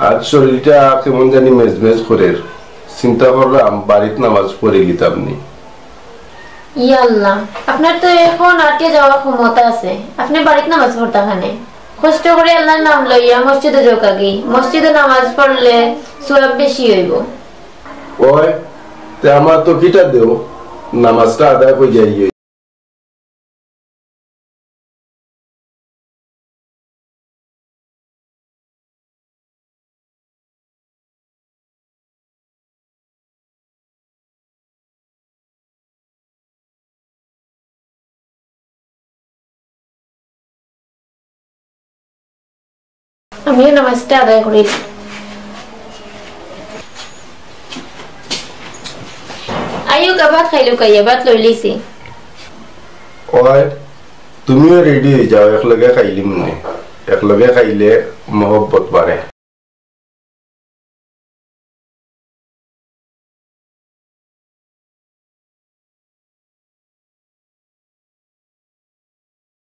আজ শরীরটা কেমন জানি মেজমেজ করে চিন্তা করলাম বাড়িতে নামাজ পড়ে লিতাম নি। ইয়া আল্লাহ, আপনার তো এখন আটকে যাওয়ার ক্ষমতা আছে, আপনি বাড়িতে নামাজ পড়তে খানে কষ্ট করে আল্লাহর নাম লইয়া মসজিদে যাও কাগি, মসজিদে নামাজ পড়লে সওয়াব বেশি হইব। ওই তে আমার তো কিটা দেও নামাজটা আদায় হয়ে যাই। আমিও নামাজটা আদায় করি। আইও ভাত খাইলো কাইয়া, ভাত লই লিছি। ওই তুমিও রেডি হয়ে যাও, একলগে খাইলি মনে, একলগে খাইলে মহব্বত বাড়ে।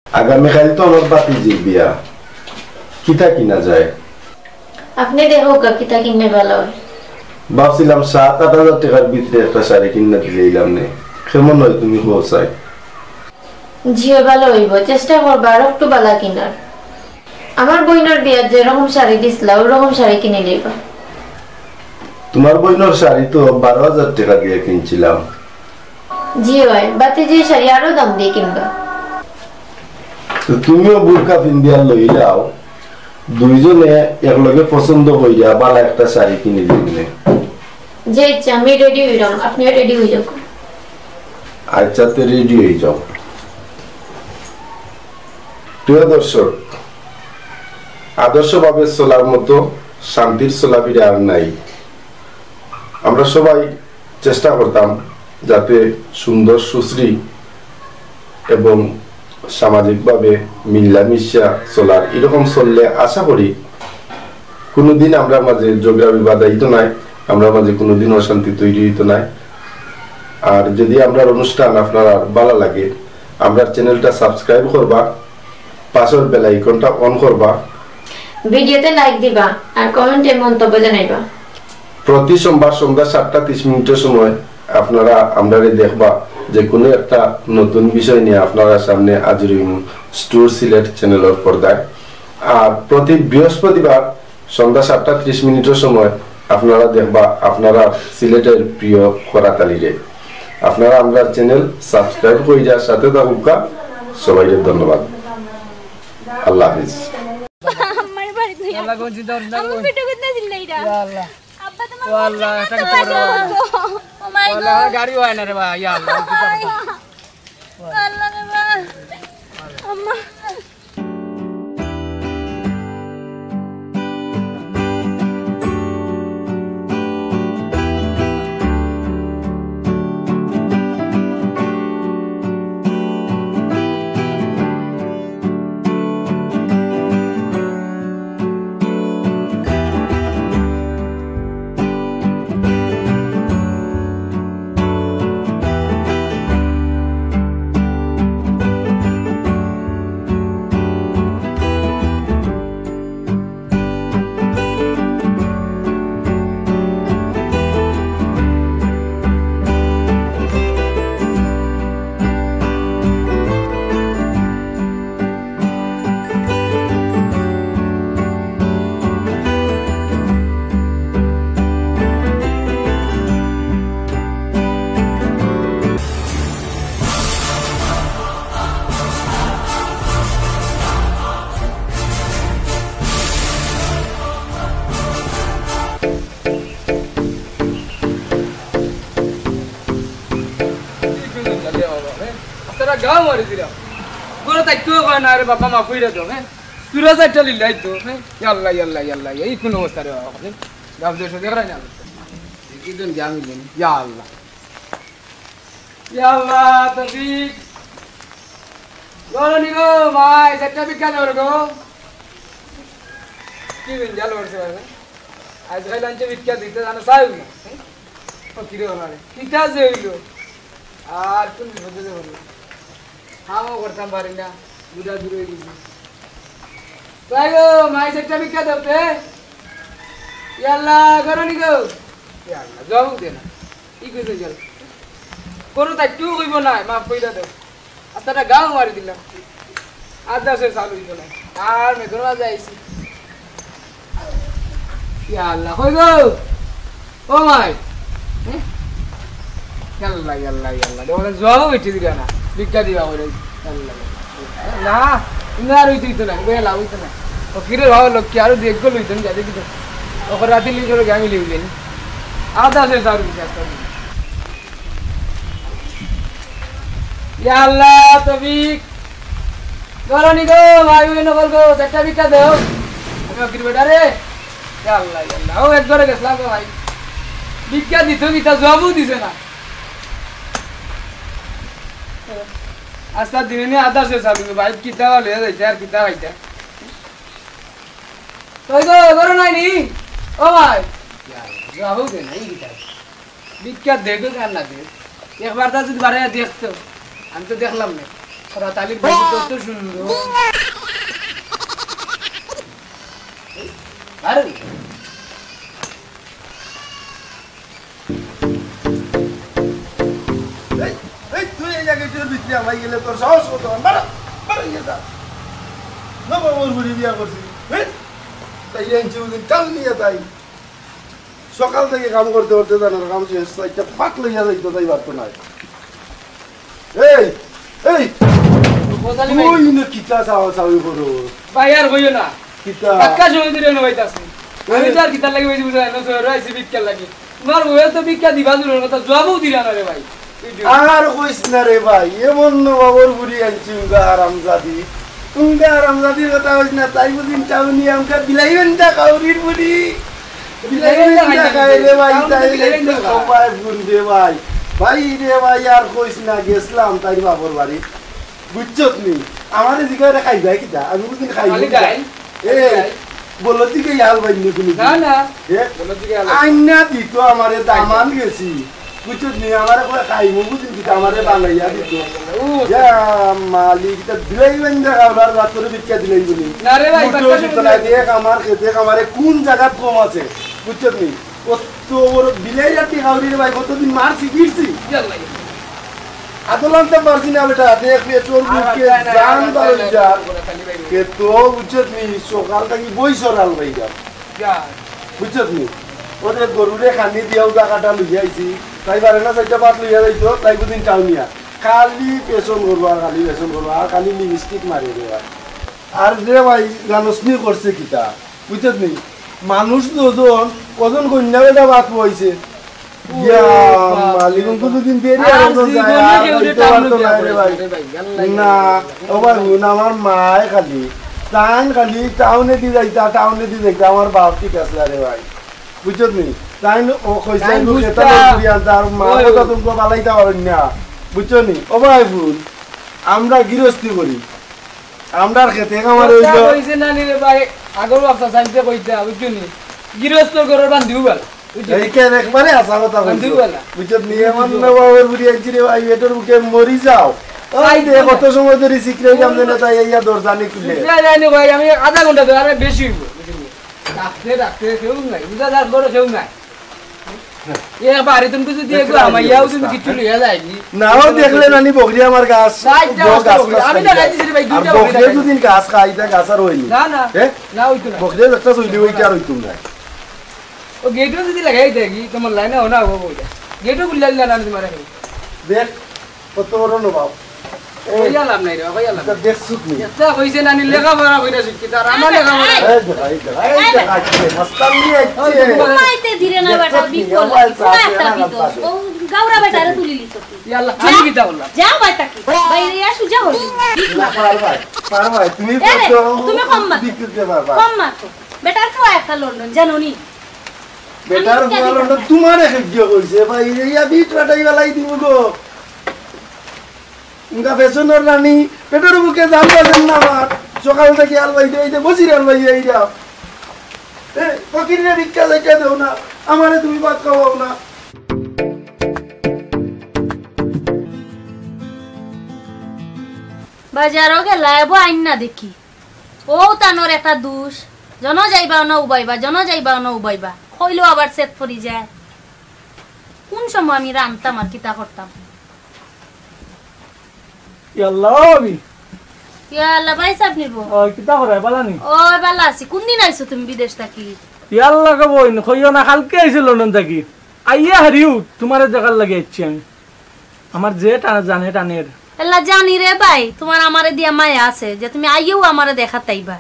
আগামীকাল তো আমার বাতিজির বিয়া, কিতা কিনা যায়? আপনি দেখো কিতা কিনবে ভালো। ভাবছিলাম 7-8 হাজার টাকার ভিতরে একটা শাড়ি কিনা দিলাম নে, কেমন হয় তুমি বলছাই? জিও ভালো হইব, চেষ্টা করবা আর একটু বালা কিনার। আমার বইনের বিয়ার যেরকম শাড়ি দিছিলা ওরকম শাড়ি কিনে লইবা। তোমার বইনের শাড়ি তো 12,000 টাকা দিয়ে কিনছিলাম। জি হয়, বাতিজি শাড়ি আরো দাম দিয়ে কিনবা। তো তুমিও বুরকা পিন্দিয়া লই যাও, দুইজনে একলগে পছন্দ হইয়া বালা একটা শাড়ি কিনে দিলে। যে ইচ্ছা, আমি রেডি হইলাম, আপনিও রেডি হয়ে যাও। আচ্ছা তো রেডি হয়ে যাও। প্রিয় দর্শক, আদর্শভাবে চলার মতো শান্তির চলাফেরা আর নাই। আমরা সবাই চেষ্টা করতাম যাতে সুন্দর সুশ্রী এবং সামাজিকভাবে মিল্লামিশা চলার, এরকম চললে আশা করি কোনোদিন আমরা মাঝে ঝগড়া বিবাদ হইতো নাই, আমরা মাঝে কোনোদিন অশান্তি তৈরি হইতো নাই। আর যদি আমরা অনুষ্ঠান আপনার ভালো লাগে, আমরা চ্যানেলটা সাবস্ক্রাইব করবা, পাশের বেল আইকনটা অন করবা, ভিডিওতে লাইক দিবা আর কমেন্টে মন্তব্য জানাইবা। প্রতি সোমবার সন্ধ্যা 7:30 সময় আপনারা আমরা দেখবা যে কোনো একটা নতুন বিষয় নিয়ে আপনারা সামনে হাজির হইব স্টুর সিলেট চ্যানেলের পর্দায়। আর প্রতি বৃহস্পতিবার সন্ধ্যা 7:30 সময় আপনারা দেখবা আপনারা সিলেটের প্রিয় করাতালিরে। আপনারা আমরা চ্যানেল সাবস্ক্রাইব করে যাওয়ার সাথে থাকুকা। সবাইকে ধন্যবাদ। আল্লাহ হাফিজ। গাড়ি হয় না রে ভাই, গাও মারি দিলাম গোরা তাই কেউ কয় না রে বাবা, মাফ হইরা দাও। হ্যাঁ তুরা চাইটা লিলাই তো। হ্যাঁ আল্লাহ আল্লাহ আল্লাহ, এই কোন অবস্থা রে বাবা, গাব দেশ দেখাই না কিদন জামিলেন। ইয়া আল্লাহ ইয়া আল্লাহ, তৌফিক গোরা নিগো মাই সেটা বিকালে ওর গো কি দিন জালো ওরছে বাবা, আজ গাই লাঞ্চে বিক্কা দিতে জানা চাইও না। ও কি রে ওনারে কিটা যে হইলো আর কোন বুঝতে পারলো, হামও করতাম পারি না, বুঝা দূরে হয়ে গেছি। তাই গো মাই সেটা বিক্কা দেবতে ইয়াল্লা করনি গো ইয়াল্লা যাও দে না কি কইতে গেল করো তাই তুই কইব না মাফ কইরা দাও আস্তাটা গাও মারি দিলাম আদা সে চালু দিল না আর মে করবা যাইছি ইয়াল্লা কই গো ও মাই ইয়াল্লা ইয়াল্লা ইয়াল্লা ওরে যাও বেটি দিলা না ভিক্ষা দিবা ওরে ইয়াল্লা না না রইতো না বেলা হইতো না ও কিরে ভালো লোক কি আরো দেখগো লইতেন যা দেখি তো ওকে রাতে লিজ করে গামি লিউলেন আদা সে চালু দিছে ইয়া আল্লাহ তৌফিক করনি গো ভাই ওই নকল গো চারটা ভিক্ষা দাও আমি ওকির বেটা রে ইয়া আল্লাহ ও একবারে গেছলাম গো ভাই ভিক্ষা দিত কিতা জবাবও দিছে না আস্তা দিনে আদা সে চালু ভাই কিতা লয়ে যাইছে আর কিতা হইতা তুই গো করো নাই নি ও ভাই জবাবও দে নাই কিতা ভিক্ষা দেখো কেন না দে একবার তা যদি বারে দেখতো আমি তো দেখলাম না ওরা তালিম ভাই কত সুন্দর আরে এই তুই এই জায়গাটার ভিতরে আমায় গেলে তোর সাহস কত মারা মারা গিয়ে যা না বাবার বুড়ি বিয়া করছি তাই আনছি ওদিন কাল নিয়ে তাই সকাল থেকে কাম করতে করতে জানার কাম শেষ একটা ফাঁক লইয়া যাইতো তাই পারতো না এই এই তুই না কিতা চাও চাওই করো ভাই আর কইও না কিতা পাক্কা সময় ধরে নইতাছে আমি যার কিতা লাগি বেশি বুঝাই না সর রাইছি ভিক্ষা লাগি মার ওয়ে তো ভিক্ষা দিবা দূরের কথা জবাবও দিলা না রে ভাই আর কইস না রে ভাই এমন বাবার বুড়ি আনছি উঙ্গা আরামজাদির কথা কইস না তাই বুঝিন চাউনি আমকা বিলাইবেন টা কাউরির বুড়ি বিলাইবেন টা খাই রে ভাই তাই সবাই বুন দে ভাই ভাই রে ভাই আর কইস না গেছলাম তাই বাবার বাড়ি বুঝছত নি আমারে জিগারে খাইবা কিটা আমি বুঝিন খাইবা এই বলো দিকে ইয়াল ভাই নি তুমি না না বলো দিকে আইনা দিতো আমারে দামান গেছি বুঝছত নি আমারে কই খাইবো বুঝিন কিটা আমারে বানাইয়া দিতো ইয়া মালিক তা দিলাইবেন না আর রাতরে বিক্কা দিলাইবনি না রে ভাই বুঝছো তোলা দেখ আমার খেতে আমারে কোন জায়গা কম আছে বুঝছত নি কত বড় বিলাইয়াটি কাউরির ভাই কতদিন মারছি গিরছি ইয়াল্লা আদলান্তে পারছি না বেটা দেখ রে তোর বুকে জান বাড়ি যা কে তো বুঝছত নি সকাল থেকে বই সরাল ভাই যা বুঝছত নি ওদের গরুরে খানি দিয়াও জায়গাটা লইয়া আইছি তাই পারে না চারটা পাত লইয়া যাইতো তাই বুদিন টাউনিয়া খালি পেছন করবো আর খালি লিপস্টিক মারি রে ভাই আর রে ভাই জানসনি করছে কিতা বুঝছত নি মানুষ দুজন কজন কন্যা বেটা বাদ হইছে না ও ভাই আমার মায় খালি খালি টাউনে দি যাইতা আমার বাপ ঠিক আছে রে ভাই বুঝছত নি তাই ও কইছে আর মা কথা তুমি বালাইতে পারেন না বুঝছো নি ও ভাই ভুল আমরা গৃহস্থী করি আমরা খেতে আমার কইছে না রে ভাই আগর বাপসা সাইতে কইতা বুঝছো নি গৃহস্থ ঘরের বান্ধিও বল একবারে আসা কথা বুঝছত নি আমার বাবার বুড়ি আনছি রে ভাই এটার বুকে মরি যাও কত সময় ধরে শিখলে তাই ইয়া দরজানি খুলে ভাই আমি আধা ঘন্টা ধরে আরে বেশি হইব ডাকতে কেউ নাই বুঝা যার বড় কেউ নাই এ বাড়ি তুমি কিছু দিয়ে গো আমাইয়াও তুমি কিছু লইয়া যাইনি নাও দেখলে নানি বকরি আমার গাছ আমি না গাইছি ভাই দুইটা বকরি দুদিন গাছ খাইতা গাছ আর হইনি না না না হইতো না বকরি একটা সইলি হইতে আর হইতো না ও গেটও যদি লাগাই দেগি তোমার লাইনে হনা হবো বইটা গেটও বুলাইলা না তোমার দেখ কত বড় নবাব কইয়া লাভ নাই রে কইয়া লাভ দেখ সুখ নি এটা কইছে না নি লেখা পড়া কইরা শিখি তার আমার লেখা পড়া এই দেখাই মস্তান নি আছে মাইতে ধীরে না বেটা বিকল একটা বিতস ও গাওরা বেটারে তুলি লিছ ইয়াল্লা খালি কি তা বললা যাও বাইটা কি বাইরে আসু যাও না পার ভাই তুমি কত তুমি কম মার বিকুতে বাবা কম মার বেটার তো একটা লন্ডন জানোনি বেটার লন্ডন তোমারে খেজ্য কইছে ভাই ইয়া বিটরাটাই বেলাই দিব গো উনকা ফেশনের রানী পেটের বুকে জান দেন না আমার সকাল থেকে আলবাই দেই যে বসির আলবাই এই যাও এ ফকিরে ভিক্ষা যাইতে দেও না আমারে তুমি ভাত খাওয়াও না বাজারও গেলাইব আইন না দেখি ও তানোর একটা দুষ জন যাইবা না উবাইবা হইলেও আবার সেট পড়ি যায় কোন সময় আমি রামতাম আর কিতা করতাম ইয়াল্লাহ ভাবি ইয়াল্লাহ ভাই সাহেব নিব ও কিতা করে বালানি ও ভালো আছি কোন দিন আইছো তুমি বিদেশ থাকি ইয়াল্লাহ কো বইন কইও না কালকে আইছে লন্ডন থাকি আইয়া হারিউ তোমারে দেখার লাগে আইছি আমি আমার যে টানা জানে টানের আল্লাহ জানি রে ভাই তোমার আমারে দিয়া মায়া আছে যে তুমি আইও আমারে দেখাতাইবা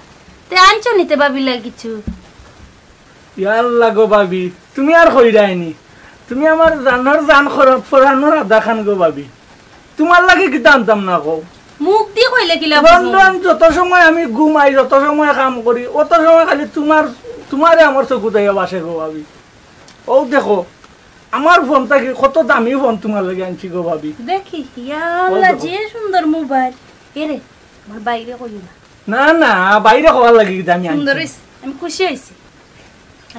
তে আনছো নিতে ভাবিলা কিছু ইয়াল্লাহ গো ভাবি তুমি আর কইরাইনি তুমি আমার জানার জান খরচ ফরানোর আধা খান গো ভাবি তোমার লাগে কি জানতাম না কও মুখ দিয়ে কইলে কিলা লন্ডন যত সময় আমি ঘুমাই যত সময় কাম করি অত সময় খালি তোমারে আমার চকু দাইয়া বাসে গো ভাবি ও দেখো আমার ফোনটা কি কত দামি ফোন তোমার লাগে আনছি গো ভাবি দেখি ইয়াল্লাহ যে সুন্দর মোবাইল এরে আমার বাইরে কইও না না না বাইরে হওয়ার লাগে কি দামি সুন্দর আনছি হইছে আমি খুশি হইছি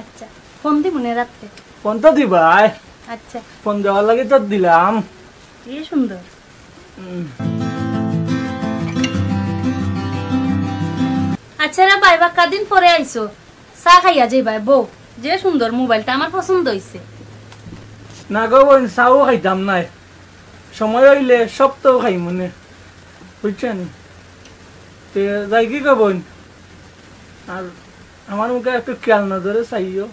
আচ্ছা ফোন দি মনে রাখতে ফোন তো দিবা আচ্ছা ফোন দেওয়ার লাগে তো দিলাম কি সুন্দর আচ্ছা রে ভাই বা কদিন পরে আইছো চা খাইয়া যাই ভাই বউ যে সুন্দর মোবাইলটা আমার পছন্দ হইছে না গো বোন চাও খাইতাম নাই সময় হইলে সব তো খাই মনে বুঝছেন তে যাই কি গো বোন আর আমার মুখে একটু খেয়াল নজরে চাইও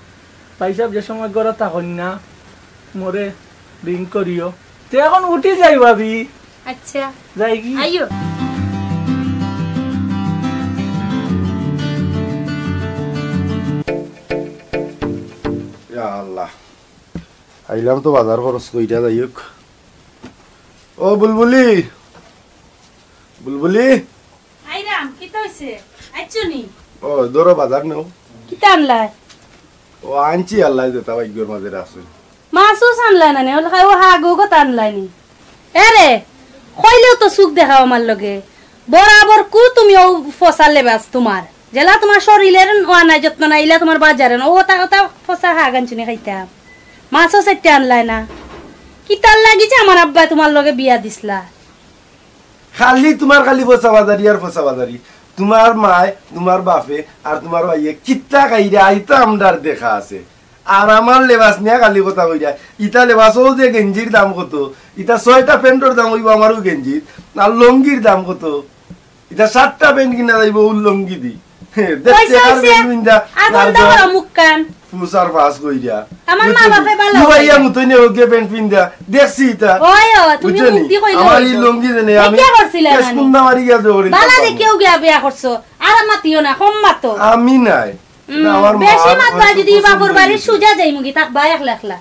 পাইসাব যে সময় ঘরে থাকুন না মরে রিং করিও তে এখন উঠি যাই ভাবি আচ্ছা যাই কি আইও ইয়া আল্লাহ আইলাম তো বাজার খরচ কইরা যাইক ও বুলবুলি বুলবুলি আইরাম কি হইছে আইছনি ও দরো বাজার নেও কি আনলাই ও আনছি আল্লাহ যেটা ভাগ্যের মাঝে আছে মাছও আনলাই না নে ওলা খাই ও হাগো গত আনলাই নি এরে কইলেও তো সুখ দেখাও আমার লগে বরাবর কু তুমি ও ফসালে বাস তোমার জেলা তোমার শরীরের ওয়ানা যত্ন না ইলা তোমার বাজারে ও ওটা ফসা হাগ আনছনি খাইতাম মাছও সেটে আনলাই না কি তার লাগিছে আমার আব্বা তোমার লগে বিয়া দিছলা খালি তোমার খালি ফসা বাজারি আর ফসা বাজারি তোমার মায় তোমার বাপে আর তোমার ভাইয়ে কিত্তা কাইরা আইতা আমদার দেখা আছে আর আমার লেবাস নিয়ে খালি কথা কইরা ইটা লেবাসও যে গেঞ্জির দাম কত ইটা 6টা প্যান্টের দাম হইব আমারও গেঞ্জির আর লঙ্গির দাম কত ইটা 7টা প্যান্ট কিনা যাইব উল লঙ্গি দি দেখতে আর বেমিন্দা আগুন দাও মুক্কান ফুসার পাস কইরা আমার মা বাপে ভালো ভাইয়া মুতনে ওকে প্যান্ট পিন্দা দেখছি ইটা ওই তুমি মুক্তি কইলো আমার এই লঙ্গি দেনে আমি কি করছিলা কেস কুন্দা মারি গিয়া দৌড়ি বালা দেখিও গিয়া বিয়া করছো আর মাতিও না কম মাতো আমি নাই আমার মা বেশি মাতবা যদি বাপুর বাড়ি সুজা যাই মুগি তাক বা একলা একলা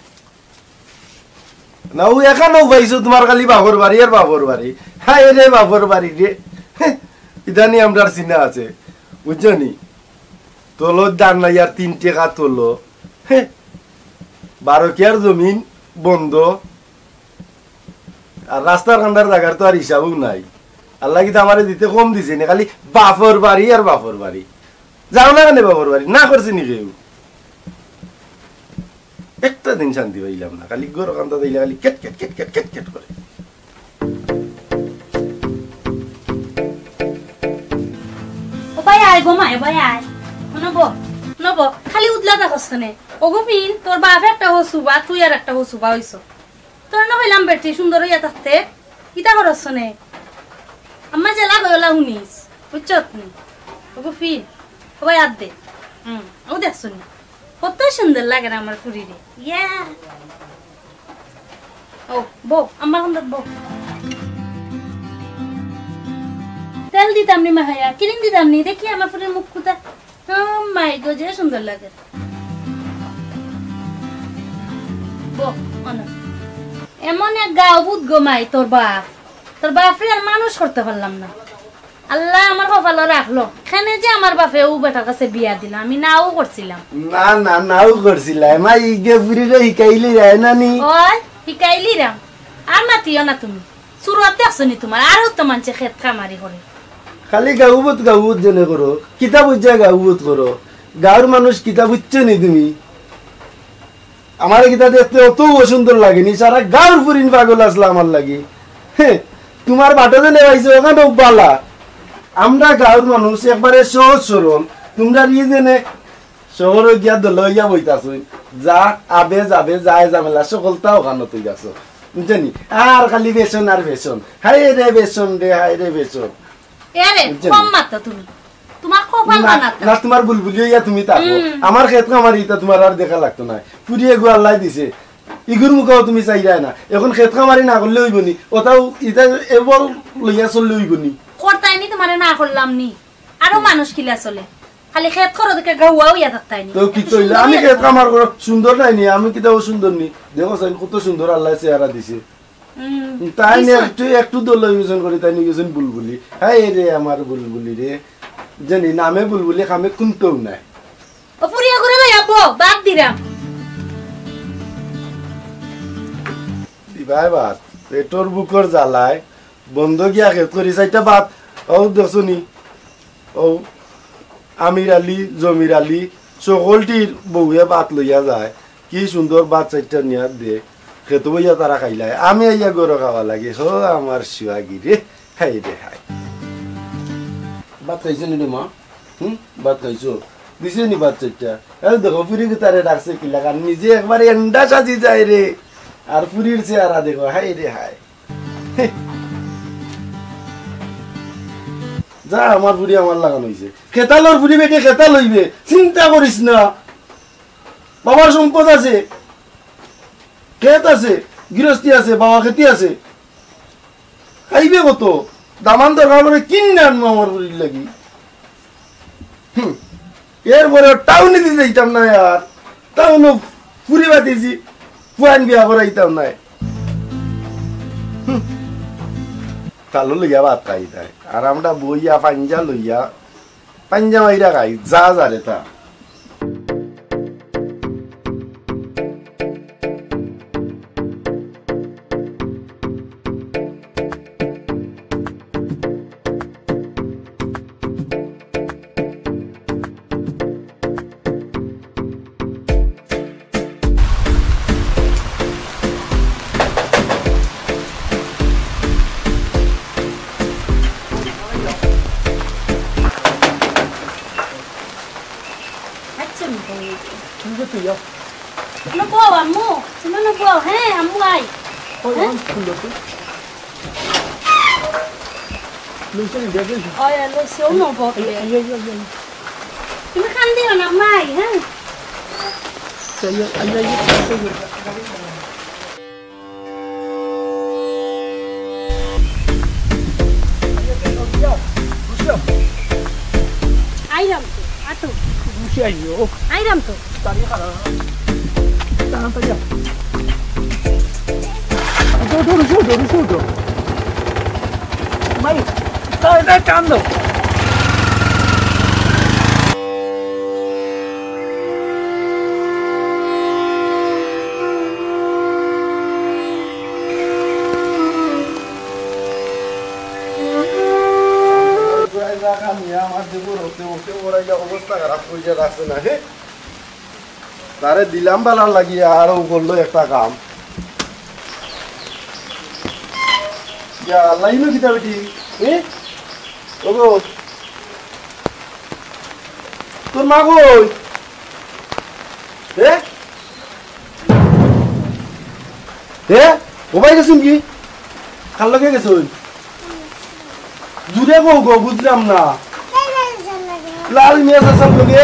না ও এখানেও পাইছো তোমার খালি বাপর বাড়ি আর বাপর বাড়ি হ্যাঁ রে বাপর বাড়ি রে ইদানি আমরার চিনা আছে বুঝছনি তোলো দান নাই আর 3 টাকা তোলো 12 কেয়ার জমিন বন্ধ আর রাস্তার কান্দার জায়গার তো আর হিসাবও নাই আল্লাহ কি আমারে দিতে কম দিছে না খালি বাপর বাড়ি আর বাপর বাড়ি যাও না কেন বাপর বাড়ি না করছে নি কেউ একটা দিন শান্তি পাইলাম না খালি গরো কান্দা দিলে খালি কেট কেট কেট কেট কেট কেট করে ও ভাই আয় গো মায় ভাই আয় নব খালি উদলা থাকছনে ওগো পিন তোর বাপ একটা হসুবা তুই আর একটা হসুবা হইছো তোর না হইলাম বেটি সুন্দর হইয়া থাকতে ইতা করছনে আম্মা জেলা গয়লা হুনিস বুঝছত নি ওগো পিন ও ভাই আদ দে ও দেখছনি কত সুন্দর লাগে না আমার ফুরি রে ইয়া ও বো আম্মা কোনটা বো তেল দিতাম নি মাহায়া কিরিম দিতাম নি দেখি আমার ফুরির মুখ কুতা মাই গো যে সুন্দর লাগে বো অনা এমন এক গাও বুদ গো মাই তোর বাপরে আর মানুষ করতে পারলাম না আল্লাহ আমার কপালে রাখলো খানে যে আমার বাপে ও বেটার কাছে বিয়া দিল আমি নাও করছিলাম না না নাও করছিলাম মা ইগে পুরি রে হিকাইলি যায় না নি ওই হিকাইলি রাম আর মাতিও না তুমি সুরতে আসনি তোমার আরো তো মানছে খেত খামারি করে খালি গাউবত জনে করো কিতাব বুঝা গাউবত করো গাঁর মানুষ কিতাব বুঝছো নি তুমি আমার কিতা দেখতে অত সুন্দর লাগেনি সারা গাঁর ফুরিন পাগল আসলা আমার লাগি তোমার বাটা যে নেবাইছো ওখানে বালা আমরা গাঁর মানুষ একবারে সহজ সরল তোমরা ইয়ে জেনে শহর গিয়া দলইয়া বইতাছুন যা আবে যাবে যায় যাবেলা সকলটা ওখানে তুই যাচ্ছ বুঝছেনি আর খালি বেসন আর বেসন হাই রে বেসন রে হাই রে বেসন এরে কম মাত্রা তুমি তোমার কপাল বানাতা না তোমার বুলবুলি হইয়া তুমি থাকো আমার ক্ষেত আমার ইটা তোমার আর দেখা লাগতো না পুরিয়ে গু আল্লাহ দিছে ইগুর মুখাও তুমি চাইরা না এখন ক্ষেত খামারি না করলে হইব নি ওটাও ইটা এবার লইয়া চললে হইব নি করতাই নি তোমারে না করলাম নি আরো মানুষ কিলা চলে খালি খেত করো দেখে গাওয়াও ইয়া থাকতাই নি তো কি কইলা আমি ক্ষেত খামার করো সুন্দর নাই নি আমি কিটাও সুন্দর নি দেখো সাইন কত সুন্দর আল্লাহ চেহারা দিছে তাই নে একটু দল ইউজন করি তাই নি ইউজন বুলবুলি হাই রে আমার বুলবুলি রে জানি নামে বুলবুলি খামে কুনতেও নাই ও পুরিয়া করে লই আবো বাদ দিরাম দিবাই বাত পেটর বুকর জ্বালায় বন্ধ গিয়া খেত করি চাইটা বাত ও দেখছনি ও আমির আলী জমির আলী সকলটির বউয়ে বাত লইয়া যায় কি সুন্দর বাত চাইটা নিয়া দে খেত বইয়া তারা খাইলায় আমি আইয়া গরো খাওয়া লাগে হ আমার শিৱাগী রে হাই রে হাই বাত খাইছো নি মা বাত খাইছো দিছে নি বাত চাইটা এই দেখো ফিরি তারে ডাকছে কি লাগা নিজে একবার এন্ডা সাজি যায় রে আর পুরীর চেহারা দেখো হাই রে হাই যা আমার পুরি আমার লাগানো হয়েছে খেতালোর পুরি বেটে খেতা লইবে চিন্তা করিস না বাবার সম্পদ আছে ক্ষেত আছে গৃহস্থী আছে বাবা খেতি আছে খাইবে কত দামান দরকার করে কিনে আনবো আমার পুরীর লাগি এরপরে টাউনে দিতে যাইতাম না আর টাউন পুরি বাতিছি পুরান বিয়া করাইতাম নাই তালো লইয়া ভাত খাই তাই আর আমরা বইয়া পাঞ্জা লইয়া পাঞ্জা মাইরা খাই যা যারে তা No puedo, amor. Si no, no puedo. Amor, ay. Oye, lo hice uno porque... Tú me candido, no más, Ayram tu, atu. Ayram tu. Mari, está echando. তারে দিলাম বালার লাগিয়ে আরো করলো একটা কাম লাইনো কিতা বেটি ওগো তোর মা কই ওবাই গেছুন কি কার লগে গেছুন জুড়ে গো গো বুঝলাম না লাল মেয়ে আসার লগে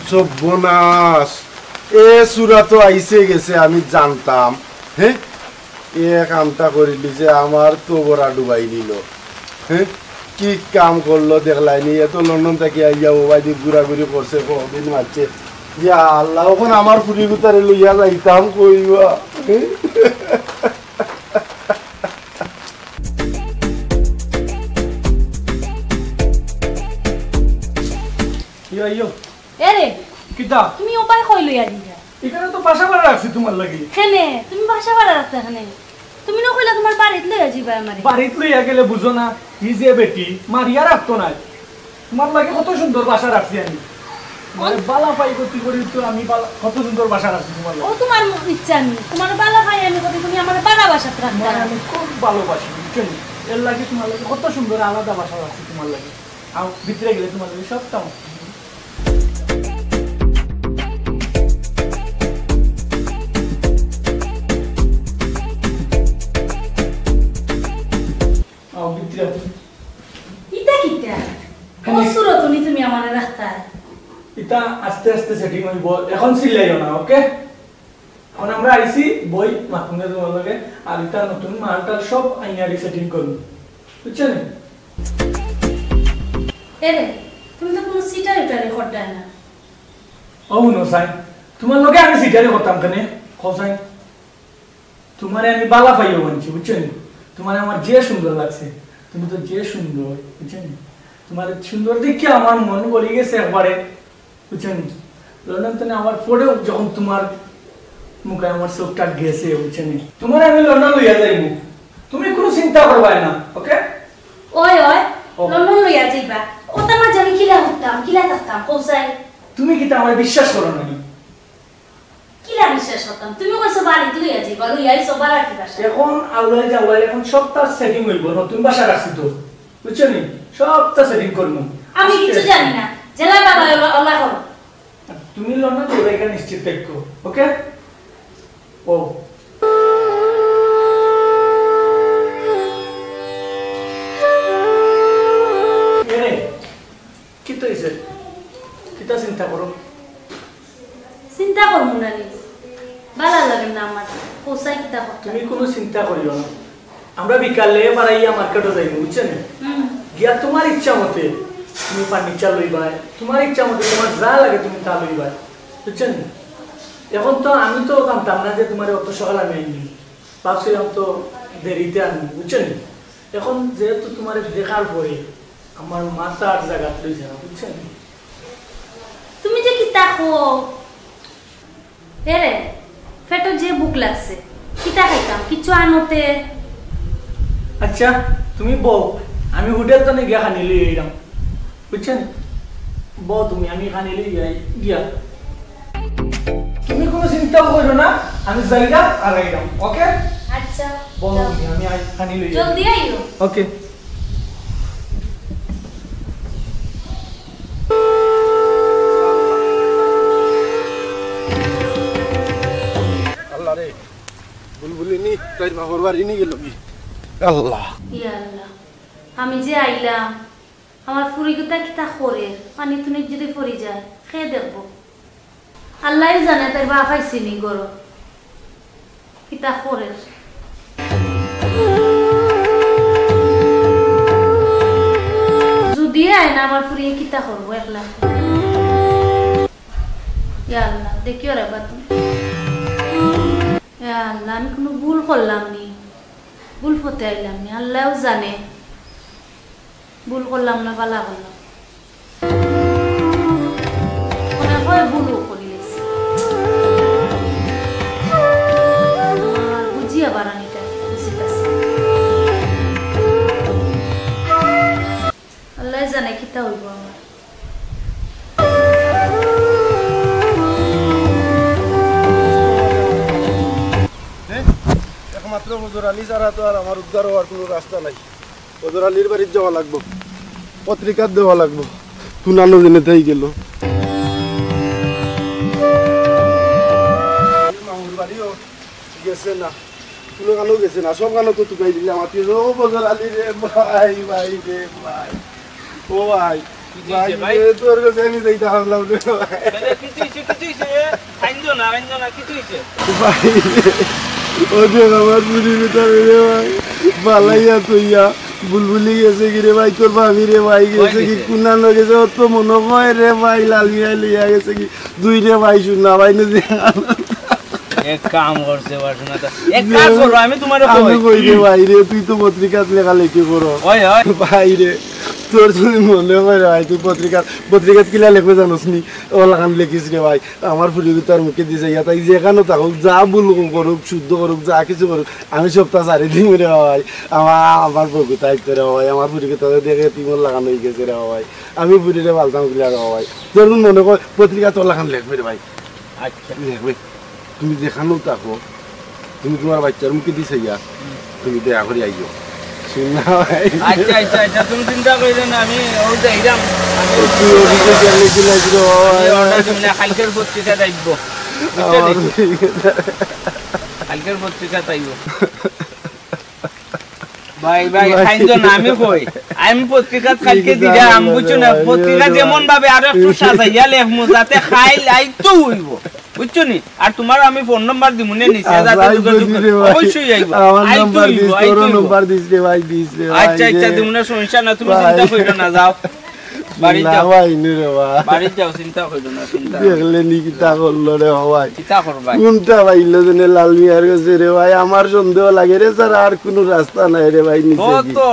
সর্বনাশ এ সুরা তো আইসে গেছে আমি জানতাম এ কামটা করিলি যে আমার তো বড়া ডুবাই নিল কি কাম করলো দেখলাইনি এত লন্ডন থেকে আইয়া ওবাই দিয়ে ঘুরাঘুরি করছে কদিন মারছে যে আল্লাহ ওখানে আমার ফুরি গুতারে লইয়া যাইতাম কইবা তুমি ওপায় কই লইয়া দিলা এখানে তো বাসা ভাড়া রাখছি তোমার লাগি হেনে তুমি বাসা ভাড়া রাখতে এখানে তুমি না কইলা তোমার বাড়িতে লইয়া যাইবা আমারে বাড়িতে লইয়া গেলে বুঝো না ই যে বেটি মারিয়া রাখতো না তোমার লাগে কত সুন্দর বাসা রাখছি আমি মানে বালা পাই গতি করি তো আমি কত সুন্দর বাসা রাখছি তোমার লাগে ও তোমার ইচ্ছা নি তোমার বালা পাই আমি কত তুমি আমার বালা বাসা রাখতা আমি খুব ভালোবাসি বুঝছেন এর লাগে তোমার লাগে কত সুন্দর আলাদা বাসা রাখছি তোমার লাগে আর ভিতরে গেলে তোমার লাগে সব সুরো তুমি আমারে রাখতা এটা আস্তে আস্তে সেটিং হইব এখন সিলাইও না ওকে এখন আমরা আইছি বই মাথুনে তোমার লগে আর এটা নতুন মালটা সব আইনারি সেটিং করব বুঝছেন এরে তুমি তো কোনো সিটার এটারে করতে না ও নো সাই তোমার লগে আমি সিটারে করতাম কেনে কোসাই তোমারে আমি বালা পাইও বলছি বুঝছেন তোমার আমার যে সুন্দর লাগছে তুমি তো যে সুন্দর বুঝছেন তোমার সুন্দর দেখে আমার মন গলি গেছে একবারে বুঝছেন লন্ডন তো আমার ফটো যখন তোমার মুখে আমার চোখটা গেছে বুঝছেন তোমার আমি লন্ডন লইয়া যাইব তুমি কোনো চিন্তা করবা না ওকে ওই লন্ডন লইয়া যাইবা ওটা না জানি কিলা থাকতাম কোসাই তুমি কি তা আমার বিশ্বাস করো না কিলা বিশ্বাস করতাম তুমি কইছো বাড়ি লইয়া যাইবা লইয়া আইছো বাড়ি কি ভাষা এখন আউলাই এখন সবটা সেটিং হইব নতুন বাসা রাখছি তো বুঝছেন সবটা সেটিং করব আমি কিছু জানি না জেলা বাবা আল্লাহ করো তুমি লন্ডন যাইবা এটা নিশ্চিত থাকো ওকে ও এরে কি তো ইসে কিটা চিন্তা করো চিন্তা করব না নি ভালো লাগে না আমার কোসাই কিতা করতে তুমি কোনো চিন্তা করিও না আমরা বিকালে বাড়াইয়া মার্কেটে যাইব বুঝছেন গিয়া তোমার ইচ্ছা মতে তুমি ফার্নিচার লইবা তোমার ইচ্ছা মতে তোমার যা লাগে তুমি তা লইবা বুঝছেন এখন তো আমি তো জানতাম না যে তোমার অত সকাল আমি আইনি ভাবছিলাম তো দেরিতে আনবো বুঝছেন এখন যেহেতু তোমার দেখার পরে আমার মাথার জায়গা লইছে না বুঝছেন তুমি যে কিতা কো এরে ফেটো যে বুক লাগছে কিতা খাইতাম কিছু আনতে আচ্ছা তুমি বউ আমি হোটেল তো গিয়া খানি লই আইলাম বুঝছেন বউ তুমি আমি খানি লই গিয়া তুমি কোনো চিন্তা করো না আমি যাইলাম আর আইলাম ওকে আচ্ছা বউ তুমি আমি খানি লই জলদি আইও ওকে আল্লাহ রে বুলবুলিনি তাই বাবার বাড়ি নিয়ে গেল কি আল্লাহ ইয়া আল্লাহ আমি যে আইলাম আমার ফুরিগুতা কিতা করে পানি তুনে যদি পড়ি যায় খেয়ে দেখবো আল্লাহ জানে তার বাপ আইসিনি গরো কিতা করে যদি আয় না আমার ফুরিয়ে কিতা করবো একলা ইয়া আল্লাহ দেখিও রে বা তুমি ইয়া আল্লাহ আমি কোনো ভুল করলাম নি ভুল হতে আইলাম নি আল্লাহও জানে ভুল করলাম না বালা করলাম মনে হয় ভুলও করি লেছি বুঝিয়া বানানিটা উচিত আছে আল্লাহ জানে কিতা হইব আমার একমাত্র হজর আলী ছাড়া তো আর আমার উদ্ধার হওয়ার কোনো রাস্তা নাই হজর আলীর বাড়ির যাওয়া লাগবো পত্রিকার দেওয়া লাগবো তুনানো জেনে তাই গেল মামুর বাড়িও গেছে না কোনো গানও গেছে না সব গানও তো টুকাই দিলে আমার ও হজর আলী রে ভাই ভাই রে ভাই ও ভাই ভাই তোর কাছে আমি যাইতে হারলাম রে ভাই ও যে আমার বুড়ির ভিতরে রে ভাই বালাইয়া তুইয়া বুলবুলি গেছে কি রে ভাই তোর ভাবি রে ভাই গেছে কি কুনানো গেছে ও তো মনে হয় রে ভাই লাল মিয়া লিয়া গেছে কি দুই রে ভাই শুনা ভাই না যে এক কাম করছে বাসনা এক কাজ করো আমি তোমারে কই রে ভাই রে তুই তো পত্রিকাত লেখালেখি করো ওই ওই ভাই রে তোর যদি মনে হয় রে ভাই তুই পত্রিকাত কিলা লেখবে জানোস নি ও লাগান লেখিস রে ভাই আমার ফুলিকে তার মুখে দিছে ইয়া তাই যেখানে থাকুক যা ভুল করুক শুদ্ধ করুক যা কিছু করুক আমি সপ্তাহ সারি দিন রে ভাই আমার বউকে তাই করে ভাই আমার ফুলিকে তাদের দেখে তিমর লাগানো হয়ে গেছে রে ভাই আমি বুড়িরে পাল্টাম কিলা রে ভাই তোর মনে কর পত্রিকা তোর লাগান লেখবে রে ভাই আচ্ছা লেখবে তুমি দেখানো থাকো তুমি তোমার বাচ্চার মুখে দিছে ইয়া তুমি দেখা করে আইও শুননা ভাই আচ্ছা আচ্ছা আচ্ছা তুমি চিন্তা কইরে না আমি ওই যাইরাম তুই ওদিকে গেলে কি লাগলো অর্ডার তুমি না কালকের পত্রিকা যাইব কালকের পত্রিকা তাইব ভাই ভাই খাইতো না আমি কই আমি পত্রিকা কালকে দিরা আম বুঝছো না পত্রিকা যেমন ভাবে আর একটু সাজাইয়া লেখমু যাতে খাই লাইতো হইব বুঝছো নি আর তোমার আমি ফোন নাম্বার দিমু নে নিচে যাতে যোগাযোগ অবশ্যই আইবো আইতো তোর নাম্বার দিস রে ভাই দিস রে আচ্ছা আচ্ছা দিমু না সমস্যা না তুমি চিন্তা কইরো না যাও বাড়ি যাও ভাই নে রে ভাই বাড়ি যাও চিন্তা কইরো না চিন্তা দেখলে নি কিতা করলো রে ভাই চিন্তা কর ভাই কোনটা ভাইলো জেনে লাল মিয়ার কাছে রে ভাই আমার সন্দেহ লাগে রে স্যার আর কোনো রাস্তা নাই রে ভাই নিচে তো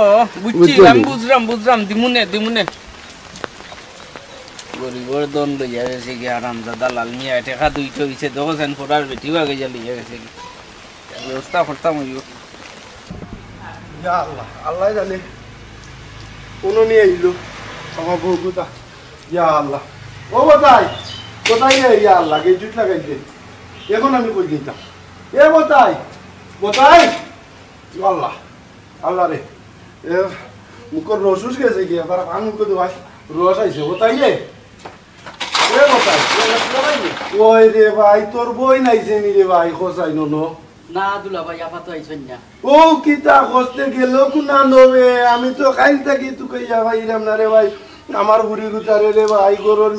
বুঝছি আমি বুঝলাম দিমুনে গরিবর দন লইয়া গেছে কি আরাম দাদা লাল মিয়া টাকা দুইটো হইছে দোকান ফোটার বেটি ভাগে যা লইয়া গেছে কি ব্যবস্থা করতাম হইব ইয়া আল্লাহ আল্লাহ জানে কোন নিয়ে আইলো আমার বউ কোথা ইয়া আল্লাহ ও কোথায় ইয়া আল্লাহ গে জুট লাগাইছে এখন আমি কই দিতাম এ কোথায় আল্লাহ আল্লাহ রে এ মুখর রসুস গেছে কি আবার আন মুখ দেওয়াই রস আইছে কোথায় এ কোথায় ওই রে ভাই তোর বই নাইছে নি রে ভাই খোসাই নো না দুলা ভাই আপাতত আইছেন না ও কিতা খসতে গেল কুনা নবে আমি তো খাইল থাকি তুই ইয়া ভাই রাম না রে ভাই আমার বুড়ি গুতারে রে ভাই গরর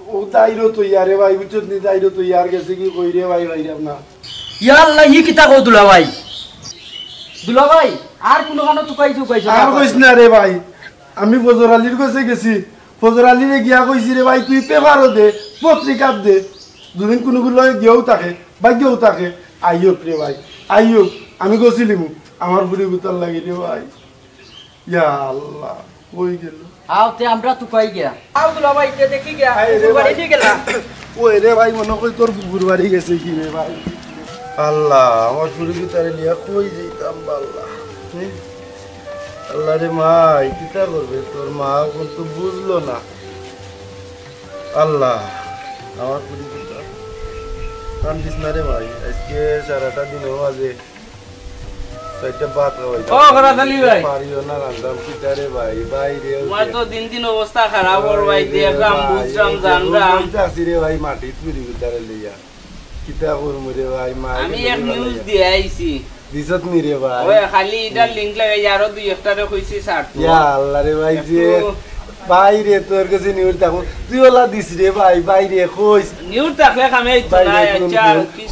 ও দাইরো তো ইয়ারে ভাই বুঝছ নি দাইরো তো ইয়ার গেছে কি কই রে ভাই রাম না ইয়া আল্লাহ ই কিতা কও দুলা ভাই আর কোন গানো তুকাইছো আর কইছ না রে ভাই আমি ফজর আলীর কাছে গেছি ফজর আলীরে গিয়া কইছি রে ভাই তুই পেপারও দে পত্রিকা দে দুদিন কোনো গুলো গিয়েও থাকে ভাগ্যও থাকে আইয়ুক রে ভাই আইয়ুক আমি গছিলিম আমার বুড়ি গুতার লাগি রে ভাই ইয়া আল্লাহ কই গেল আওতে আমরা তুকাই গিয়া আও দুলা ভাই কে দেখি গিয়া বাড়ি দিয়ে গেলা ওই রে ভাই মনে কই তোর বুবুর বাড়ি গেছে কি রে ভাই আল্লাহ আমার বুড়ি গুতারে লিয়া কই যাইতাম আল্লাহ আল্লাহ রে মাই কিতা করবে তোর মা কিন্তু বুঝলো না আল্লাহ আমার বুড়ি গুতা কান্দিস না রে ভাই আজকে সারাটা দিন বাজে সেটা বাত হয় ও Karat Ali ভাই পারিও না রান্দাম কিতা রে ভাই ভাই রে তোমার তো দিন অবস্থা খারাপ ওর ভাই দেখাম বুঝরাম জানরাম চাচি রে ভাই মাটি বুড়ি গুতারে লিয়া কিতা করব রে ভাই মা আমি এক নিউজ দিয়ে আইছি দিছত নি রে ভাই ওই খালি এটা লিংক লাগাই আরো দুই একটারে কইছি ছাড় ইয়া আল্লাহ রে ভাই যে ভাই রে তোর কাছে নিউজ দেখো তুই ওলা দিস রে ভাই ভাই রে কইস নিউজ থাকলে আমি আইতো না আচ্ছা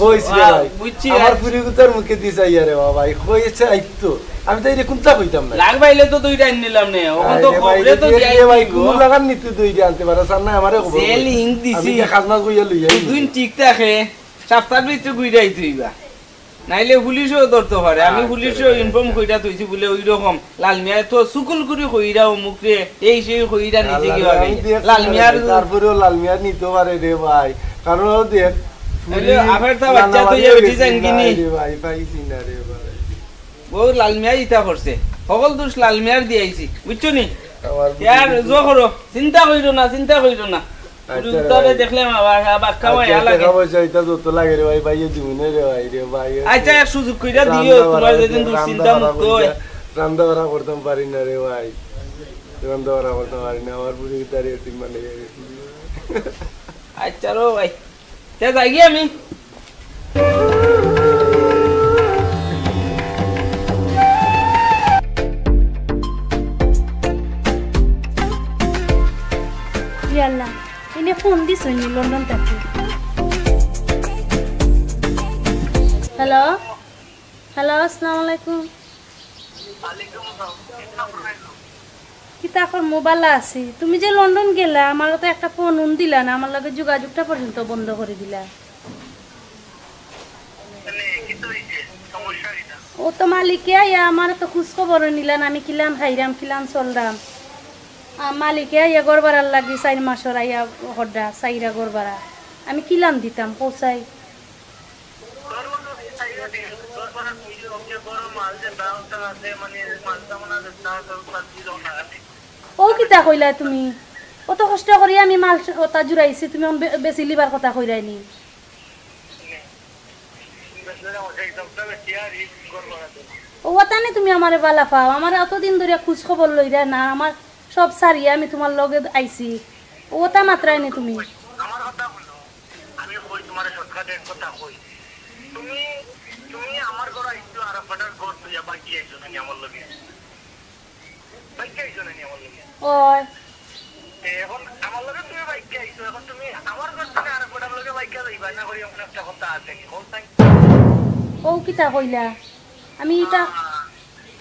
কইস রে ভাই বুঝছি আমার পুরি গুতার মুখে দিস আইয়া রে ভাই কইছে আইতো আমি তো এই কোনটা কইতাম না লাগ বাইলে তো দুইটা নিলাম না ওখান তো খবরে তো যাই ভাই কোন লাগান নি তুই দুইটা আনতে পারছ না আমারে খবর সে লিংক দিছি আমি খাজনা কইয়া লইয়া দুই ঠিক থাকে সপ্তাহের ভিতরে গুইরাই তুইবা নাইলে পুলিশও ধরতে পারে আমি পুলিশও ইনফর্ম কইরা তুইছি বলে ওই রকম লাল মিয়া তো সুকুল করে কইরা মুখে এই সেই কইরা নিচে কি হবে লাল মিয়ার তারপরেও লাল মিয়া নিতে পারে রে ভাই কারণ দেখ আবার তো বাচ্চা তো বেটি জানগিনি রে ভাই পাইছি না রে ভাই ও লাল মিয়া ইতা করছে সকল দোষ লাল মিয়ার দিয়েছি বুঝছো নি यार जो करो চিন্তা কইরো না তোরে দেখলাম আবার খাওয়াই লাগে খাওয়া চাইতা যত লাগে রে ভাই ভাইয়ে দিমনে রে ভাই আচ্ছা এক সুযোগ কইরা দিও তোমার যেদিন দুশ্চিন্তা মুক্ত হয় রান্না বাড়া করতে পারি না রে ভাই রান্না বাড়া করতে পারি না আমার বুড়ি তারে তিন মানে আচ্ছা রো ভাই তে যাই গি আমি ইয়াল্লা ইনে ফোন দিছনি লন্ডন থেকে হ্যালো আসসালামু আলাইকুম কিতা কর মোবাইল আছে তুমি যে লন্ডন গেলা আমার তো একটা ফোন দিলা না আমার লগে যোগাযোগটা পর্যন্ত বন্ধ করে দিলা ও তো মালিকে আয়া আমার তো খোঁজ খবর নিলেন আমি কিলাম খাইরাম কিলাম চলরাম মালিকে আইয়া গড়বাড়ার লাগি 4 মাসের আইয়া হড্ডা সাইরা গড়বাড়া আমি কিলাম দিতাম পৌঁছাই ও কিতা কইলা তুমি অত কষ্ট করি আমি মাল ওটা জুড়াইছি তুমি বেশি লিবার কথা কইরাইনি ও ওটানে তুমি আমারে বালা পাও আমার এতদিন ধরে খোঁজ খবর লইরা না আমার সব সারিয়া আমি তোমার লগে আইছি ওটা মাত্রাই নি তুমি আমার কথা বলো আমি কই তোমার শর্টকাটে কথা কই তুমি তুমি আমার ঘর আইছো আর ফটার ঘর তুই বাকি আইছো না আমার লগে বাকি আইছো না আমার লগে ওই এখন আমার লগে তুমি বাকি আইছো এখন তুমি আমার ঘর থেকে আর ফটার লগে বাকি যাইবা না করি এমন একটা কথা আছে কি কোন তাই ও কিতা কইলা আমি এটা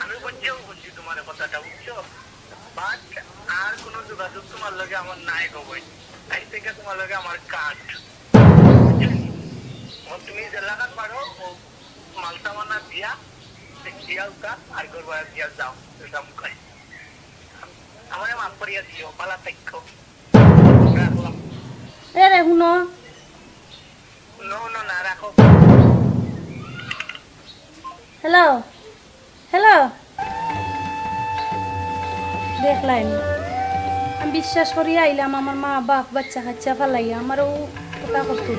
আমি বুঝছি তোমার কথাটা বুঝছো বাট আর কোনো যোগাযোগ তোমার লগে আমার নাই গবই আই থেকে তোমার লগে আমার কাট তুমি যে লাগাত পারো মালটা মানা দিয়া দিয়াউকা আর করবা দিয়া যাও এটা মুখাই আমার মাফ করিয়া দিও পালা থাকো রে হুনো নো না রাখো হ্যালো হ্যালো দেখলাম আমি বিশ্বাস করি আইলাম আমার মা বাপ বাচ্চা কাচ্চা ফালাইয়া আমারও কথা করতো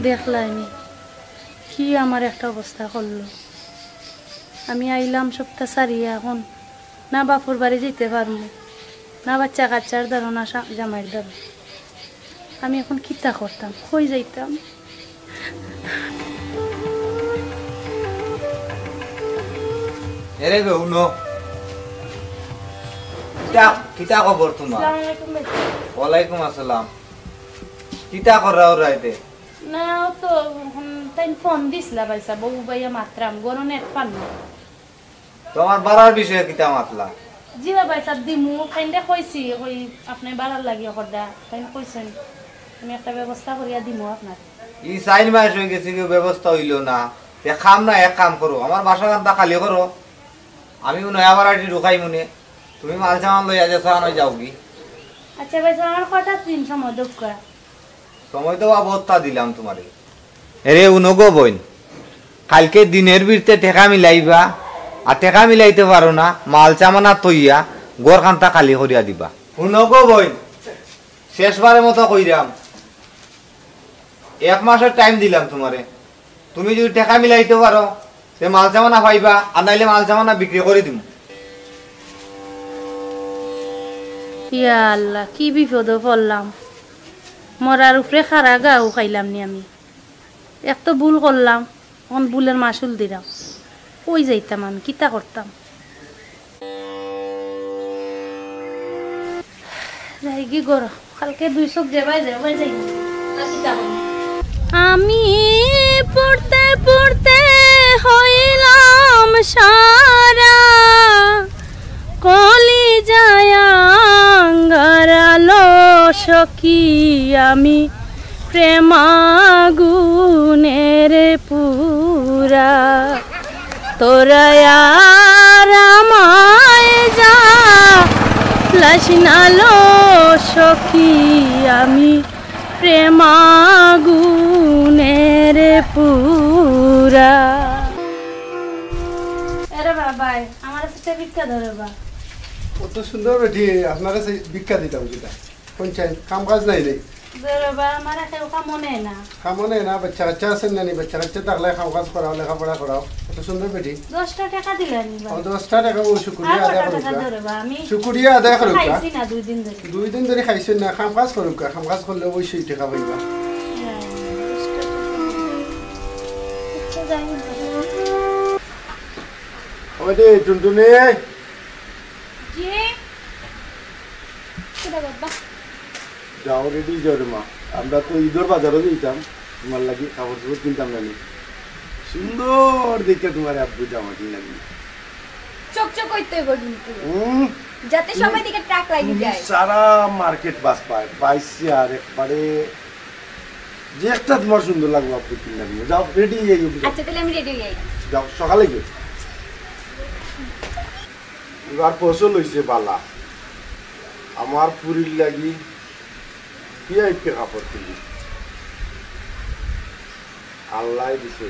দেখলাম কি আমার একটা অবস্থা করলো আমি আইলাম সপ্তাহ সারিয়া এখন না বাপুর বাড়ি যেতে পারবো না বাচ্চা কাচ্চার ধরো না জামাইয়ের ধরো আমি এখন কিতা করতাম কই যাইতাম এরে বেউনো কিতা খবর তোমার? ওয়ালাইকুম আসসালাম। কিতা করাও রাইতে? না তো তাই ফোন দিছিলা ভাইসা বউ ভাইয়া মাত্রাম গরনের পান তোমার বাড়ার বিষয়ে কিতা মাতলা? জিবা ভাইসা দিমু কাইন্ডে কইছি কই আপনি বাড়ার লাগি করদা তাই কইছেন আমি একটা ব্যবস্থা করিয়া দিমু আপনার। ই সাইন মাস হয়ে গেছে কি ব্যবস্থা হইলো না তে কাম না এক কাম করো আমার বাসা কান্তা খালি করো আমি নয়া বাড়াটি ঢুকাই মনে তুমি মাল সামান লইয়া যাচ্ছ নয় যাও কি? আচ্ছা ভাইসা আমার কটা দিন সময় দুঃখ সময় তো অবস্থা দিলাম তোমারে। এরে উনগো বইন কালকে দিনের বিরতে টেকা মিলাইবা আর টেকা মিলাইতে পারো না মাল চামানা তৈয়া গোর কান্তা খালি করিয়া দিবা। উনগো বইন শেষবারের মতো কইরাম 1 মাসের টাইম দিলাম তোমারে তুমি যদি টেকা মিলাইতে পারো সে মাল চামানা পাইবা আর নাইলে মাল চামানা বিক্রি করে দিব। ইয়া আল্লাহ কি বিপদ পড়লাম মরার উপরে খারা গাও খাইলাম নি আমি এক তো ভুল করলাম এখন ভুলের মাসুল দিলাম কই যাইতাম আমি কিতা করতাম যাই কি করো কালকে 2 চোখ যাবাই যাই আমি পড়তে পড়তে হইলাম সারা কলি যায়াঙ্গারালো সখী আমি প্রেমাগুনের পুরা তোরা আর আমায় যা লাসনালো সখী আমি প্রেমাগুনের পুরা। আরে বাবাই আমার সাথে ভিক্ষা ধরে বা কত সুন্দর বেটি আপনারা ভিক্ষা দিতাম যেটা কোনছেন কাম কাজ নাই রে ধরে বা আমার কেউ কামনে না কামনে না বাচ্চা কাচ্চা আছেন না বাচ্চা কাচ্চা থাকলে কাম কাজ করাও লেখাপড়া করাও কত সুন্দর বেটি 10 টাকা দিলেন বা 10 টাকা ও শুকরিয়া আদায় করুক ধরে বা আমি শুকরিয়া আদায় করুক খাইছি না 2 দিন ধরে 2 দিন ধরে খাইছেন না কাম কাজ করুক কাম কাজ করলে ওই 20 টাকা পাইবা ওইদে টুনটুনি জি কিটা বাবা যাও রেডি যাও মা আমরা তো ঈদের বাজারে যাইতাম তোমার লাগি কাপড় চোপড় কিনতাম না সুন্দর দেখে তোমার আব্বু জামা কিনলাম চকচক করতে বলুন যাতে সবাই দিকে ট্রাক লাগি যায় সারা মার্কেট বাস পায় পাইছি আর একবারে যে একটা তোমার সুন্দর লাগবে আব্বু কিনলাম যাও রেডি হয়ে আচ্ছা তাহলে আমি রেডি হয়ে যাই যাও সকালে গিয়ে এবার ফসল হয়েছে বালা আমার পুরীর লাগি ভিআইপি কাপড় কিনি আল্লাহ দিছে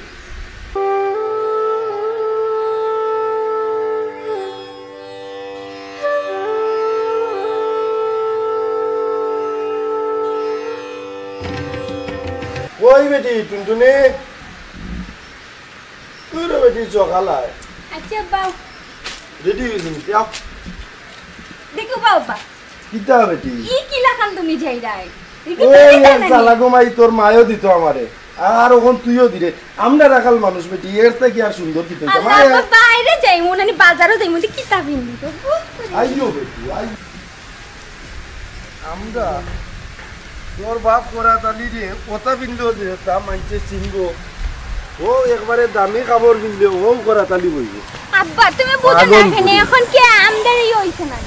ওই বেটি টুনটুনি তুই রে বেটি সকালায় আচ্ছা বাউ রেডি হয়েছি যাও দেখো বাবা কিতা বেটি কি কি লাগান তুমি যাই রাই ওই সালা গোমাই তোর মায়ও দিত আমারে আর ওখান তুইও দিরে আমরা রাখাল মানুষ বেটি এর থেকে আর সুন্দর দিতে আল্লাহ বাইরে যাই মনে নি বাজারও যাই মনে কিতা বিন্দি তো আইও বেটি আই আমরা তোর বাপ করা তালি রে কথা বিন্দু যে তা মানছে সিংহ ও একবারে দামি খাবার বিনলে ও করা তালি বইবে আব্বা তুমি বুঝো না কেন এখন কি আমদানি হইছে না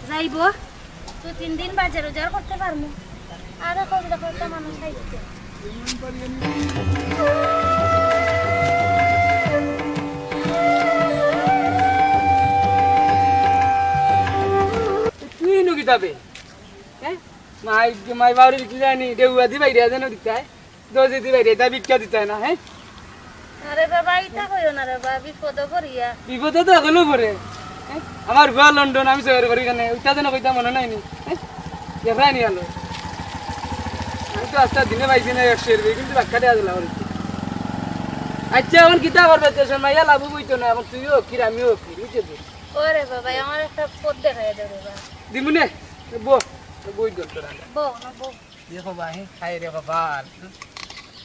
যাইব 2-3 দিন বাজার রোজার করতে পারমু আর কতটা কত মানুষ খাইতে তুই নো কিতাবে হ্যাঁ মাই বাউরি কি জানি দেউয়া দি বাইরে জানো দিতাই দোজে দি বাইরে দা বিক্কা দিতাই না হ্যাঁ আরে বাবা ইটা কইও না রে বাবা বিপদ করিয়া বিপদ তো হলো পরে আমার গোয়া লন্ডন আমি শহর করি কেন ওইটা যেন কইতা মনে নাই নি দেখাই নি আলো আমি তো আজটা দিনে পাইছি না 100 এর কিন্তু বাক্কা দেয়া দিলাম আচ্ছা এখন কিতা করবে টেনশন মাইয়া লাভ বইতো না এখন তুইও কি আমিও কি বুঝছিস ওরে বাবা আমার একটা পদ দেখাই দে রে বাবা দিমুনে বই দর তোরা বো দেখো ভাই খাই রে বাবা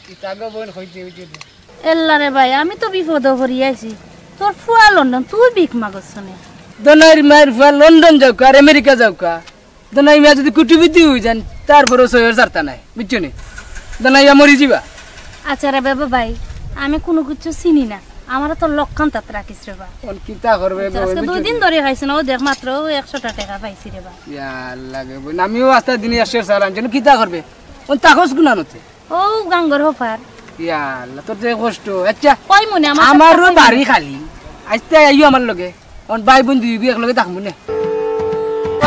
কিতা গো বোন কইতে বুঝছিস এল্লা রে ভাই আমি তো বিপদ করিয়াছি তোর ফুয়া লন্ডন তুই বিক মাগছনে দনাই মার ফুয়া লন্ডন যাও আর আমেরিকা যাও কা দনাই মা যদি কুটিবিতি হই যান তারপরে সয়ের সারতা নাই বুঝছো নি দনাই মরি যাবা আচ্ছা রে বাবা ভাই আমি কোনো কিছু চিনি না আমার তো লক্ষণ তাত রাখিস রে বা কোন কিতা করবে আজকে 2 দিন ধরে খাইছ না ও দেখ মাত্র 100 টাকা পাইছি রে বা ইয়া লাগে বই আমিও আস্তা দিনে 100 সালান জানো কিতা করবে কোন তাকস গুনা নতে ও গাঙ্গর হফার ইয়া আল্লাহ তোর যে কষ্ট আচ্ছা কই মনে আমারও বাড়ি খালি আজতে আইও আমার লগে কোন ভাই বোন দুই এক লগে থাকমু না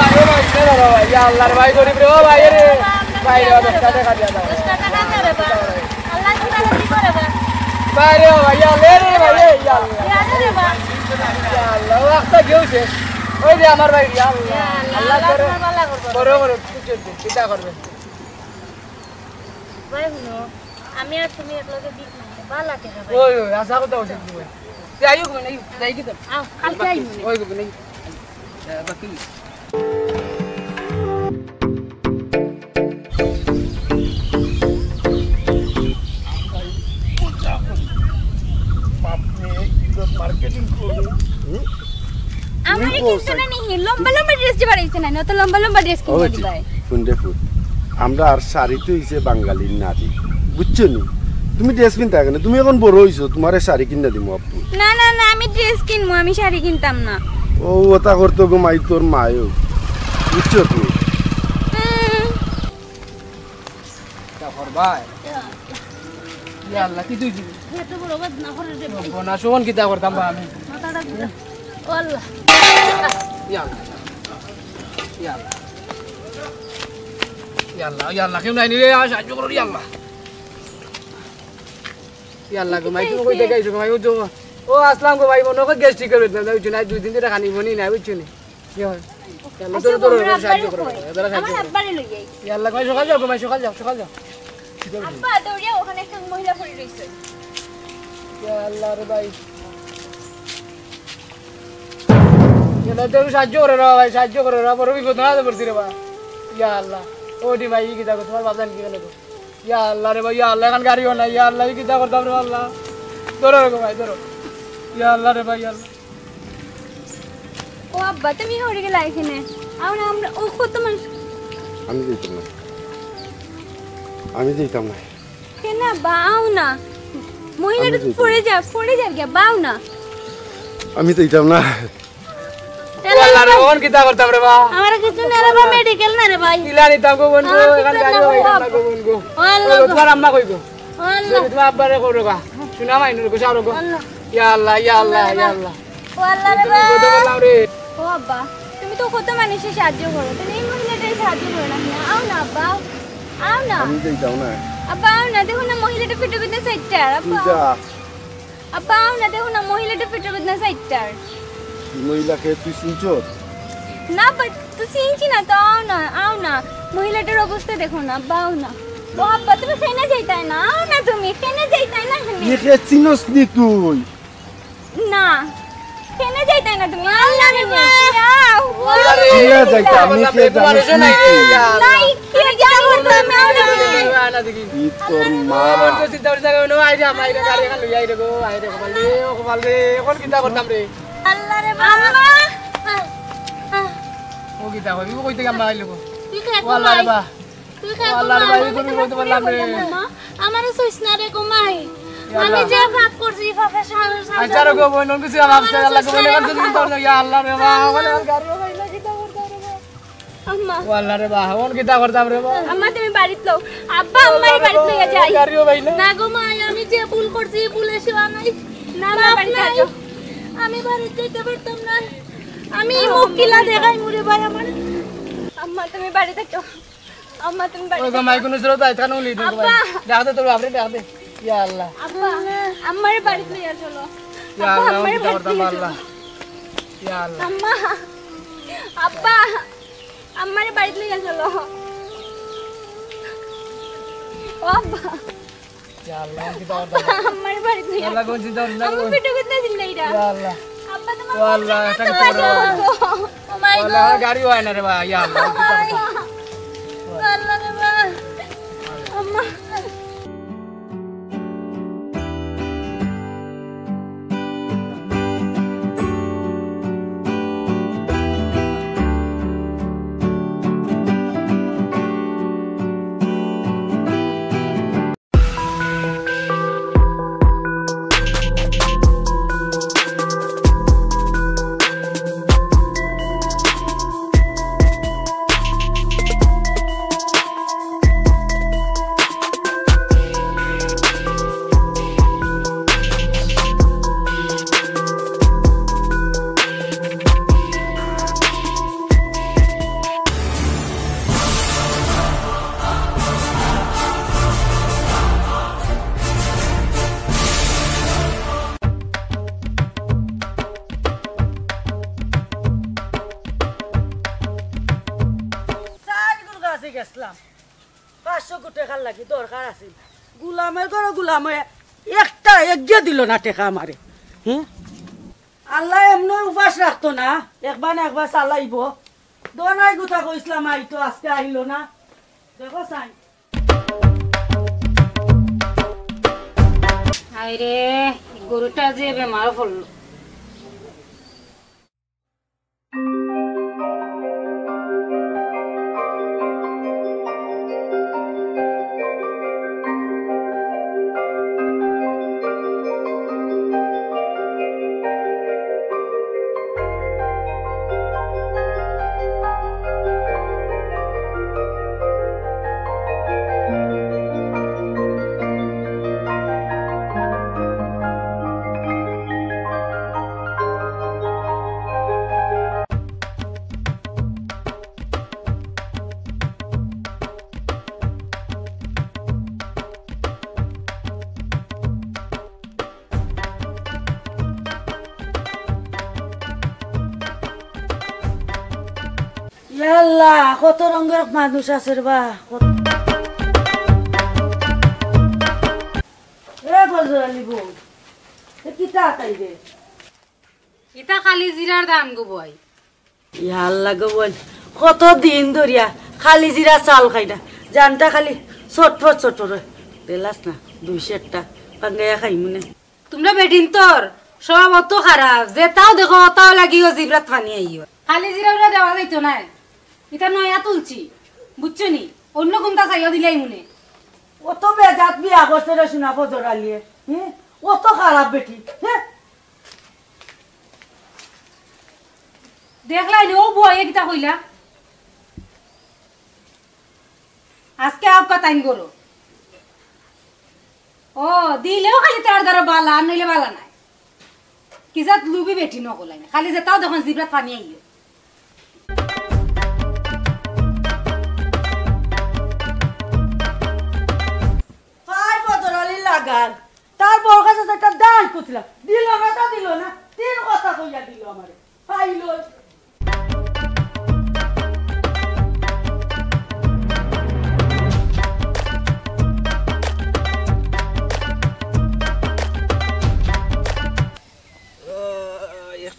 আরে ভাই চলো ভাই ইয়া আল্লাহর ভাই গরিব রে ও ভাই রে ভাই রে 10 টাকা দিয়া দাও 10 টাকা দে রে বা আল্লাহ তোরা কি করে বা ভাই রে ভাই ইয়া লে রে ভাই ইয়া ইয়া রে বা ইয়া আল্লাহ ওয়াক্তা গেউছে ওই যে আমার ভাই ইয়া আল্লাহ করে বড় বড় কিছু কিতা করবে ভাই হুনো আমি আর তুমি এক লগে দিক না ভালো লাগে ভাই ওই ওই আশা কথা বলছি তুই আইও কই নাই যাই কি তো আও কালকে আইমু ওই কই নাই বাকি মার্কেটিং করবে আমার কিছু না নি লম্বা লম্বা ড্রেস দিবার ইচ্ছে নাই তো লম্বা লম্বা ড্রেস কিনে দিবাই ফুন্ডে ফুট আমরা আর শাড়ি তো হইছে বাঙালির নারী বুঝছো নি তুমি ড্রেস কিনতে কেন তুমি এখন বড় হইছো তোমারে শাড়ি কিনে দিমু আপু না না না আমি ড্রেস কিনবো আমি শাড়ি কিনতাম না ও ওটা করতো গো মাই তোর মায়ও বুঝছো তুমি তা ভাই ইয়া আল্লাহ কি তুই এত বড় বাদ না করে দে বনা শোন কিতা করতাম বা আমি মাথাটা ঘুরা ও আল্লাহ ইয়া আল্লাহ ইয়া আল্লাহ ইয়া আল্লাহ ইয়া আল্লাহ কেউ নাই রে সাহায্য করো ইয়া আল্লাহ ইয়া আল্লাহ গো মাই তুমি কই দেখাইছো গো মাই ও আসলাম গো ভাই মনে করে গ্যাস ঠিক করে দাও বুঝছো না 2 দিন ধরে খানি বনি না বুঝছো নি কি হয় আল্লাহ তোর তোর সাহায্য করো আমার আব্বারে লই যাই ইয়া আল্লাহ ভাই সকাল যাও গো ভাই সকাল যাও আব্বা দৌড়িয়া ওখানে একটা মহিলা পড়ে রইছে ইয়া আল্লাহ রে ভাই ইয়া আল্লাহ তোর সাহায্য করো রে ভাই সাহায্য করো রে বড় বিপদ না পড়ছি রে ভাই ইয়া আল্লাহ ওডি ভাই কি দেখো তোমার বাজান কি গেল ইয়া আল্লাহ রে ভাই ইয়া আল্লাহ এখন গাড়িও না ইয়া আল্লাহ কি দেখো তোমরা আল্লাহ ধরো গো ভাই ধরো ইয়া আল্লাহ রে ভাই আল্লাহ ও আব্বা তুমি হরে গেলা এখানে আমরা আমরা ও কত মানুষ আমি দিতাম না আমি দিতাম না কেন বাও না মহিলাটা তো পড়ে যা গিয়া বাও না আমি দিতাম না আল্লাহ রে কোন কিতা করতাম রে বা আমার কিছু না রে বা মেডিকেল না রে ভাই ইলানি তাকো বনগো এখান গাড়ি হই তাকো বনগো আল্লাহ তোমার আম্মা কইগো আল্লাহ তোমার আব্বা রে করো গা শুনা মাইনুর কো সারো গো ইয়া আল্লাহ ইয়া আল্লাহ ইয়া আল্লাহ ও আল্লাহ রে বা কত বললাম রে ও আব্বা তুমি তো কত মানুষের সাহায্য করো তুমি এই মহিলাটার সাহায্য করো না আও না আব্বা আও না আমি দিতাম না আব্বা আও না দেখো না মহিলাটা ফিটে বিদনা সাইডটার আব্বা আব্বা আও না দেখো না মহিলাটা ফিটে বিদনা সাইডটার মহিলাকে তুই শুনছো না তো চিনছি না তো আও না মহিলাটার অবস্থা দেখো না আব্বা আও না ও আব্বা তুমি কেন যাইতাই না আও না তুমি কেন যাইতাই না একে চিনস নি তুই না কেন যাইতাই না তুমি আও না তুমি আও চিনা যাইতা আমি কে জানিস না নাই কি যাও তুমি আও না আনা দেখি ই তোর মা আমার তো চিন্তা করতে নো আই যা মাইরে গাড়ি খান লই আই রে গো আই রে ও কপাল রে কোন কিতা করতাম রে আল্লাহ রে বাবা ও কিতা হইবি কইতে গাম্মা আইলো গো তুই কে ও আল্লাহ রে বা তুই কে ও আল্লাহ রে ভাই তুমি বলতে বললাম রে আমারে সইসনা রে কমাই আমি যে পাপ করছি পাপের সাজা আচ্ছা রে গো বইন কিছু ভাবছ আল্লাহ কো বলে করতে তুমি তোর ইয়া আল্লাহ রে বা বলে গাড়ি হইলা কিতা করতাম রে আম্মা ও আল্লাহ রে বা কোন কিতা করতাম রে বা আম্মা তুমি বাড়িতে লও আব্বা আম্মার বাড়িতে লইয়া যাই গাড়িও বাইলা না গো মা আমি যে ভুল করছি ভুলে সেবা নাই না বাড়িতে যাও আমি বাড়িতে যেতে পারতাম না আমি মুখ কিলা দেখাই মুরে ভাই আমার আম্মা তুমি বাড়ি থাকো আম্মা তুমি বাড়ি ও গো মাই কোন সুরত আইতা নো লি দেখো ভাই দেখ দে তোর বাপরে দেখ দে ইয়া আল্লাহ আব্বা আম্মার বাড়িতে লইয়া চলো ইয়া আল্লাহ কোন কিতা করতাম আল্লাহ ইয়া আল্লাহ আম্মা আব্বা আম্মার বাড়িতে লইয়া চলো ও আব্বা ইয়া আল্লাহ কোন কিতা করতাম আম্মার বাড়িতে লইয়া আল্লাহ কোন চিন্তা করতাম আম্মা পিটে করতে দিন না ইয়া আল্লাহ আব্বা তোমার ও আল্লাহ এটা কিতা করো ও মাই গড আল্লাহ গাড়ি হয় না রে ভাই ইয়া আল্লাহ কোন কিতা করতাম আল্লাহ রে মা আম্মা গেছিলাম 500 কোটি টাকা লাগি দরকার আছে গুলামের ঘরে গুলামে একটা এগিয়ে দিল না টাকা আমারে আল্লাহ এমন উপাস রাখতো না একবার না একবার চালাইব দোনাই গুতা কইছিলাম আইতো আজকে আইলো না দেখো সাই আরে গরুটা যে বেমার পড়লো আল্লাহ কত রঙের মানুষ আছে বা এ বজরালি বউ এ কিতা তাইবে এটা খালি জিরার দাম গো বই ইয়া আল্লাহ গো বল কত দিন ধরিয়া খালি জিরা চাল খাই না জানটা খালি চটপট চটপট দেলাস না 200 টা পাঙ্গায়া খাই মনে তোমরা বেদিন তোর সব অত খারাপ যে তাও দেখো তাও লাগিও জিব্রাত পানি আইও খালি জিরা দেওয়া যাইতো না এটা নয়া তুলছি বুঝছো নি অন্য কোনটা চাইও দিলাই মনে অত বেজাত বিয়া করছে রে শোনা ফজরালিয়ে হ্যাঁ অত খারাপ বেটি হ্যাঁ দেখলাই ও বয়ে কিটা কইলা আজকে আপকা টাইম করো ও দিলেও খালি তার দ্বারা বালা আর নইলে বালা নাই কি জাত লুবি বেটি নকলাই না খালি যে তাও দেখুন জিব্রাত পানি আইও ফাই ফজরালি লাগাল তার বড় কাছে একটা দান কুতলা দিল না তিন কথা কইয়া দিল আমারে পাইলো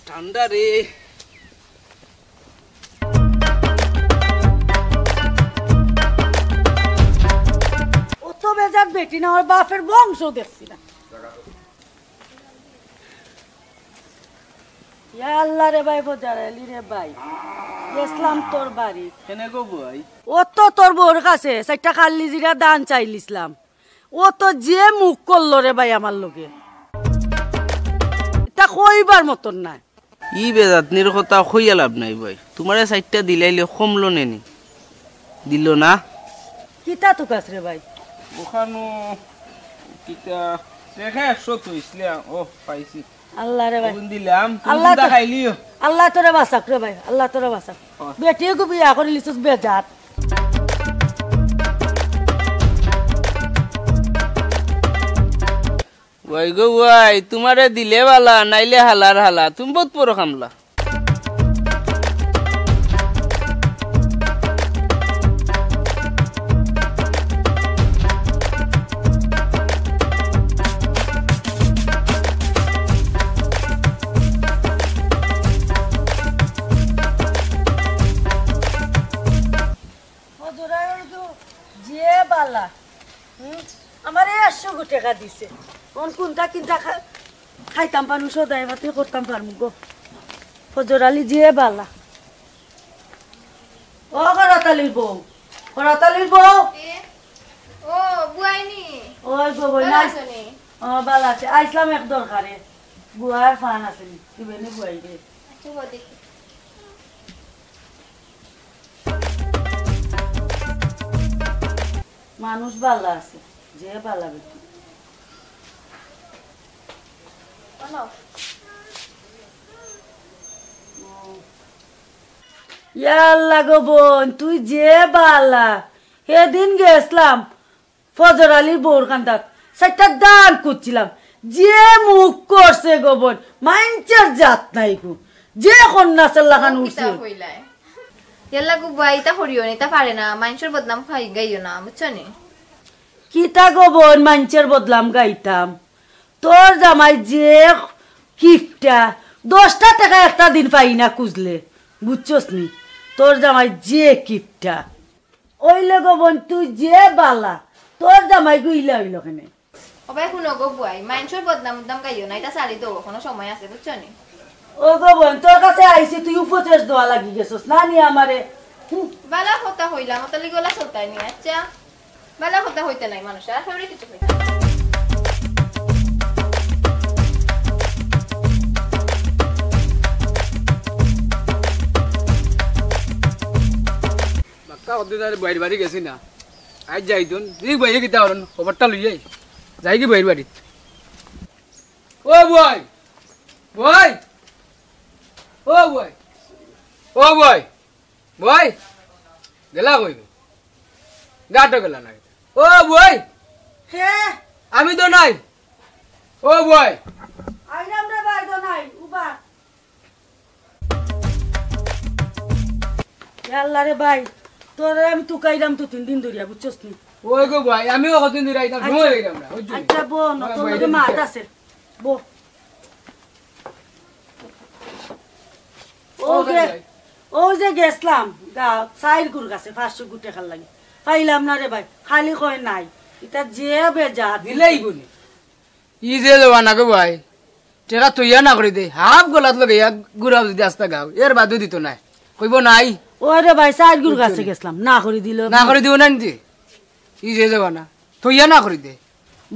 ঠান্ডা রে অত বেজাত বেটি না ওর বাপের বংশ দেখছি না ইয়া আল্লাহ রে ভাই ফজরালি রে ভাই ইসলাম তোর বাড়ি কেনে গো ভাই ও তো তোর বউর কাছে চারটা খাল্লি জিরা দান চাইলিছিলাম ও তো যে মুখ করলো রে ভাই আমার লোকে এটা কইবার মতন না ই বেজাতনির কথা কইয়া লাভ নাই ভাই তোমারে সাইডটা দিলাইলে কমলো নেনি দিল না কিতা তো কাছ রে ভাই ওখানো কিতা রেখা 100 তো ইসলা ও পাইছি আল্লাহ রে ভাই দিলাম আল্লাহ তুমি খাইলিও আল্লাহ তোরে বাঁচাক রে ভাই আল্লাহ তোরে বাঁচাক বেটিয়ে গো বিয়া করে লিছস বেজাত ওই গো ভাই তোমারে দিলে বালা নাইলে হালার হালা তুমি বহুত বড় কামলা যে বালা আমারে 100 টাকা দিছে কোন কোনটা কিনতা খাইতাম পানু সদাই ভাতে করতাম পারমু গো ফজরালি যে বালা ও করতালির বউ ও বুয়াইনি ওই গো বই না ও বালা আছে আইসলাম এক দরকারে বুয়ার ফান আছে দিবেনি বুয়াই রে আচ্ছা দেখি মানুষ বালা আছে যে বালা বেটি ইয়াল্লা গো বোন তুই যে বালা সেদিন গেছিলাম ফজর আলীর বউর কান্দাত সেটা দান করছিলাম যে মুখ করছে গো বোন মাইনচার জাত নাই গো যে কন্যাসের লাগান উঠছে ইয়াল্লা গো বুয়াইতা করিও নি তা পারে না মানুষের বদনাম খাই গাইও না বুঝছো নি কিতা গো বোন মাইনচার বদলাম গাইতাম তোর জামাই যে কিফটা 10টা টাকা একটা দিন পাই না খুঁজলে বুঝছস নি তোর জামাই যে কিফটা ওইলে গো বোন তুই যে বালা তোর জামাই গুইলা হইল কেনে অবাই শুনো গো বুয়াই মানুষের বদনাম গাইও না এটা সারি তো কোনো সময় আছে বুঝছো নি ও গো বোন তোর কাছে আইছি তুই উপদেশ দেওয়া লাগি গেছস না নি আমারে বালা কথা হইলাম তাহলে গলা চলতাই নি আচ্ছা বালা কথা হইতে নাই মানুষের আর ফেভারিট কিছু হইতে বাইর বাড়ি গেছি না আজ যাই তুন তুই বইয়ে গিতা হরন খবরটা লই যাই যাই কি বাইর বাড়ি ও বয় বয় ও বয় ও বয় বয় গেলা কই গাটো গেলা নাই ও বয় হে আমি তো নাই ও বয় আইনাম রে ভাই তো নাই উবা আল্লাহ রে ভাই তোরে আমি তুকাইলাম তো 3 দিন ধরিয়া বুঝছস নি ওই গো ভাই আমিও কতদিন ধরে আইতাম সময় হয়ে গেলাম না আচ্ছা বোন তোর লগে মাত আছে বো ও যে গেছলাম গা সাইর গুর কাছে 500 গুটে খাল লাগি পাইলাম না রে ভাই খালি কই নাই এটা যে বেজা দিলেই গুনি ই যে দেওয়া না গো ভাই টেকা তৈয়া না করে দে হাফ গলাত লগে গুড়া যদি আস্তা গাও এর বাদু দিত না কইব নাই ওরে ভাই সাইড গুর কাছে গেছলাম না করে দিল না করে দিও না নি ই যে যাবা না তৈয়া না করে দে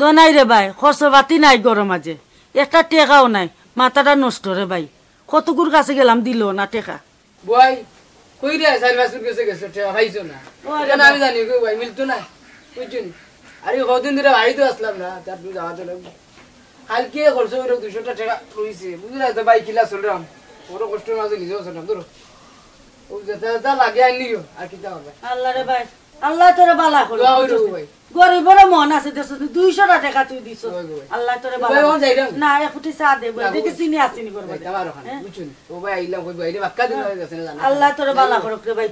দোনাই রে ভাই খরচ পাতি নাই গরম মাঝে একটা টেকাও নাই মাথাটা নষ্ট রে ভাই কত গুর কাছে গেলাম দিল না টেকা বই কই রে সাইড বাসুর গেছে গেছে টেকা খাইছো না কেন আমি জানি কই ভাই মিলতো না বুঝছেন আরে কতদিন ধরে বাড়ি তো আসলাম না তার তুই যাওয়া তো লাগবে কালকে খরচ করে 200 টাকা রইছে বুঝলা তো ভাই কিলা চললাম বড় কষ্টের মাঝে নিজেও চললাম ধরো ও যেটা লাগে আইনিও আর কি তা হবে আল্লাহ রে ভাই আল্লাহ তোরে বালা করে ভাই গরিবর মন আছে দেশ 200 টাকা তুই দিছ আল্লাহ তোরে বালা না এক ফুটি চা দে বই দেখি চিনি আসিনি করবে তোমার ওখানে বুঝুন ও ভাই আইলাম কই ভাই রে বাক্কা দিন হয়ে গেছে না আল্লাহ তোরে বালা করক রে ভাই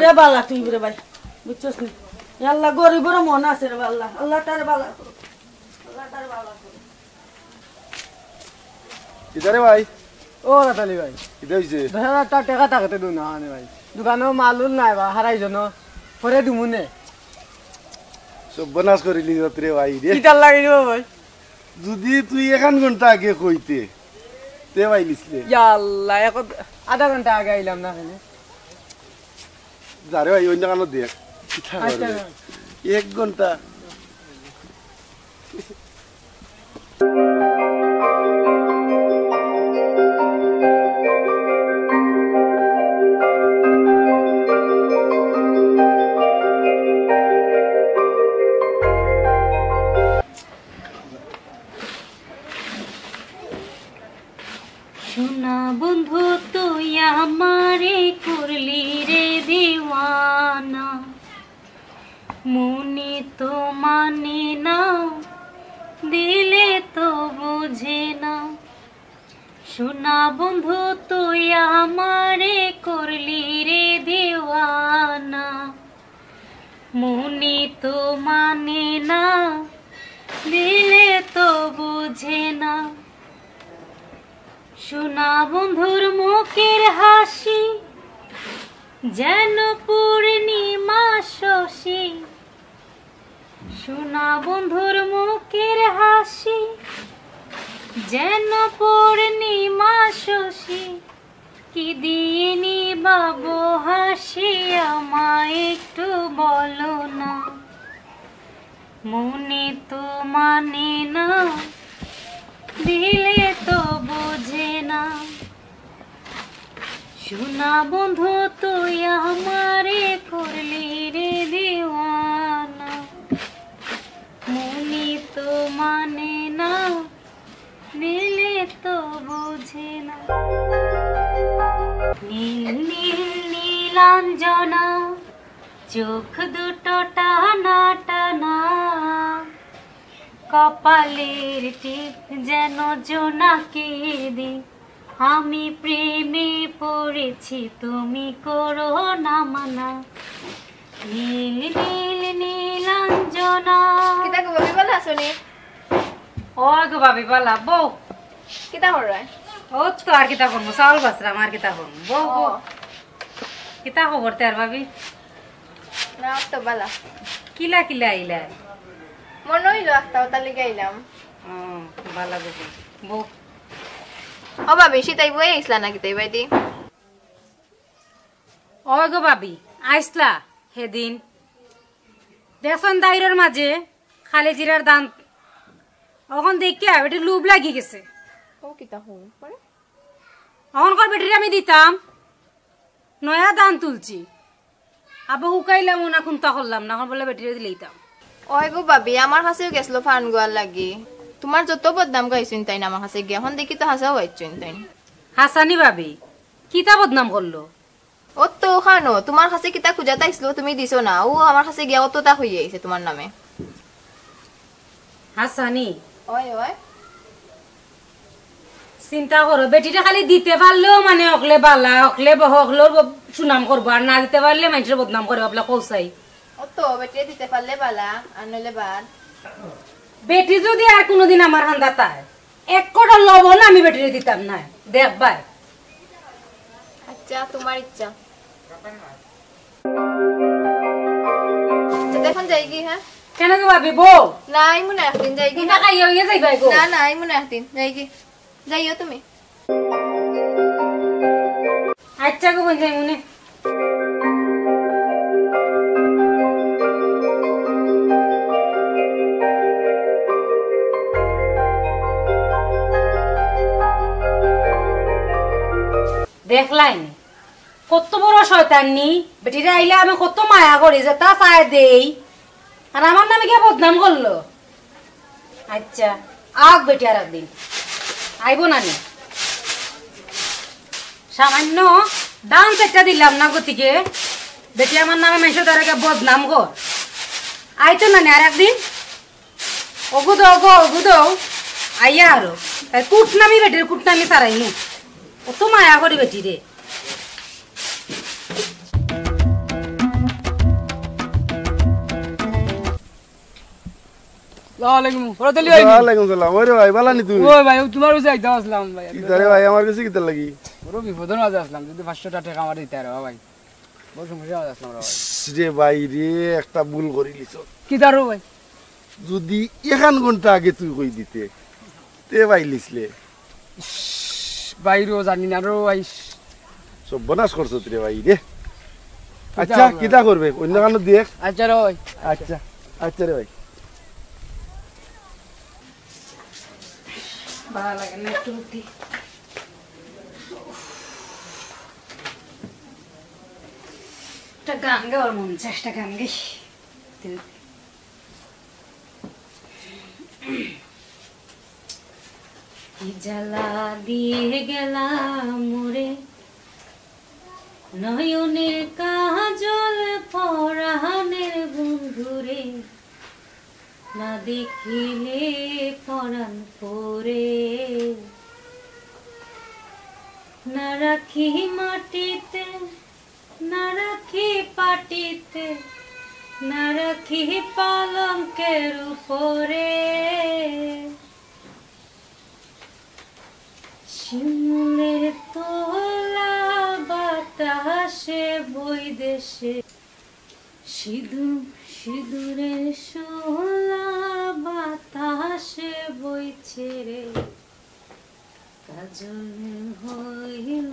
রে বালা তুই রে ভাই বুঝছস নি আল্লাহ গরিবর মন আছে রে আল্লাহ আল্লাহ তারে বালা করক আল্লাহ তারে বালা করক কিদারে ভাই ও রাতালি ভাই কিদা হইছে দেখা টাকা টাকাতে দু না আনে ভাই দোকানে মালুল নাই বা হারাই জন পরে দুমুনে সব বনাস করিলি রে ভাই রে কিটার লাগি দিব ভাই যদি তুই 1 ঘন্টা আগে কইতে তে ভাই লিসলে ইয়া আল্লাহ আধা ঘন্টা আগে আইলাম না এখানে যারে ভাই অন্য কানো দেখ আচ্ছা 1 ঘন্টা সোনা বন্ধু তুই আমারে করলি রে দিওয়ানা মনে তো মানে না দিলে তো বুঝে না সোনা বন্ধু তুই আমারে করলি রে দিওয়ানা মনে তো মানে না দিলে তো বুঝে না সোনা বন্ধুর মুখের হাসি যেন পূর্ণিমা শশী সোনা বন্ধুর মুখের হাসি যেন পূর্ণিমা শশী কি দিয়ে নিবাবো হাসি আমায় একটু বলো না মনে তো মানে না দিলে তো বুঝে না সোনা বন্ধু তুই আমারে করলি রে দিওয়ানা মনে তো মানে না দিলে তো বুঝে না নীল নীল নীলাঞ্জনা চোখ দুটো টানা টানা কপালের টিপ যেন জোনাকে দি আমি প্রেমে পড়েছি তুমি করো না মানা নীল নীল নীলাঞ্জনা কিতা গো ভাবি ভালো আছো নি ও গো ভাবি ভালো বউ কিতা হরে ও তো আর কিতা করবো চাউল বাসরাম আর কিতা করবো বউ বউ কিতা খবর তার ভাবি না তো ভালো কিলা কিলা আইলা মনে হইলো একটা তালি গাইলাম ভালো গো বউ ও ভাবি সীতাই বই আইসলা নাকি তাই বাইদি ও গো ভাবি আইসলা হেদিন দেখুন দাইরের মাঝে খালি জিরার দান এখন দেখি বেটি লুব লাগি গেছে ও কিতা হল পরে এখন কর বেটির আমি দিতাম নয়া দান তুলছি আবার উকাইলাম না খুনতা করলাম না এখন বলে বেটিরে দিলেইতাম ওই গো ভাবি আমার কাছেও গেছিল ফান গোয়ার লাগি তোমার যত বদনাম গাইছুন তাই না আমার কাছে গিয়ে এখন দেখি তো হাসাও হইছুন তাই হাসানি ভাবি কিতা বদনাম করলো ও তো খানো তোমার কাছে কিতা খুঁজা তাইছিল তুমি দিছো না ও আমার কাছে গিয়া অতটা হইয়ে আইছে তোমার নামে হাসানি ওই ওই চিন্তা করো বেটিটা খালি দিতে পারলেও মানে অকলে বালা অকলে হকলেও সুনাম করবো আর না দিতে পারলে মানুষের বদনাম করে আপনার কৌসাই ও তো বেটি দিতে পারলে বালা আর নইলে বাদ বেটি যদি আর কোনোদিন আমার হান্দা তাই এক কোটা লবণ আমি বেটিরে দিতাম না দেখবাই আচ্ছা তোমার ইচ্ছা দেখুন যাইগি হ্যাঁ কেন গো ভাবি বউ নাই মনে একদিন যাইগি না খাইয়া হইয়া যাইবাই গো না নাই মনে একদিন যাইগি যাইও তুমি। আচ্ছা গো বোন যাই মনে দেখলাই কত বড় শয়তানি বেটিরা আইলে আমি কত মায়া করি যে তা চায় দেই আর আমার নামে কে বদনাম করলো। আচ্ছা আগ বেটি আর একদিন আইব না নি সামান্য ডান্স একটা দিলাম না গতিকে বেটি আমার নামে মেশো তারাকে বদনাম কর আইতো না নি আর একদিন অগুদৌ আইয়া আরো কুটনামি বেটির কুটনামি সারাইনু কত মায়া করি বেটি রে। ওয়ালাইকুম সালাম। ওরে ভাই ভালো নি তুই? ওই ভাই তোমার কাছে আইতে আসলাম ভাই। ইদারে ভাই আমার কাছে কিতা লাগি? বড় বিপদের মাঝে আসলাম, যদি 500 টাকা আমার দিতে আরো ভাই। বড় সমস্যা মাঝে আসলাম ভাই। রে ভাই রে একটা ভুল করি লিছো। কি দারো ভাই? যদি 1 ঘন্টা আগে তুই কই দিতে তে ভাই লিছলে। বাইরও জানি না রো ভাই। সব বনাস করছো রে ভাই রে। আচ্ছা কিতা করবে অন্য কানো দেখ। আচ্ছা রে ভাই। আচ্ছা আচ্ছা রে ভাই। ভালো লাগে না একটু রুটি একটা গান গাওয়ার মন চেষ্টা গান গাই জ্বালা দিয়ে গেলাম মোরে নয়নের কাজল পরাণের বন্ধুরে না দেখিলে পরাণ পরে না রাখি মাটিতে না রাখি পাটিতে না রাখি পালঙ্কের উপরে শিমুলের তোলা বাতাসে বৈদেশে সিঁদুরের শোলা বাতাসে বইছে রে কাজল হইল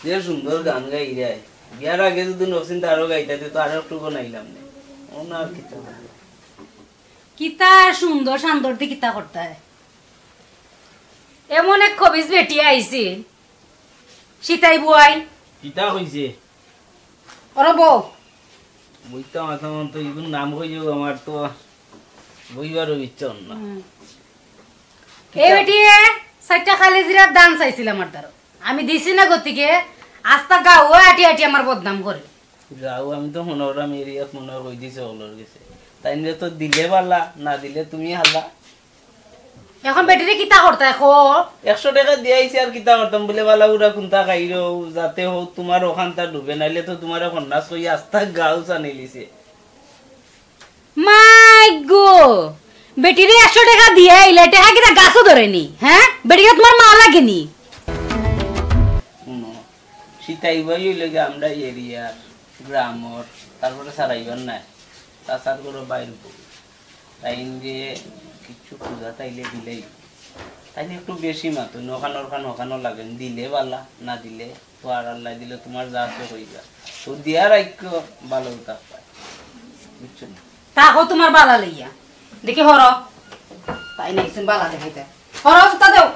যে সুন্দর গান গাই যায় বিয়ার আগে যদি নসিন তারও গাইতে তো আর একটু বানাইলাম না ওনার কিতা সুন্দর শান্তর দিয়ে কিতা করতে হয় এমন এক খবিজ বেটি আইছে সীতাই বুয়াই কিতা কইছে ওরে বউ বইতা মাথা মন তো ইগুন নাম কইও আমার তো বইবারও ইচ্ছা না এই বেটি সাইটা খালি জিরার দান চাইছিল আমার দ্বারা আমি দিছি না গতিকে আস্তা গাও আটি আটি আমার বদনাম করে গাও আমি তো মনোরম এরিয়াত মনে কই দিছে ওলর গেছে তাই নিয়ে তো দিলে পারলা না দিলে তুমি হালা এখন বেটিরে কিতা করতে খো 100 টাকা দিয়াইছি আর কিতা করতাম বলে বালা উড়া কোনটা খাইরো যাতে হোক তোমার ওখানটা ডুবে নাইলে তো তোমার কন্যাস কই আস্তা গাও জানি লিছে মাই গো বেটিরে 100 টাকা দিয়া আইলে টাকা কিটা গাছও ধরেনি হ্যাঁ বেটিকে তোমার মা লাগেনি সীতাই ভাই লাগে আমরা এরিয়ার গ্রামর তারপরে সারাইবার না তাছাড় করে বাইর টাইম দিয়ে কিছু পূজা তাইলে দিলেই তাইলে একটু বেশি মাতো ওখানো লাগেন দিলে বালা না দিলে তো আর আল্লাহ দিলে তোমার যা তো হইবা তো দিয়ার আইক ভালো উঠাক পায় বুঝছো না তাকো তোমার বালা লইয়া দেখি হর তাই নাইছেন বালা দেখাইতে হর তা দেও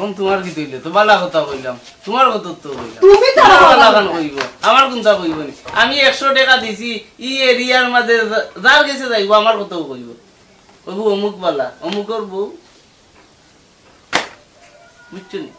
ওন তোমার কি দিলে তো বালা কথা কইলাম তোমার কত তো কইলাম তুমি তো বালা গান কইব আমার কোনটা কইব নি আমি 100 টাকা দিছি ই এরিয়ার মধ্যে যার গেছে যাইব আমার কত কইব কইব অমুক বালা অমুকর বউ বুঝছো নি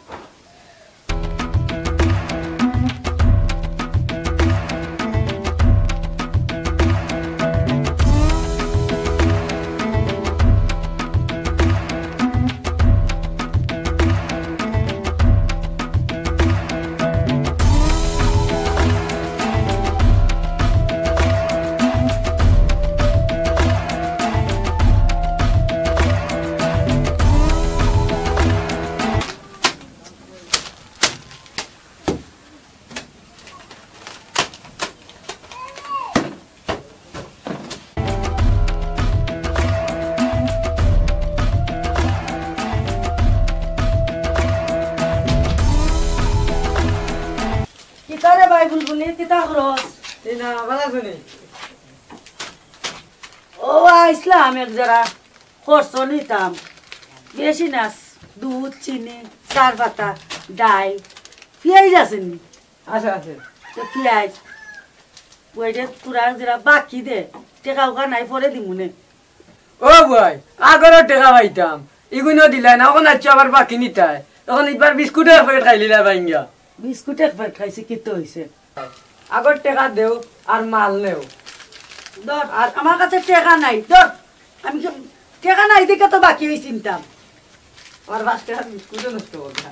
কিতারে ভাই বুলবুলি কিতা খরচ এই না ভালো শুনি ও আইসলাম এক যারা খরচ নিতাম বেশি না দুধ চিনি চার পাতা ডাল পেঁয়াজ আছে নি আছে আছে পেঁয়াজ ওইটা পুরা যারা বাকি দে টেকা উকা নাই পরে দিমুনে ও ভাই আগরও টাকা পাইতাম এগুলো দিলাই না এখন আচ্ছা আবার বাকি নিতাই তখন এবার বিস্কুটের প্যাকেট খাইলিলা ভাইঙ্গা বিস্কুট একবার খাইছে কিতো হয়েছে আগর টাকা দেও আর মাল নেও ধর আর আমার কাছে টেকা নাই ধর আমি টেকা নাই দেখে তো বাকি হয়ে চিনতাম আর 5 টাকা বিস্কুটও নষ্ট করতা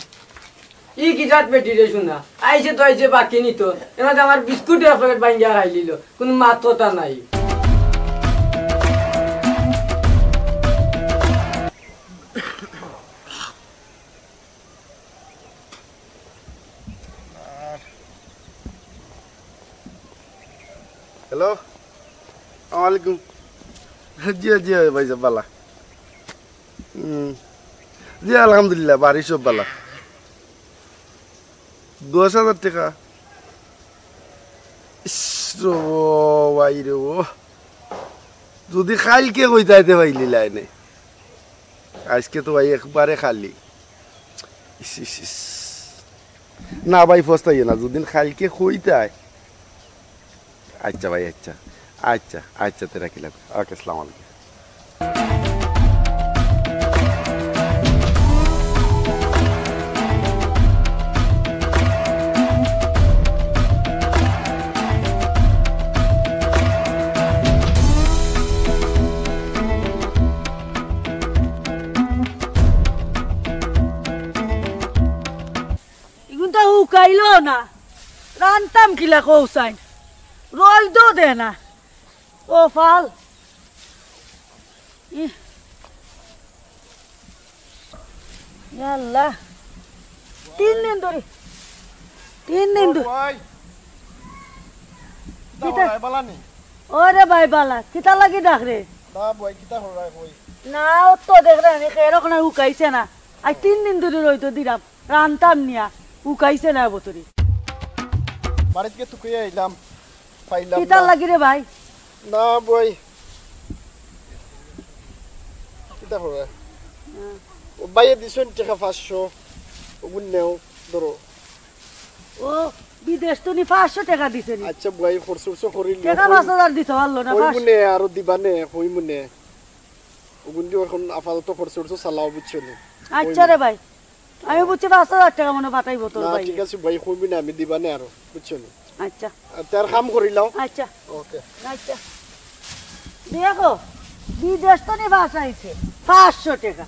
ই কি জাত বেটি রে শুনা আইছে তো আইছে বাকি নিত এমন আমার বিস্কুটের প্যাকেট ভাইঙ্গা খাইলিল কোনো মাত্রতা নাই হ্যালো আসসালামাইকুম জি জি ভাই সব বালা জি আলহামদুলিল্লাহ বাড়ি সব বালা 10,000 টাকা ভাই রে ও যদি কালকে কইতাইতে পাইলি লাইনে আজকে তো ভাই একবারে খালি না ভাই ফস্তাই না যদি কালকে কইতাই আচ্ছা ভাই আচ্ছা আচ্ছা আচ্ছা তে রাখিলাম ওকে আসসালামু আলাইকুম ইগুনটা হুকাইলো না রান্তাম কিলা কৌসাইন রোল দো দে না ও ফাল আল্লাহ 3 দিন ধরে 3 দিন ধরে ওরে ভাই বালা কিতা লাগি ডাক রে না ও তো দেখ রে এরকম না হুকাইছে না আজ 3 দিন ধরে রইতো দিলাম রান্তাম নিয়া হুকাইছে না বতরি বাড়িতে তো কইয়া আইলাম পাইলাম কিতা লাগি রে ভাই না বই কিতা হরে ও বাইয়ে দিছেন টাকা 500 ওগুন নেও ধরো ও বিদেশ তো নি 500 টাকা দিছে নি আচ্ছা বই খরচ করিল টাকা 5000 দিতে পারলো না ওই মনে আর দিবানে হই মনে ওগুন দি এখন আপাতত খরচ চালাও বুঝছেন আচ্ছা রে ভাই আমি বুঝছি 5000 টাকা মনে পাঠাইবো তোর ভাই ঠিক আছে ভাই কইবি না আমি দিবানে আর বুঝছেন আচ্ছা তার কাম করিলাও আচ্ছা ওকে আচ্ছা দেখো বিদেশ তো নি ভাষাইছে 500 টাকা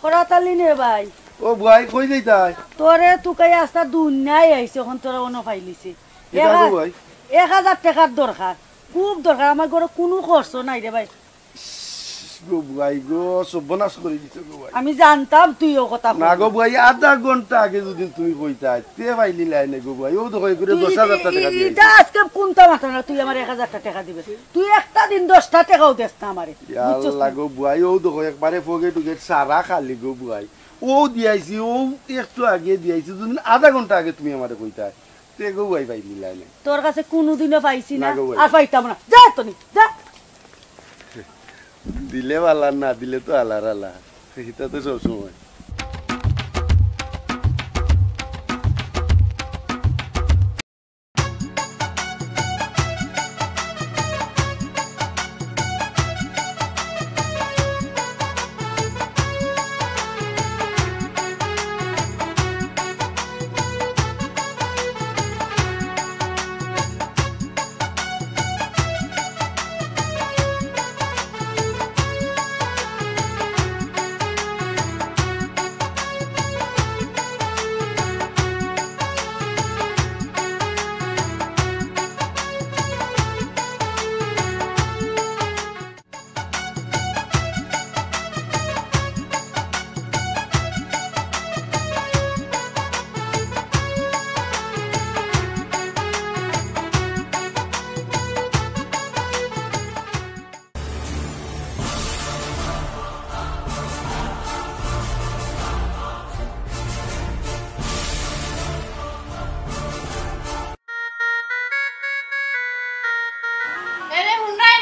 খরাতালি নে ভাই ও ভাই কই যাইতাই তোরে তুকাই আস্তা দুনিয়ায় আইছে এখন তোরা অন ফাইলিছে এটা তো ভাই 1000 টাকার দরকার খুব দরকার আমার ঘরে কোনো খরচ নাই রে ভাই গো ভাই গো সর্বনাশ করে দিছ গো ভাই আমি জানতাম তুইও কথা না গো ভাই আধা ঘন্টা আগে যদি তুমি কইতাই তে ভাইলি লাইনে গো ভাই ও তো কই করে 10,000 টাকা দিয়ে এটা আজকে কোনটা মাথা না তুই আমার 1000 টাকা দিবে তুই একটা দিন 10টা টাকাও দেস না আমারে আল্লাহ গো ভাই ও তো একবারে ফগে টুকে সারা খালি গো ভাই ও দিয়াইছি ও একটু আগে দিয়াইছি যদি আধা ঘন্টা আগে তুমি আমারে কইতাই তে গো ভাই ভাইলি লাইনে তোর কাছে কোনোদিনও পাইছি না না গো ভাই। আর পাইতাম না যা তো নি যা দিলে ভালা না দিলে তো আলার আলা এটা তো সব সময়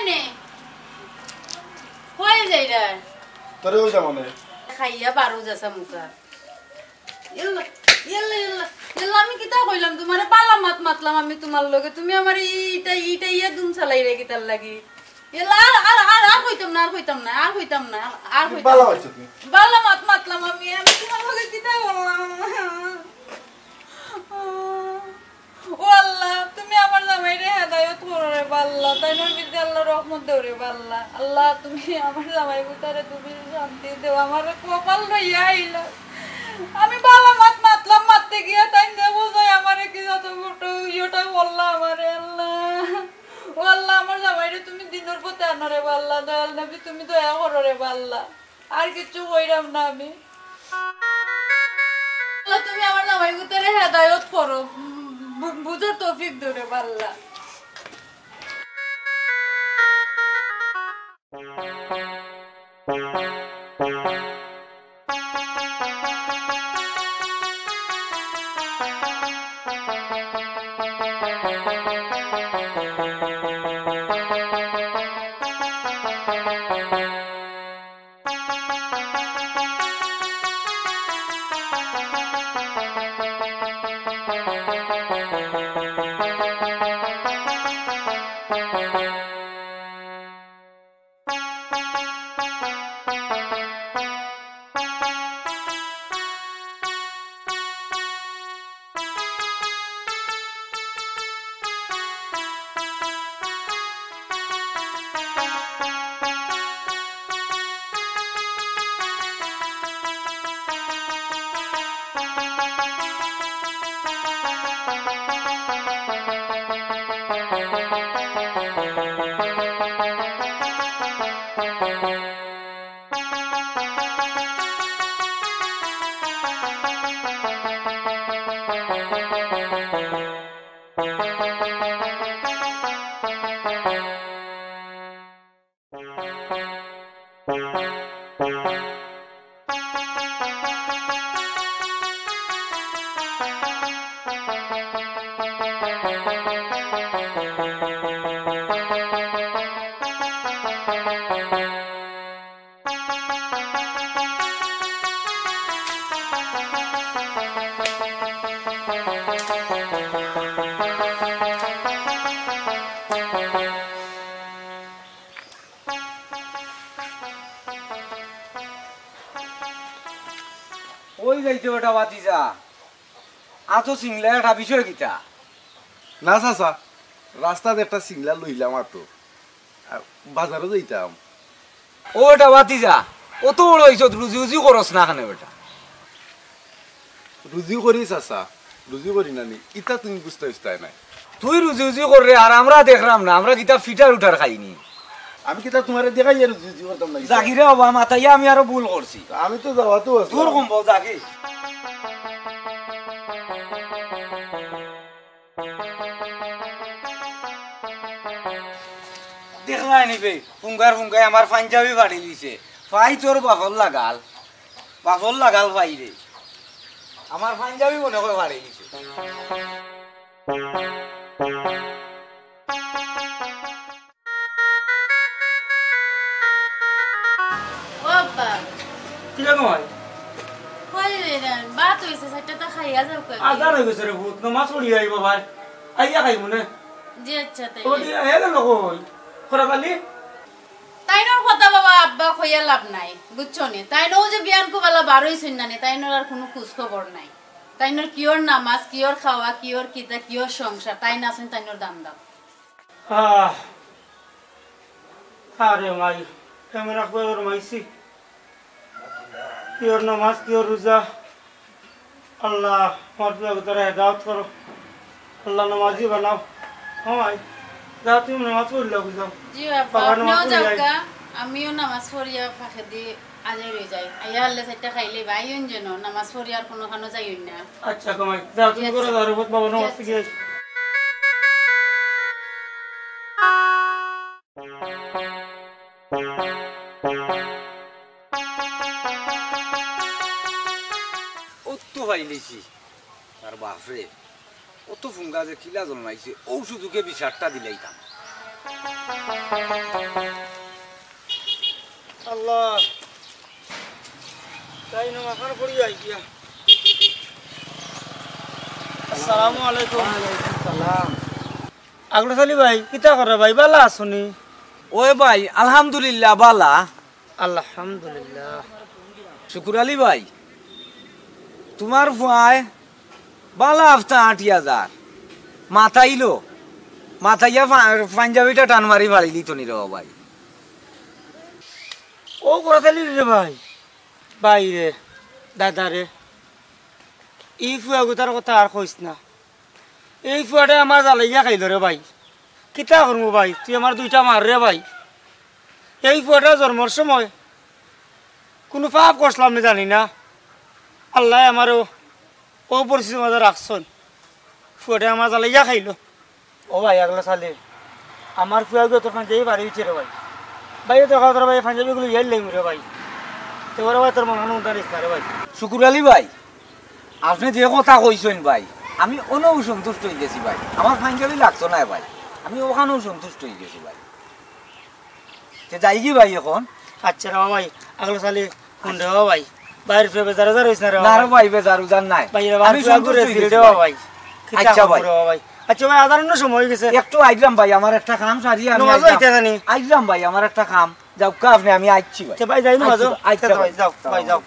নে হয়ে যাই রে তোরে ওই জামানে খাইয়া বারো যাসা মুখা ইল্লা ইল্লা ইল্লা ইল্লা আমি কিতা কইলাম তোমারে পালা মাত মাতলাম আমি তোমার লগে তুমি আমার ইটা ইয়া দুম চালাই রে কিতার লাগি ইল্লা আর কইতাম না আর বালা হইছে তুমি বালা মাত মাতলাম আমি তোমার লগে কিতা বললাম ও আল্লাহ তুমি আমার জামাইরে হেদায়েত করো রে আল্লাহ তাই নয় বিদ্যা আল্লাহ রহমত দেও রে আল্লাহ আল্লাহ তুমি আমার জামাই বুতারে তুমি শান্তি দেও আমার কপাল লইয়া আইলা আমি বালা মাত মাতলাম মারতে গিয়া তাই দেবো যাই আমারে কি যত ফটো ইয়োটা বললা আমারে আল্লাহ ও আল্লাহ আমার জামাইরে তুমি দিনের পথে আনো রে আল্লাহ দয়াল নবী তুমি দয়া করো রে আল্লাহ আর কিছু কইরাম না আমি আল্লাহ তুমি আমার জামাই বুতারে হেদায়েত করো বুঝার তৌফিক দাও রে আল্লাহ ওই যাইতে ওটা বাতিজা আতো সিংলা একটা বিষয় কিতা না চাচা রাস্তাতে একটা সিংলা লইলাম আর তো বাজারও যাইতাম ওটা বাতিজা অত বড় হইছত রুজি উজি করস না খানে বেটা রুজি করি চাচা রুজি করি নানি ইটা তুমি বুঝতে বুঝতে নাই তুই রুজি উজি কর রে আর আমরা দেখলাম না আমরা কিতা ফিটার উঠার খাইনি আমি কিতা তোমারে দেখাই আর রুজি করতাম না জাগিরে বাবা মাতাইয়া আমি আরো ভুল করছি আমি তো যাওয়া তো তোর কম বল জাগি দেখলাই নিবে ফুঙ্গার ফুঙ্গাই আমার পাঞ্জাবি বাড়ি দিছে ফাই তোর বাফল লাগাল ভাই রে আমার পাঞ্জাবি মনে করে বাড়ি দিছে বাবা কিরা নয় কই রে বাত হইছে সেটা তো খাইয়া যাও কই আজার হয়ে গেছে রে ভূত নমাজ পড়ি আইব ভাই আইয়া খাই মনে জি আচ্ছা তাই ও দিয়া হেলে কই খরা কালি তাইনোর কথা বাবা আব্বা কইয়া লাভ নাই বুঝছো নি তাইনো যে বিয়ান কো বালা 12ই শুননানি তাইনোর আর কোনো খোঁজ খবর নাই তাইনোর কিওর নামাজ কিওর খাওয়া কিওর কিতা কিওর সংসার তাই না আছেন তাইনোর দাম দাও আরে মাই কেমন রাখবার মাইছি কিওর নামাজ কিওর রোজা আল্লাহ আমার প্রিয় তারা হেদায়েত করো আল্লাহ নামাজি বানাও হয় যাও তুমি নামাজ পড়লে বুঝাও জি বাবা আপনিও যাওকা আমিও নামাজ পড়িয়া ফাঁকে দিয়ে আজে রয়ে যাই আইয়া হলে সেটা খাইলে ভাইন যেন নামাজ পড়িয়া আর কোনো খানো যাইন না আচ্ছা কমাই যাও তুমি করে দাও রে বাবা নামাজ থেকে অত ভাইলেছি আর বাপরে অত ফুঙ্গা যে খিলা জন্মাইছে ঔষধকে বিচারটা দিলাইতাম আল্লাহ তাই না মাখান করি আই গিয়া আসসালামু আলাইকুম ওয়ালাইকুম সালাম আগলা সালি ভাই কিতা করে ভাই বালা আসুনি ওই ভাই আলহামদুলিল্লাহ বালা আলহামদুলিল্লাহ শুকুর আলী ভাই তোমার ফুয়ায় বালা আফতা ৮০০০ মাথাইলো মাথাইয়া পাঞ্জাবিটা টান মারি বাড়িলি তো নির ভাই ও করে ফেলি রে ভাই ভাই রে দাদা রে এই ফুয়া গোটার কথা আর কইস না এই ফুয়াটা আমার জ্বালাইয়া খাইল রে ভাই কিতা করবো ভাই তুই আমার দুইটা মার রে ভাই এই ফুয়াটা জন্মর সময় কোনো পাপ করছিলাম না জানি না আল্লাহ আমারও ও পরিস্থিতির মাঝে রাখছন ফুয়াটা আমার জ্বালাইয়া খাইল ও ভাই আগলা সালে আমার ফুয়া গিয়ে তোর পাঞ্জাবি বাড়ি হচ্ছে রে ভাই ভাই তো খাওয়া ভাই পাঞ্জাবিগুলো ইয়ার লাগবে রে ভাই তোর ভাই তোর মনে উদারিস না রে ভাই শুকুর আলী ভাই আপনি যে কথা কইছেন ভাই আমি ওনাও সন্তুষ্ট হয়ে গেছি ভাই আমার পাঞ্জাবি লাগতো না ভাই আমি ওখানেও সন্তুষ্ট হয়ে গেছি ভাই যাই কি ভাই এখন আচ্ছা রে ভাই আগলা সালে ফোন রে ভাই বাইরে ফেবে বেজার বেজার হইছ না রে না রে ভাই বেজার উজার নাই ভাই আমি সন্তুষ্ট হয়ে গেছি ভাই আচ্ছা ভাই আচ্ছা ভাই আদার সময় হয়ে গেছে একটু আইলাম ভাই আমার একটা কাম সারিয়ে আমি আইলাম ভাই আমার একটা কাম যাও কা আপনি আমি আইছি ভাই ভাই যাই না আচ্ছা ভাই যাও ভাই যাও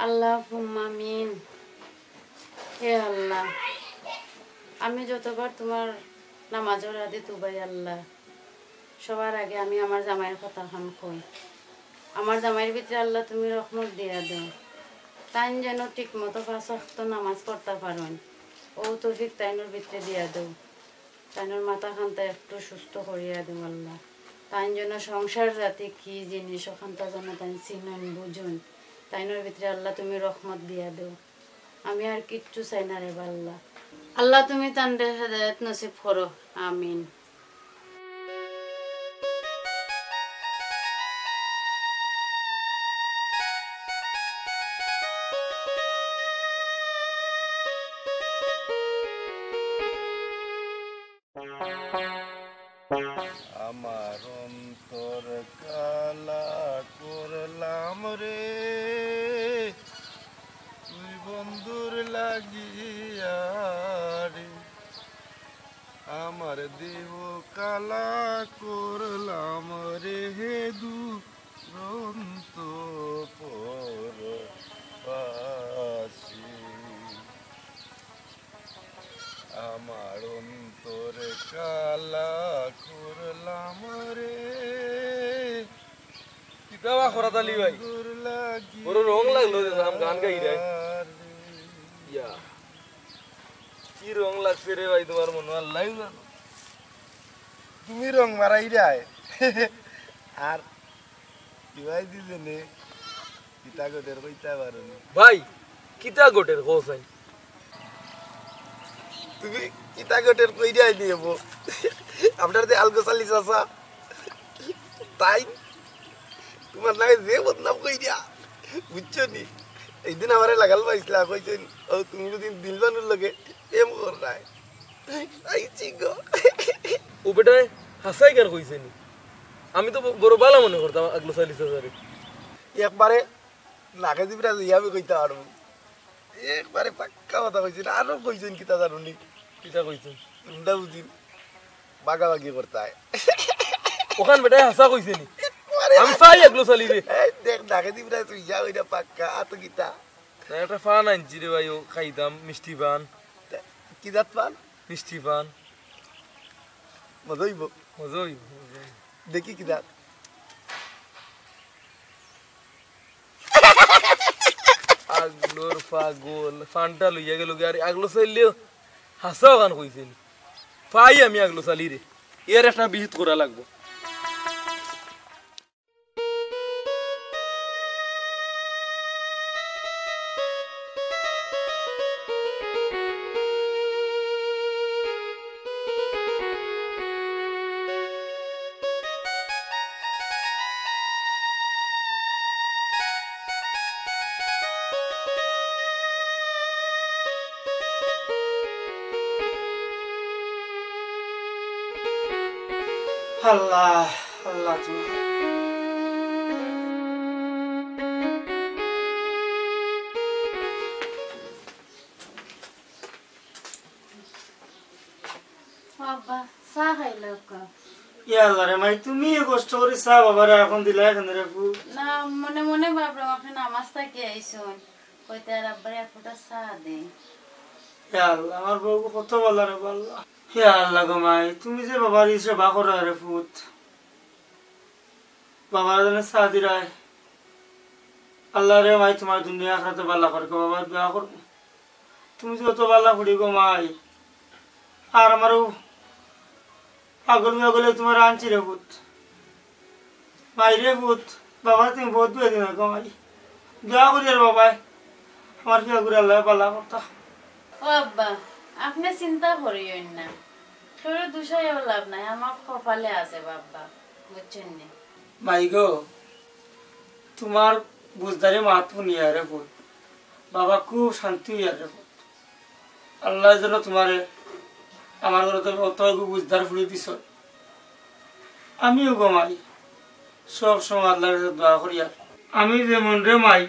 আল্লাহ আমিন হে আল্লাহ আমি যতবার তোমার নামাজের আদি তুবাই আল্লাহ সবার আগে আমি আমার জামাইয়ের কথা খান কই আমার জামাইয়ের ভিতরে আল্লাহ তুমি রহমত দিয়া দাও তাই যেন ঠিক মতো ৫ ওয়াক্ত নামাজ পড়তে পারেন ও তৌফিক তাইনোর ভিতরে দিয়া দাও তাইনোর মাথা খানটা একটু সুস্থ করিয়া দেও আল্লাহ তাই যেন সংসার জাতি কি জিনিস ওখানটা যেন তাই চিনন বুঝুন তাইনোর ভিতরে আল্লাহ তুমি রহমত দিয়া দেও আমি আর কিচ্ছু চাই না রে আল্লাহ আল্লাহ তুমি তান্ডে হেদায়েত নসিব করো আমিন আমার অন্তর কালা করলাম রে তুই বন্ধুর লাগিয়া রে আমার দেহ কালা করলাম রে হে দুরন্ত পরবাসী আমার অন্তরে কালা করলাম রে কিতাবা খরাত আলী ভাই বড় রং লাগলো গান গাই রে ইয়া কি রং লাগছে রে ভাই তোমার মনে আল্লাহ জানো তুমি রং মারাই রায় আর কিবাই দিলে নে কিতা গোটের কইতা পারনি ভাই কিতা গোটের কোসাই তুমি কিতা গোটের কই রাই দিয়েব আপনার যে আলগোসালি চাচা তাই তোমার নাকি যে বদনাম কই দিয়া বুঝছো নি একদিন আমারে লাগাল পাইছিলা কইছেন ও তুমি যদি দিলবানুর লগে এম কর রাই আইছি গো ও বেটা হাসাই কার কইছে নি আমি তো বড় বালা মনে করতাম আগলো চালিস হাজারে একবারে লাগে দিবরা ইয়াবে কইতা পারবো একবারে পাক্কা কথা কইছেন আরো কইছেন কিতা জানুনি কিতা কইছেন তোমরা বুঝিন বাগাবাগি করতায় ওখান বেটা হাসা কইছে নি আমি চাই আগলো চালি রে দেখ লাগে দিবরা তুই যা ওইটা পাক্কা আত কিতা না একটা ফান আনছি রে ভাই ও খাইতাম মিষ্টি পান কি দাঁত পান মিষ্টি পান মজা হইব মজা হইব দেখি কি দাঁত আগলোর পাগল ফানটা লইয়া গেল আর আগলো চাইলেও হাসাও গান কইছিল পাই আমি আগলো চালি রে এর একটা বিহিত করা লাগবো আল্লাহ আল্লাহ তুমি বাবা চা খাইলাও কা ইয়াল্লা রে মাই তুমি কষ্ট করে চা বাবারে এখন দিলা এখানে রাখু না মনে মনে ভাবলাম আপনি নামাজ থাকি আইসুন কইতে আর আব্বারে এক ফোঁটা চা দে ইয়াল্লা আমার বউ কত বলা রে বললা ইয়াল্লা গো মাই তুমি যে বাবার সেবা করো রে ফুট বাবার জন্য চা দিরাই আল্লাহ রে মাই তোমার দুনিয়া আখরাতে বাল্লা করে বাবার দোয়া করবো তুমি যে অত বাল্লা ফুড়ি গো মাই আর আমারও পাগল পাগলে তোমার আনছি রে ফুট মাই রে ফুট বাবা তুমি বহুত দোয়া দিন গো মাই দোয়া করি আর বাবাই আমার কি করে আল্লাহ বাল্লা করতা ও আব্বা আপনি চিন্তা করিয়েন না তোর দুষাইও লাভ নাই আমার কপালে আছে বাবা বুঝছেন নি মাই গো তোমার বুঝদারে মাতু নিয়ে রে ফুট বাবা খুব শান্তি হইয়া রে ফুট আল্লাহ যেন তোমারে আমার ঘরে তো অত বুঝদার ফুড়ি দিছ আমিও গো মাই সব সময় আল্লাহর কাছে দোয়া করি আর আমি যেমন রে মাই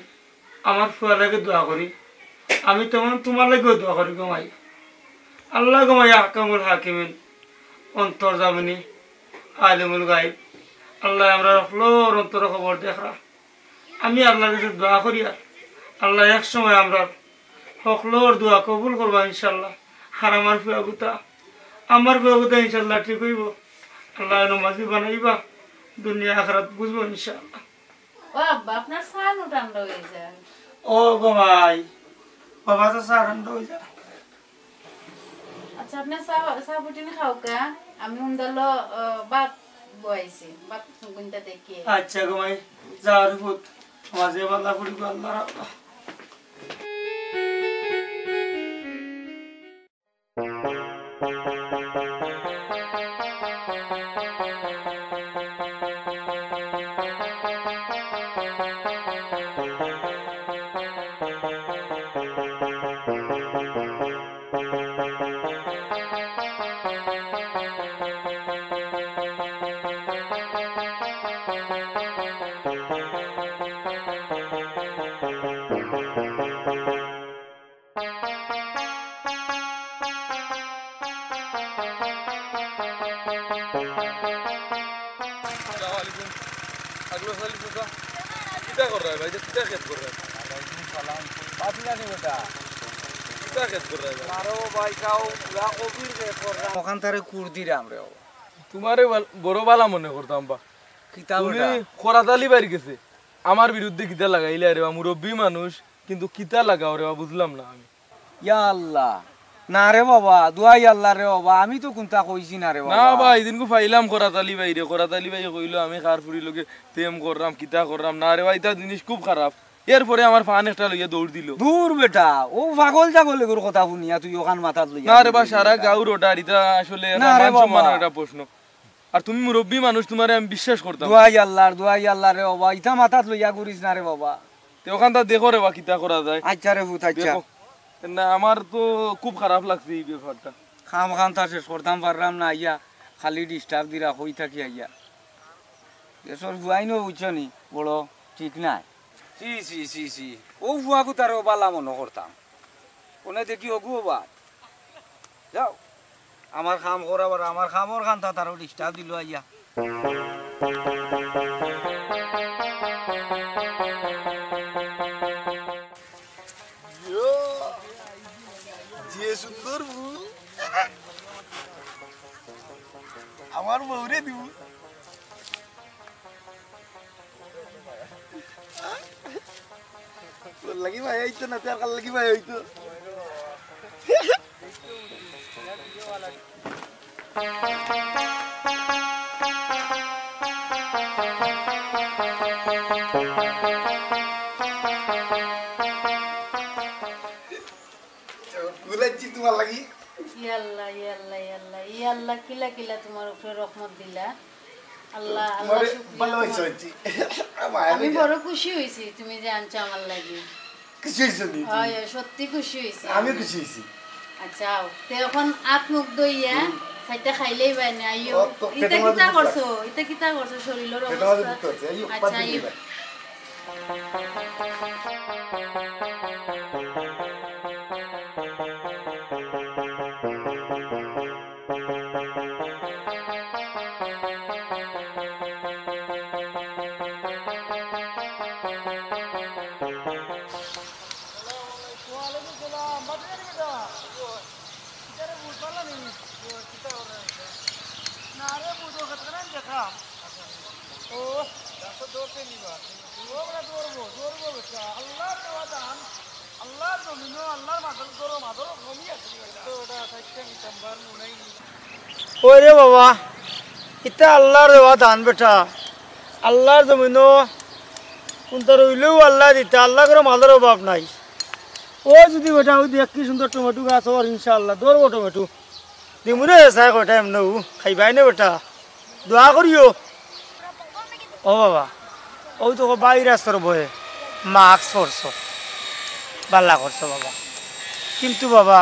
আমার ফুয়ার লাগে দোয়া করি আমি তেমন তোমার লাগেও দোয়া করি গো মাই আল্লাহ গো মাই আহকামুল হাকিমিন অন্তর জামিনী আলিমুল গাইব আল্লাহ আমরা রফলোর অন্তর খবর দেখরা আমি আল্লাহর কাছে দোয়া করি আর আল্লাহ এক সময় আমরা হকলোর দোয়া কবুল করবো ইনশাল্লাহ আর আমার ফুয়াগুতা ইনশাল্লাহ ঠিক হইব আল্লাহ নমাজি বানাইবা দুনিয়া আখরাত বুঝবো ইনশাল্লাহ ও আব্বা আপনার সান উঠান রয়ে যায় ও গো ভাই বাবা তো সারান্ড হয়ে যায় আচ্ছা আপনি চা বুটিনি খাও কা আমি উন্দালো বাত বইছি বাত গুনটা দেখি আচ্ছা গো ভাই যাও রে পুত মাঝে বাল্লা ফুড়ি গো আল্লাহ রাখবা हेलो साली सुता किता कर रहा है भाई किता खेत कर रहा है बात नहीं बेटा किता खेत कर रहा है मारो भाई का पूरा कबीर खेत कर रहा ওখান থেকে কুর্দি রাম রে তোমারে বড় বালা মনে করতাম বা কিতা তুমি বেটা খরাতালি বাড়ি গেছে আমার বিরুদ্ধে কিতা লাগাইলে রে মুরব্বী মানুষ কিন্তু কিতা লাগাও রে বুঝলাম না আমি ইয়া আল্লাহ না রে বাবা দুয়াই আল্লাহ রে বাবা আমি তো কোনটা কইছি না রে বাবা না ভাই দিনকো ফাইলাম খরাতালি ভাই রে খরাতালি ভাই কইলো আমি খার ফুরি লগে প্রেম কররাম কিতা কররাম না রে ভাই তা জিনিস খুব খারাপ এরপরে আমার ফান একটা লইয়া দৌড় দিল দূর বেটা ও পাগল জাগল এগুর কথা শুনিয়া তুই ওখান মাথাত লইয়া না রে বা সারা গাঁও রোটা এটা আসলে মান সম্মানের একটা প্রশ্ন আর তুমি মুরব্বী মানুষ তোমারে আমি বিশ্বাস করতাম দুয়াই আল্লাহ রে বাবা ইটা মাথাত লইয়া ঘুরিস না রে বাবা তে ওখানটা দেখো রে বা কিতা করা যায় আচ্ছা রে ভূত আচ্ছা না আমার তো খুব খারাপ লাগছে এই ব্যাপারটা খাম তা শেষ করতাম পারলাম না আইয়া খালি ডিস্টার্ব দিরা হই থাকি আইয়া দেশর বুয়াইনো বুঝছনি বড় ঠিক নাই সি ও বুয়াকু তার বালা মনে করতাম কোনে দেখি ওগু বাদ যাও আমার খাম করাবার আমার খামর খান তারও ডিস্টার্ব দিল আইয়া যে সুন্দর ফুল আমার বউরে দিব লাগি ভাই আইতো না তার কাল লাগি ভাই হইতো গুলাচ্ছি তোমার লাগি ইয়াল্লাহ ইয়াল্লাহ ইয়াল্লাহ ইয়াল্লাহ কিলা কিলা তোমার উপরে রহমত দিলা আল্লাহ আল্লাহ আমি বড় খুশি হইছি তুমি যে আনছো আমার লাগি খুশি হইছো নি হয় সত্যি খুশি হইছি আমি খুশি হইছি আচ্ছা তে এখন আখ মুখ দইয়া খাইতে খাইলেই বাই না আইও এটা কিতা করছো শরীরের অবস্থা আচ্ছা আইও ওরে বাবা এটা আল্লাহর দেওয়া দান বেটা আল্লাহর জমিন কোনটা রইলেও আল্লাহ দিতে আল্লাহ করে মালের অভাব নাই ও যদি বেটা ওই দেখ কি সুন্দর টমেটো গাছ আর ইনশাআল্লাহ ধরবো টমেটো দিমুরে চাই কয়টা এমন খাইবাই না বেটা দোয়া করিও ও বাবা ওই তো বাইরে রাস্তার বয়ে মাস্ক পরছো বাল্লা করছো বাবা কিন্তু বাবা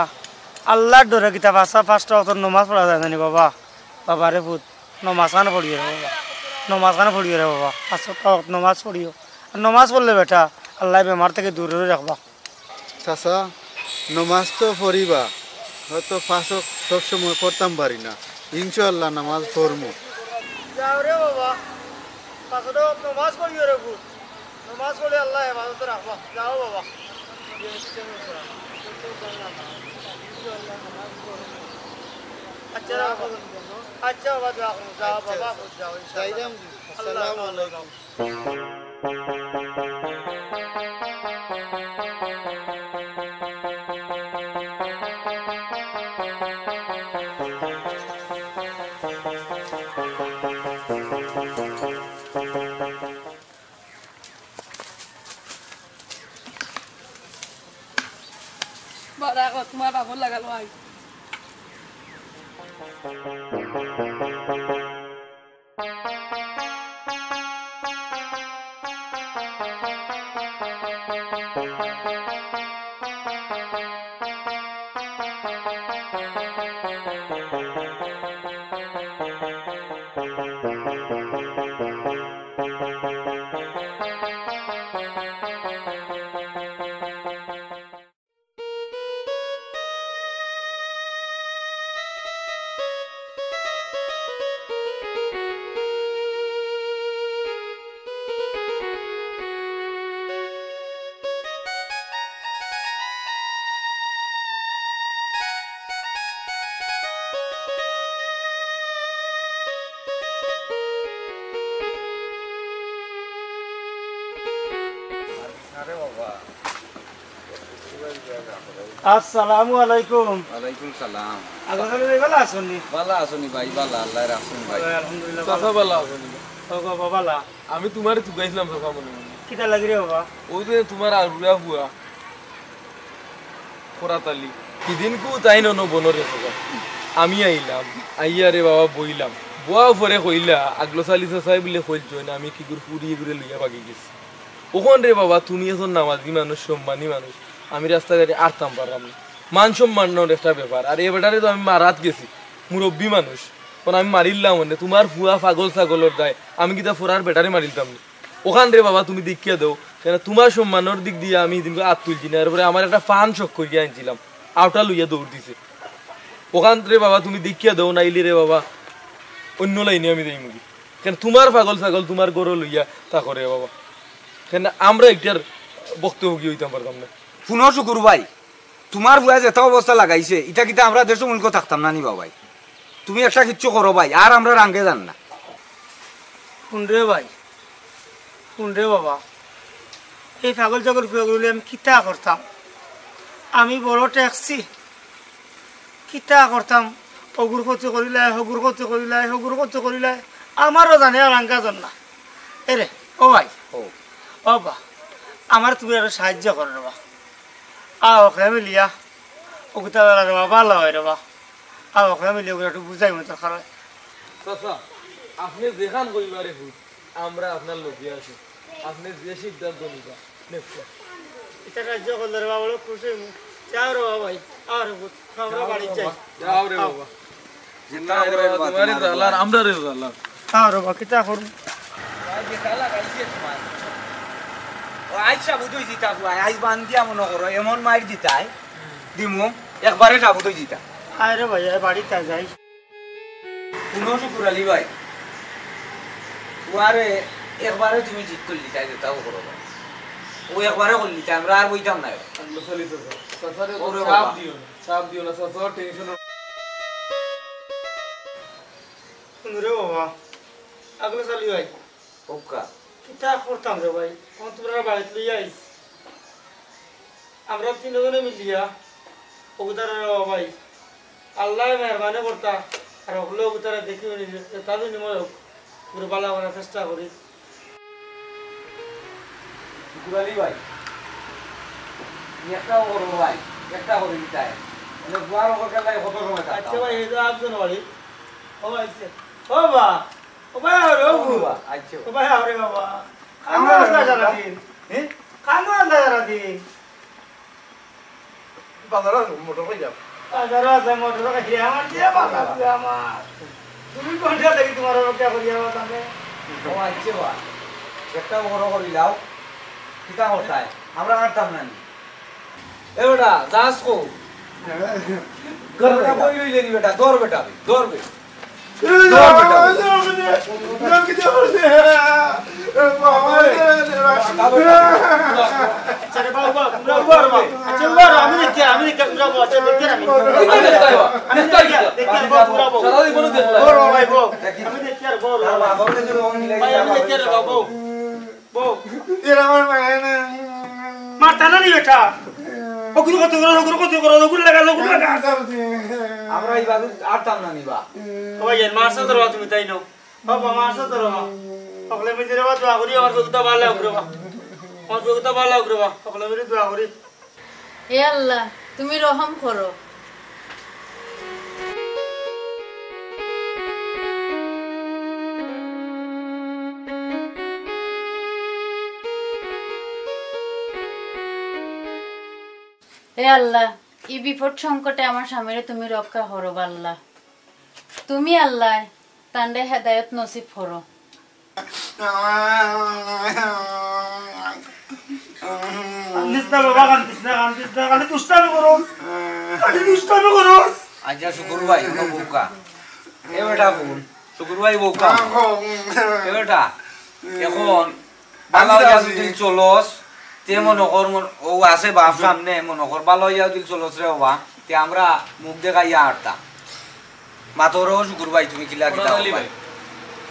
আল্লাহর ডরে কিতাব আসা পাঁচটা অত নমাজ পড়া যায় জানি বাবা বাবা রে ভূত নমাজ খান পড়িও রে বাবা নমাজ খান পড়িও রে বাবা পাঁচটা নমাজ পড়িও আর নমাজ পড়লে বেটা আল্লাহ বেমার থেকে দূরে রাখবা চাচা নমাজ তো পড়িবা হয়তো ফাঁসও সবসময় পড়তাম পারি না ইনশাআল্লাহ নামাজ পড়মু যাও রে বাবা পাঁচটা নমাজ পড়িও রে ভূত নমাজ পড়লে আল্লাহ হেফাজতে রাখবা যাও বাবা अच्छा अच्छा बाबा दुआ करो जाओ बाबा खुद जाओ इंशाल्लाह अस्सलाम वालेकुम बड़ा को तुम्हारा बाबू लगा लो आई আসসালামু আলাইকুম। ওয়ালাইকুম সালাম। আলহামদুলিল্লাহ ভালো আছেন? ভালো আছেন ভাই? ভালো, আল্লাহর রাখছেন ভাই। আলহামদুলিল্লাহ চাচা ভালো আছেন? ও বাবা ভালো। আমি তোমারে তুগাইছিলাম চাচা মনে মনে। কিটা লাগি রে বাবা? ওই যে তোমার আরুয়া বুয়া খোরাতালি কিদিন কু তাই ন বনরে চাচা। আমি আইলাম, আইয়া রে বাবা বইলাম, বুয়া পরে কইলা আগলো চালি চাচাই বলে কইল না আমি কি করে ফুরিয়ে ঘুরে লইয়া বাগি গেছি। ওখান রে বাবা তুমি এখন নামাজি মানুষ, সম্মানী মানুষ, আমি রাস্তাঘাটে আরতাম পারলাম না। মান সম্মানের একটা ব্যাপার। আর এবারে তো আমি মারাত গেছি, মুরব্বী মানুষ, কারণ আমি মারিলাম মানে তোমার ফুয়া পাগল ছাগলের দায় আমি কিতা ফোরার বেটারে মারিলাম না। ওখান রে বাবা তুমি দেখিয়া দাও, কেন তোমার সম্মানের দিক দিয়ে আমি সেদিনকে হাত তুলছি না। এরপরে আমার একটা ফান শখ করিয়া আনছিলাম, আউটা লইয়া দৌড় দিছে। ওখান রে বাবা তুমি দেখিয়া দাও, নাইলে রে বাবা অন্য লাইনে আমি দেই মুখি। কেন তোমার পাগল ছাগল তোমার গরু লইয়া তা করে বাবা, কেন আমরা একটার বক্তব্য কি হইতাম পারতাম না। শুনো শুকুর ভাই, তোমার বুয়া যেত অবস্থা লাগাইছে এটা কিতা আমরা দেশ মুলক থাকতাম না নি ভাই। তুমি একটা কিচ্ছু করো ভাই, আর আমরা রাঙ্গে যান না। শুন রে ভাই, শুন রে বাবা, এই পাগল ছাগল ফুয়াগুলি আমি কিতা করতাম? আমি বড় ট্যাক্সি কিতা করতাম? অগুর ক্ষতি করিলাই, হগুর ক্ষতি করিলাই, হগুর ক্ষতি করিলাই, আমারও জানে আর আঙ্কা জন না। এরে ও ভাই, ও বা আমার তুমি আরো সাহায্য করে রেবা। ওখানে মিলিয়া ওগুতা রেবা ভালো হয় রেবা। ওখানে মিলিয়ে ওগুলো একটু বুঝাই মতো খারাপ। চাচা আপনি যেখান কইবারে হুট আমরা আপনার লোকিয়ে আছি, আপনি যে সিদ্ধান্ত নিবা নেক্সট এটা কার্য করলে রে বাবা খুশি যাও রে বাবা ভাই, আর আমরা বাড়ি যাই। যাও রে বাবা, না রে বাবা তোমারে জালার আমরা রে জালার। রে বাবা কিতা করব? ভাই যেটা লাগাইছে তোমার ও আইসা বুঝই দিতা বুয়া, আইস বান্ধিয়া মনে করো এমন মাইর দিতাই দিমু একবারে না বুঝই দিতা। আয় রে ভাই বাড়িতে যাই। শুনো শুকুর আলী ভাই, ওয়ারে একবারে তুমি জিত করলি তাই যেটাও করো ভাই, ও একবারে করলি তাই আমরা আর বইতাম না। চলি চাচা, চাচারে চাপ দিও না, চাপ দিও না চাচা, টেনশন শুন রে বাবা, আগলে চালি ভাই ওকা কিতা করতাম রে ভাই? তোমরা বাড়িতে লইয়া আইস, আমরা তিনজনে মিলিয়া ওগুতারা রে বাবা ভাই আল্লাহ মেহরবানি করতা। আর ওগুলো ওগুতারা দেখি তাদের নিময় হোক পুরো বালা বানার চেষ্টা করি। শুকুর আলী ভাই একটাও করো ভাই, একটা করে দিতাই মানে বুয়ার ওপর খেলায় কত সময় কাটতাম। আচ্ছা ভাই এই তো একজন বাড়ি ও আইছে। ও বা ও ভাই আরে ও বুয়া আচ্ছা ও ভাই আরে বাবা আমরা আসলা যারা দিন কানো আসলা যারা দিন বাজারে মোটর কই যাব? বাজারে আছে মোটর কাছে আমার যে বাবা আমার তুমি কোনটা দেখি তোমার রক্ষা করিয়া বাবা ও আচ্ছা বা একটা বড় করে লাও কিতা হতায় আমরা কাটতাম না। এ বেটা যাস কো করটা বই লইলে নি বেটা, দৌড় বেটা দৌড় বে মারতানা নি বেটা ওগুলো কত করো ওগুলো কত করো ওগুলো লাগা আমরা এই বাবু আটতাম না নিবা। ও ভাই মারছো তো তুমি তাই নাও বাবা মারছো তো সকলে মিলে রে দোয়া করি আমার বউটা ভালো লাগবে বাবা, আমার বউটা ভালো লাগবে বাবা, সকলে মিলে দোয়া করি। হে আল্লাহ তুমি রহম করো। হে আল্লাহ এই বিপদ সংকটে আমার স্বামীরে তুমি রক্ষা করো আল্লাহ। তুমি আল্লাহ তান্ডে হেদায়ত নসিব করো। আচ্ছা শুকুর ভাই বউকা এ বেটা বোন শুকুর ভাই বউকা এ বেটা এখন ভালো হইয়া যদি চলস তে মনে কর ও আছে বাপ সামনে মনে কর ভালো হইয়া যদি চলস রে বাবা তে আমরা মুখ দেখাইয়া আটতাম মাতরও শুকুর ভাই তুমি কিলা কিতা ভাই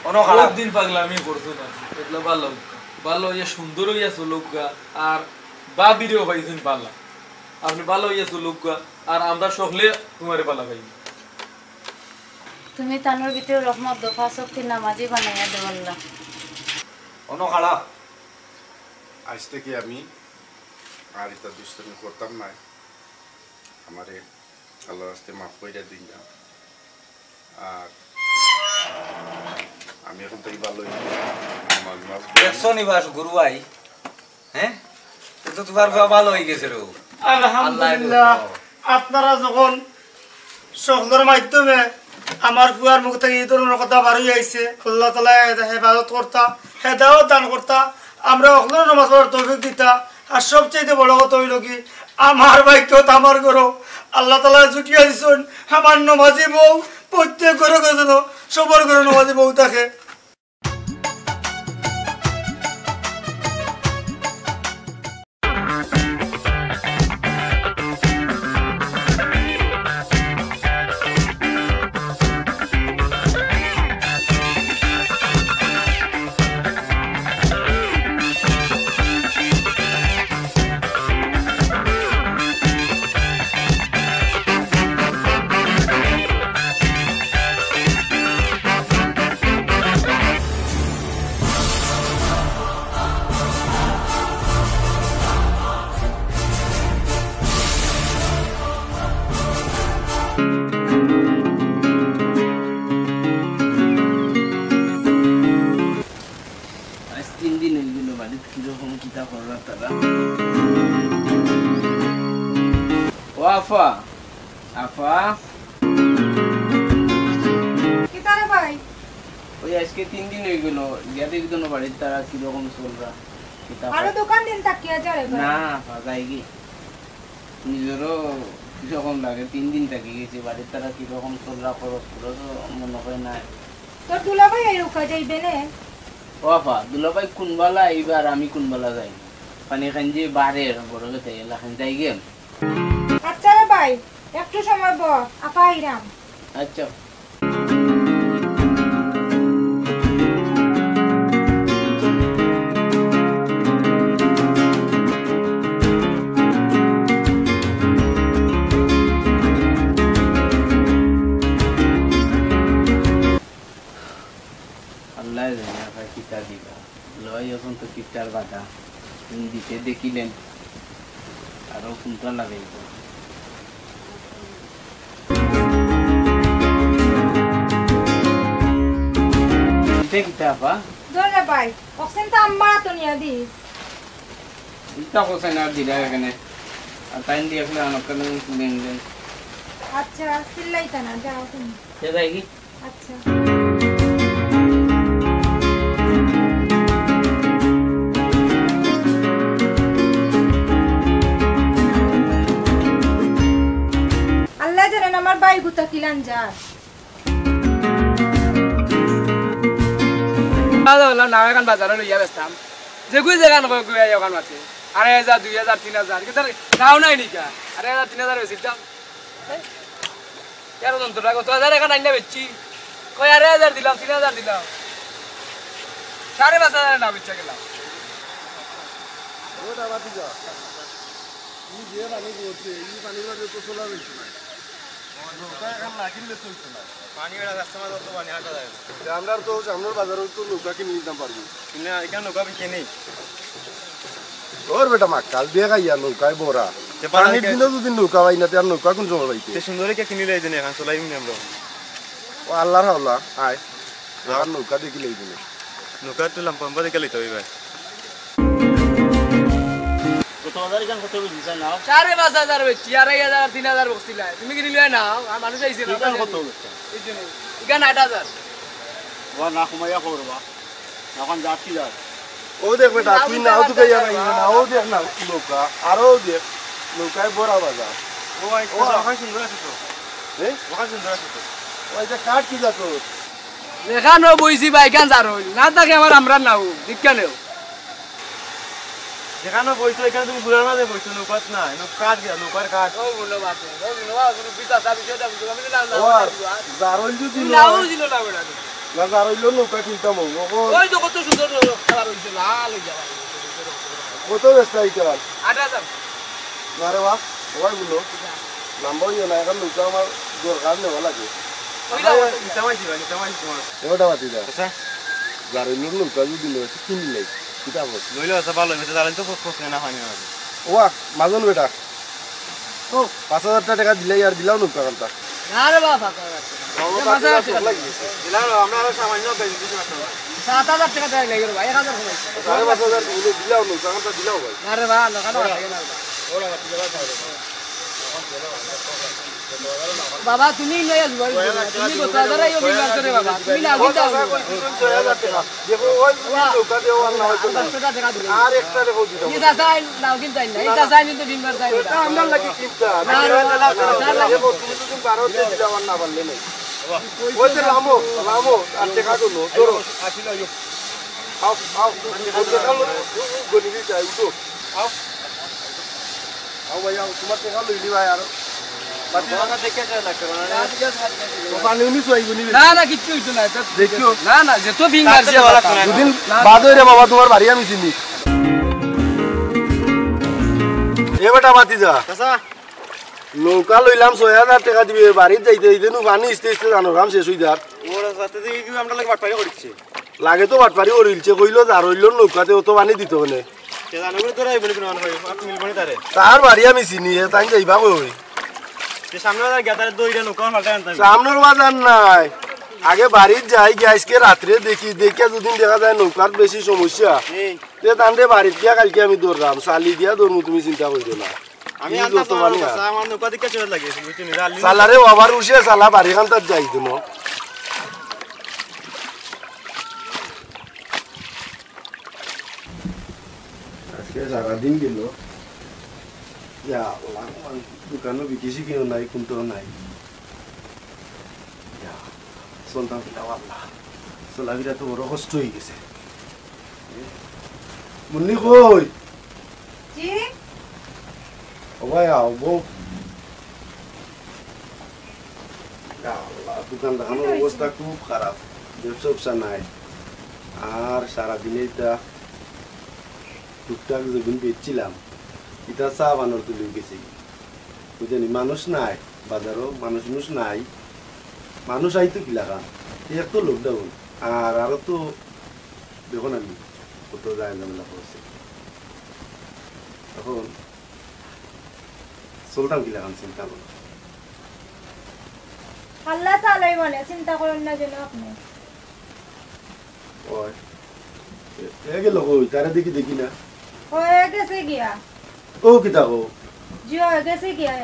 অনো খারাপ দিন পাগলা আমি করছো না এগুলো ভালো ভালো হইয়া সুন্দর হইয়া চলুক আর বাবিরেও পাইছেন পাল্লা আপনি ভালো হইয়াছো লোক আর আমরা সকলে তোমারে পালা ভাই তুমি তানোর ভিতরে রহমত দফা শক্তি নামাজি বানাইয়া দেও আল্লাহ অন খাড়া আজ থেকে আমি আর এটা দুষ্টামি করতাম না আমারে আল্লাহর রাস্তায় মাফ করে দিন না আর আমি এখন থেকে ভালো দেখছো নিবাস গুরু ভাই হ্যাঁ তো তোমার ভালো হয়ে গেছে রে আলহামদুলিল্লাহ আপনারা যখন সকলের মাধ্যমে আমার বুয়ার মুখ থেকে এই ধরনের কথা বাড়ি আইছে আল্লাহ তাআলা হেফাজত করতা হেদায়েত দান করতা আমরা সকলের নামাজ পড়ার তৌফিক দিতা আর সবচেয়ে বড় কথা হইল কি আমার ভাগ্য আমার গরো আল্লাহ তাআলা জুটিয়ে দিছেন আমার নামাজি বউ প্রত্যেক ঘরে ঘরে সবার ঘরে নামাজি বউ থাকে আফা আফা কিতারে ভাই ওই আজকে 3 দিন হয়ে গেল গিয়া দেখি তো বাড়ির তারা কি রকম চলরা আরো দোকান দিন তাকিয়া যারে ভাই না বাজাই কি নিজেরও যখন লাগে 3 দিন থাকি গেছে বাড়ির তারা কি রকম চলরা খরচ খরচ মনে হয় না তো দুলাভাই এই রুকা যাইবে না ও আফা দুলাভাই কোনবালা এইবার আমি কোনবালা যাই পানি খান যে বাড়ের বড় গেছে এলা খান যাই গেম আচ্ছা রে ভাই একটু সময় ব আপা আইরাম আচ্ছা আল্লাহ জানে আপা কিতা দিবা লয় এখন তো কিতার বাধা দিতে দেখিলেন আরো কোনটা লাগাইব দরে ভাই অক্সিজেন তো আম্মা তো নিয়া দিস ইটা কোসেন আর দিলা এখানে আর টাইম দিয়ে আসলে আমাকে দেন দেন আচ্ছা সিল্লাইতা না যাও তুমি কে যাই কি আচ্ছা আল্লাহ জানেন আমার ভাই গুতা কিলান যা না এখন বাজারে লইয়া বেচতাম যে কই জায়গা নকয় কই এখন মাতে 2,500 2,000 3,000 কিন্তু নাও নাই নিকা 2,500 3,000 বেশি দাম यार तो तो लागो 2000 এখন আইনা বেচছি কই 2,500 দিলাম 3,000 দিলাম 5,500 না বেচা গেলাম ওটা বাতি যা ই যে পানি করতে ই পানিগুলো তো চলা হইছে না নৌকা এখন না কিনলে চলছে না পানিটা কাস্টমার তো পানি হাঁটা যায় আমরা তো সামনের বাজারে তো নৌকা কিনে নিতে পারবো কিনা এখানে নৌকা বিকে নেই ওর বেটা মাকাল দিয়ে গাইয়া নৌকায় বড়া পানির দিনে যদি নৌকা পাই না আর নৌকা কোন সময় পাইতে সে সুন্দরী কে কিনে লাইছেন এখন চলাইম নি আমরা ও আল্লাহর আল্লাহ আয় আর নৌকা দেখি লাইছেন নৌকা তো লাম্পা দেখে লাইতে হইবে কত হাজার গান কত বুঝিছ না 5,500 বেচছি 2,500 3,000 বস্তিলা তুমি কি নিলে না মানুষ আইছে না কত এই জন্য ইগান 8,000 ওয়া না কমাইয়া করবা এখন যাচ্ছি যা ও দেখ বেটা তুই নাও তো গাইয়া নাই না ও দেখ না নৌকা আরো দেখ নৌকায় বড়া বাজার ও ওখানে সুন্দর আছে তো ওখানে সুন্দর আছে তো ওই যে কাট কি যা তোর এখানে বইছি ভাই কেন যার হইল না থাকে আমার আমরা নাও বিজ্ঞানেও যেখানে বইছো এখানে তুমি বুড়ার মাঝে বইছো নৌকাত না নৌকার গিয়া নৌকার কাট ও বলো বাতে ও বলো বা কোনো পিতা সাবি সেটা আমি না না জারল যদি নাও দিল না বেটা না জারল নৌকা কিনতাম ওই তো কত সুন্দর খেলা রইছে লাল হই যাবা কত ব্যস্ত আইতে 8,000 আরে বাহ সবাই বলো নাম্বার ইয়ে না এখন নৌকা আমার দরকার নেওয়া লাগে ওটা বাতি যা যার নৌকা যদি কিনি নাই কিতাব লইলে আছে ভালো হইছে জানেন তো প্রশ্ন না হয়নি না ও মাজন বেটা ও 5000 টাকা দিলে আর দিলাও নৌকা কান্তা না রে বাবা দিলাম আমরা আরো সামান্য বেশি কিছু না 7000 টাকা দেয় লাগে রে ভাই 1000 টাকা 5000 দিলে দিলাও নৌকা কান্তা দিলাও ভাই না রে বাবা না ওরা বাতি যা বাবা তুমি নয় আসবো তুমি কথা ধরে ইও বিকার করে বাবা তুমি না দিতে হবে দেখো ওই নৌকা দেওয়া না হয় 10 টাকা দিলে আর একটা দেখো দিতে এই দাসাই নাও কিন্তু না এই দাসাই কিন্তু দিনবার তাই এটা আমরা লাগি কিপটা না দেখো তুমি তো 12 তে দিলাও না পারলে নাই ওই যে লামো আর টাকা গুলো ধরো আসি না আও ওই টাকা গনিবি চাই উঠো আও ভাই আও তোমার টাকা লইলি ভাই আর বাতি না দেখে যায় না কেন তো পানি উনি সই গুনি না কিছু হইতো না দেখিও না যেত বিং মারছে দুদিন বাদ হইরে বাবা তোমার বাড়ি আমি চিনি এ বেটা বাতি যা চাচা নৌকা লইলাম 6000 টাকা দিবে বাড়ি যাইতে যাইতে নু পানি ইস্তে জানো কাম শেষ হই যার ওরা সাথে দেখি কি আমরা লাগে বাটপাড়ি করিছে লাগে তো বাটপাড়ি করিলছে কইলো যার হইলো নৌকাতে অত পানি দিতে হনে কে জানো তোরা আইবনি কোন ভাই আপনি মিলবনি তারে তার বাড়ি আমি চিনি তাই যাইবা কই যে সামনে বাজার গেতারে দইরা নৌকা ফালটা আনতাম সামনের বাজার নাই আগে বাড়ির যাই আজকে রাত্রে দেখি যদি দেখা যায় নৌকার বেশি সমস্যা তে তান্ডে বাড়ির গিয়া কালকে আমি দৌড়াম চালি দিয়া দৌড়মু তুমি চিন্তা করিও না আমি আনতাম আমার নৌকা দিকে চলে লাগে বুঝছিনি সালারে ওভার উঠে সালা বাড়ি খান তার যাই দিনো আজকে সারাদিন গেল দোকানও বিকিছি কিনো নাই কোনটো নাই চলতাম আল্লাহ চলাবিরা তো বড় কষ্ট হয়ে গেছে মুন্নি কই ও ভাই আও বউ দোকান দেখানোর অবস্থা খুব খারাপ ব্যবসা নাই আর সারাদিনে এটা টুকটাক যেদিন বেচছিলাম এটা চা বানর তুলে গেছে বুঝলি মানুষ নাই বাজারও মানুষ নাই মানুষ আইতো কি লাগা এক তো লকডাউন আর আরো তো দেখুন আমি কত যায় ঝামেলা করছে এখন চলতাম কি লাগান চিন্তা করো আল্লাহ চালাই মানে চিন্তা করেন না যেন আপনি ওই গেল কই তারা দেখি না হয়ে গেছে গিয়া ও কিতা কো জি হয়ে গেছে গিয়া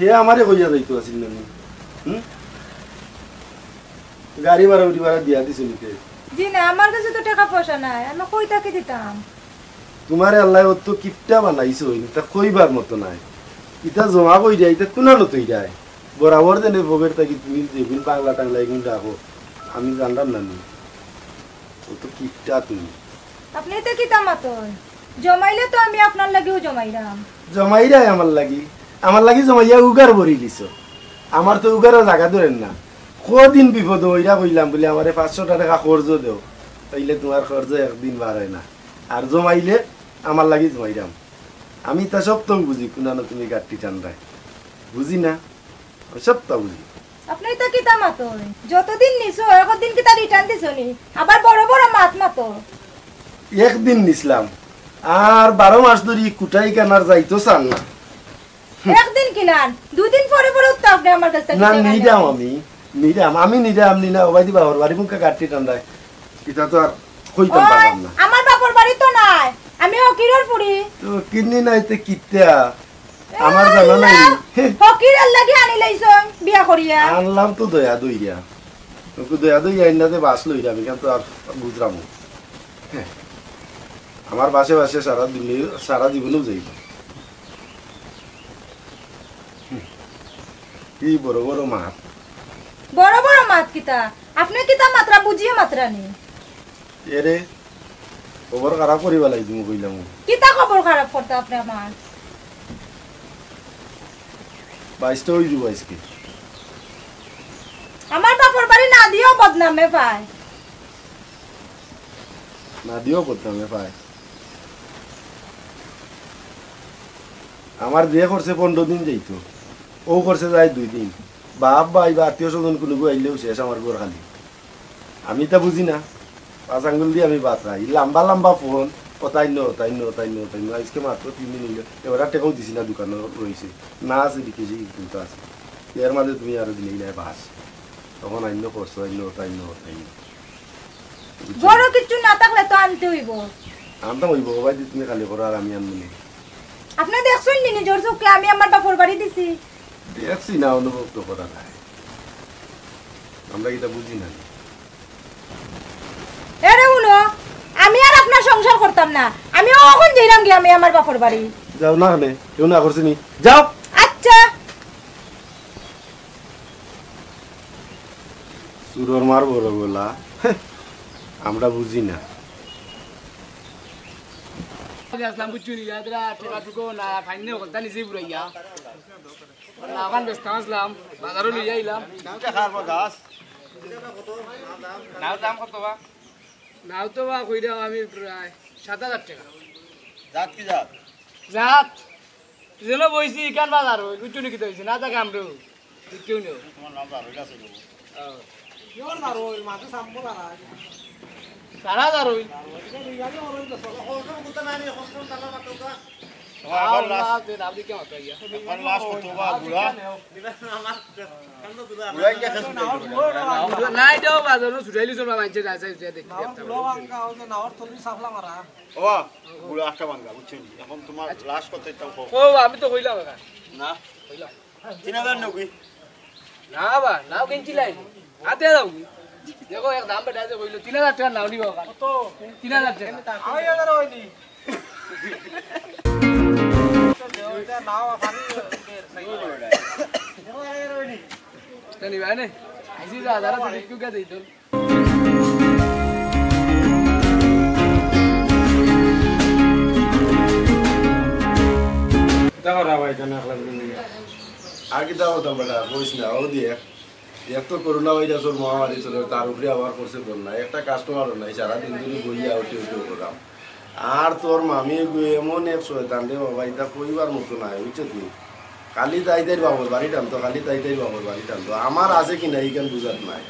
হে আমারে কইয়া যাইতো আছিল না গাড়ি ভাড়া উঠি ভাড়া দিয়া দিছ নিতে জি না আমার কাছে তো টাকা পয়সা নাই আমি কই টাকা দিতাম তোমারে আল্লাহ অত কিপটা বানাইছো তা কইবার মতো নাই ইটা জমা কই যায় তা কোনা নতই যায় বরাবর দেনে ভোগের থাকি তুমি যেগুন বাংলা টাংলা এগুন রাখো আমি জানলাম না নি অত কিপটা তুমি আপনি তো কি তামাতন জমাইলে তো আমি আপনার লাগেও জমাইরাম জমাইরাই আমার লাগি জমাইয়া উগার ভরি দিছো আমার তো উগারের জায়গা ধরেন না কদিন বিপদ হইরা কইলাম বলে আমারে 500 টাকা খরচ দেও তাইলে তোমার খরচ একদিন বার হয় না আর জমাইলে আমার লাগি জমাইরাম আমি তা সব তো বুঝি কোনানো তুমি গাড়ি টান্ডায় বুঝি না সব তো বুঝি আপনি তো কি তামাতন যতদিন নিছো একদিন কি তা রিটার্ন দিছনি আবার বড় বড় মাত মাতো একদিন নিছিলাম আর 12 মাস ধরে কুটাই কেনার যাইতো চান না একদিন কিনান দুদিন পরে পরে উত্তর আপনি আমার কাছে না নিদাম আমি নিদাম নি না ওবাইদি বাবার বাড়ি মুখে গাড়ি টান্ডায় এটা তো আর কইতাম পারলাম না আমার বাপর বাড়ি তো নাই আমি হকিরর পুরি তো কিন্নি নাইতে কিত্তা আমার জানা নাই হকিরর লাগি আনি লাইছন বিয়া করিয়া আনলাম তো দয়া দইয়া তোকে দয়া দইয়া ইন্নাতে বাস লইরা আমি কিন্তু আর বুঝরাম আমার বাসে সারা জীবনেও যাইব কি বড় বড় মাছ কিতা আপনি কিতা মাত্রা বুঝিয়ে মাত্রা নেই এরে খবর খারাপ করিবা লাগি তুমি কইলাম কিতা খবর খারাপ করতে আপনি আমার 22টা হই যাব আজকে আমার বাপর বাড়ি না দিও বদনামে পায় আমার যে করছে 15 দিন যাইতো ও করছে যায় 2 দিন বাপ ভাই বা আত্মীয় স্বজন কোনো আইলেও শেষ আমার ঘর খালি আমি তা বুঝি না 5 আঙ্গুল দিয়ে আমি বাতরাই লম্বা লম্বা ফোন তাই আজকে মাত্র 3 দিন হইলো এবার টেকাও দিছি না দোকানে রয়েছে না আছে দেখেছি কিন্তু আছে এর মাঝে তুমি আরো দিলেই নাই বাস তখন আইন করছো তাই বড় কিছু না থাকলে তো আনতে হইব আনতাম হইব ভাই তুমি খালি করো আর আমি আনবো আপনি দেখছেন নি নিজের চোখে আমি আমার বাপর বাড়ি দিছি দেখছি না অনুভব তো করা নাই আমরা এটা বুঝি না এরে উনো আমি আর আপনার সংসার করতাম না আমি ওখন যাইলাম কি আমি আমার বাপর বাড়ি যাও না কেন কেউ না করছি নি যাও আচ্ছা সুরর মার বড় বলা আমরা বুঝি না আসলাম বুঝছি নি যারা টাকা টুকু না ফাইনে করতে নিজেই বুড়াইয়া না কান ব্যস্ত আসলাম বাজারও নিয়ে আইলাম নাওটা খাবার গাছ নাও দাম কত বা নাও তো বা কইরা আমি প্রায় 7000 টাকা জাত কি জাত জাত যেন বইছি কান বাজার হই বুঝছি নি কি হইছে না তা কাম রে কেউ নেই তোমার নাম আর হইলা ছিল ইওর না রই মাঝে সামবো না 4000 হই নাই দাও বাজানো ছুটাইলি চলবা মানছে যাইছে দেখি ও আমি তো কইলাম না কইলাম 3090 না বা নাও কিনছিলাই আতে দাও দেখো এক দাম বেটা যে কইলো 3000 টাকা নাও নিব কত 3000 টাকা আমি এদার হইনি এটা নাও পানি সহি হইলো দেখো এর হইনি তনি ভাইনে আইছি যা দাঁড়া তো একটু কা দেই তো দেখো রা ভাই কেন একলা আর কি দাও তো বেটা কইছ না ও দিয়ে এক তো করোনা ভাইরাসের মহামারী ছিল তার উপরে আবার করছে বন্যা একটা কাস্টমারও নাই সারাদিন ধরে বইয়া উঠে করাম আর তোর মামি এমন এক শয়তান রে বাবা এটা কইবার মতো নাই বুঝছো তুই কালি তাইদের বাবুর বাড়ি টানতো কালি তাইদের বাবুর বাড়ি টানতো আমার আছে কি না এইখান বুঝাত নাই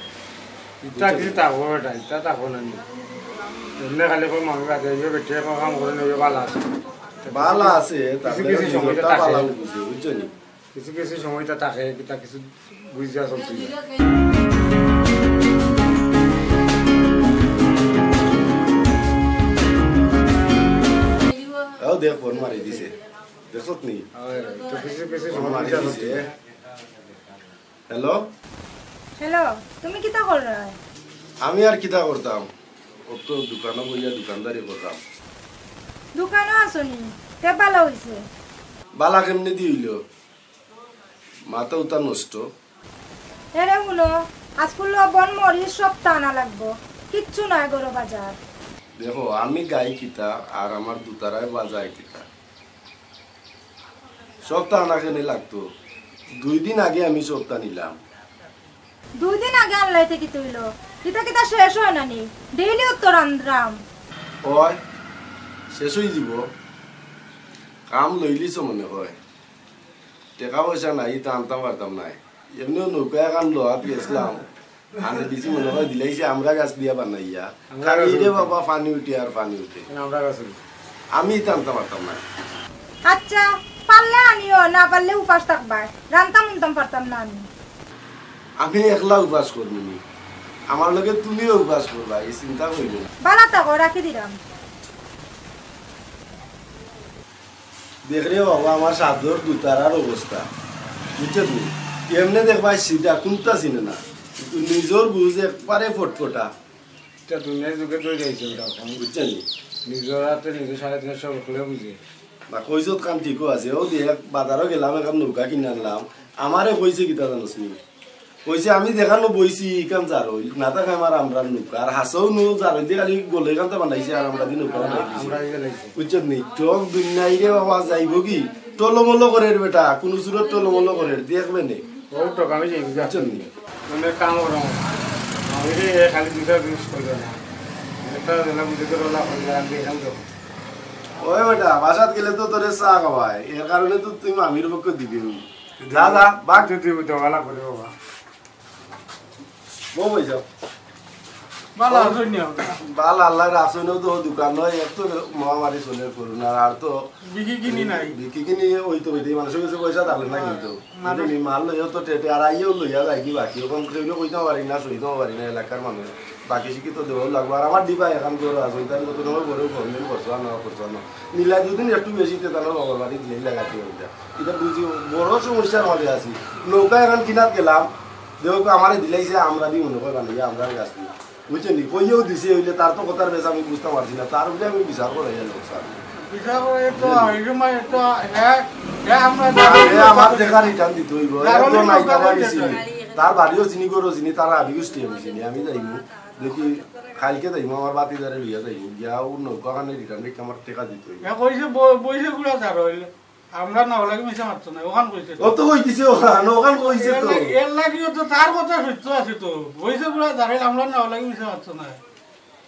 ইটা কিছু থাকবো বেটা ইটা থাকবো না এমনি খালি কই মামি বাদে বেটে কাম করে নেবে ভালো আছে কিছু সময়টা থাকে বুঝছো নি কিছু সময়টা থাকে কিটা কিছু বুঝা চলছে ও দেখ ফোন মারি দিছে দেখছত নি তো কিছু ফোন মারি দিছে হ্যালো হ্যালো তুমি কি তা কর রা আমি আর কিটা করতাম কত দোকানে বইয়া দোকানদারি করতাম দোকানে আসনি তে ভালো হইছে বালা কেমনে দিইল মাথা উতা নষ্ট এরে উনো আজকুল লবণ মরিচ সব টানা লাগবো কিচ্ছু নাই গরো বাজার দেখো আমি গাই কিতা আর আমার দুতারায় বাজায় কিতা সপ্তাহ আনা কেনে লাগতো 2 দিন আগে আমি সপ্তাহ নিলাম 2 দিন আগে আনলাইতে কি তুইল কিতা কিতা শেষ হয় না নি ডেইলি উত্তর আন্দ্রাম ওই শেষ হয়ে যাব কাম লইলিছ মনে হয় টাকা পয়সা নাই তা আনতাম পারতাম নাই এমনিও নৌকা এখন লোহাত গেছিলাম আনে দিছি মনে হয় দিলাইছে আমরা গাছ দিয়া বানাইয়া খালি রে বাবা পানি উঠে আর পানি উঠে আমি তা আনতাম পারতাম না আচ্ছা পারলে আনিও না পারলে উপাস থাকবা রান্তাম উনতাম পারতাম না আমি একলা উপাস করবি আমার লগে তুমিও উপাস করবা এই চিন্তা করিবে না বালা থাকো রাখি দিলাম দেখরে বাবা আমার সাধর দুতারার অবস্থা বুঝছো তুমি এমনি দেখবা সিধা কোনটা চিনে না নিজের বুঝ একবারে ফটফটা এটা দুনিয়ার যুগে তো যাইছে বুঝছেন নিজের হাতে নিজের 350 খুলে বুঝে না কইছত কাম ঠিকও আছে ও দিয়ে বাজারও গেলাম এখন নৌকা কিনে আনলাম আমারে কইছে কিতা জানোস নি কইছে আমি দেখানো বইছি কাম যার হইল না তা আমার আমরা নৌকা আর হাসও নো যার হইলে খালি গলে কান্তা বানাইছে আর আমরা দিন নৌকা বানাইছি বুঝছেন নি চোখ দুনিয়ায় রে বাবা যাইব কি টলমল করে বেটা কোন সুরত টলমল করে দেখবে নে ও তো আমি যাই বুঝছেন নি মানে কাম করো আমি খালি দুটা জিনিস কইরা না এটা না বুঝে তো না কইরা আমি এখান তো ওই বেটা বাসাত গেলে তো তোরে চা খাওয়ায় এর কারণে তো তুই মামির পক্ষ দিবি যা যা বাঘ তুই দেওয়ালা করে বাবা বউ হয়ে যাও ভালো আসুন বাল আল্লাহর আসনেও তো দোকান নয় এত মহামারী চলে করোনা আর তো বিক্রি কিনি নাই বিক্রি কিনি ওই তো ওই মানুষের কাছে পয়সা থাকলে না কিন্তু মাল লইও তো টেটে আর আইও লইয়া যায় কি বাকি ওখান সেগুলো কইতেও পারি না সইতেও পারি না এলাকার মানুষ বাকি শিক্ষিত দেওয়াও লাগবো আর আমার ডিবা এখন করে আছে তাহলে কত সময় করে গভর্নমেন্ট করছো আর না করছো না নিলাই দুদিন একটু বেশি তাহলে খবর বাড়ি দিলেই লাগাতে ওইটা এটা বুঝি বড় সমস্যার মধ্যে আছি নৌকা এখন কিনাত গেলাম দেহ আমারে দিলাইছে আমরা দিই মনে করে বানিয়ে আমরা গাছ দিই বুঝছেন নি কইও দিছে হইলে তার তো কথার বেশ আমি বুঝতে পারছি না তার উপরে আমি বিচার করে লোক স্যার বিচার করে তো এই সময় তো আমার দেখা রিটার্ন দিতে হইব তার বাড়িও চিনি করো চিনি তার আবিগুষ্টি আমি চিনি আমি যাইব দেখি কালকে যাইব আমার বাতি দ্বারে লইয়া যাইব গিয়াও নৌকা কানে রিটার্ন রেখে আমার টাকা দিতে হইব কইছে বইছে গুড়া স্যার হইলে আমরা না লাগে মিশা মারছ না ওখান কইছে ও তো কইতিছে ওখান কইছে তো এর লাগিও তো তার কথা সত্য আছে তো বইছে গুড়া দাঁড়াই আমরা না লাগে মিশা মারছ না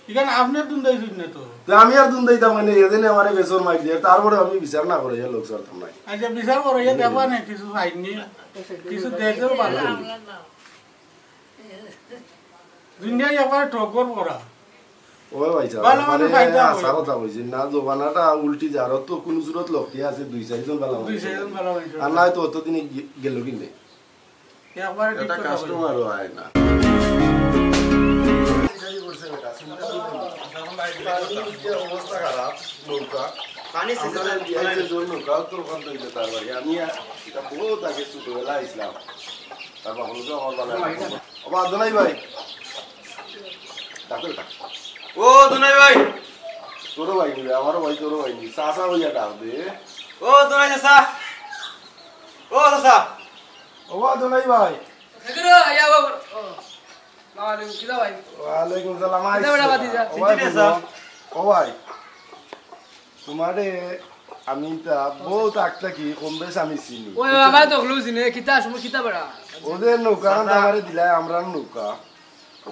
এখানে আপনার দুন্দাই শুন না তো আমি আর দুন্দাইতাম মানে এদিনে আমারে বেসর মাই দিয়ে তারপরে আমি বিচার না করে লোক সারতাম না আচ্ছা বিচার করে দেবা না কিছু আইনি কিছু দেখতেও ভালো দুনিয়া একবার ঠকর করা ওই ভাই মানে আশা কথা কইছি না জবানাটা উল্টি যার তো কোন জুরত লক্ষ্য আছে 2-4 জন ভালো আর নাই তো অতদিন গেল কিনে একটা কাস্টমারও আয় না অবস্থা খারাপ নৌকা পানি নৌকা তো ওখান থেকে তার বাড়ি আমি এটা বহুত আগে ছোটবেলা আসলাম তার বাবা আমার ভালো দোনাই ভাই ও দুনাই ভাই তোরও ভাই নিবে আমারও ভাই তোরও ভাই নি চাচা ভাইয়া ডাক দে ও দুনাই চাচা ও চাচা ও দুনাই ভাই এদিকে আয়া বাবা ওয়ালাইকুম কিদা ভাই ওয়ালাইকুম সালাম কিদা বড় বাতিজা ও ভাই তোমারে আমি তা বহুত একটা কি কম বেশ আমি চিনি ওই আমার তো গ্লুজ নে কিতা সময় কিতা বড় ওদের নৌকা আমারে দিলাই আমরা নৌকা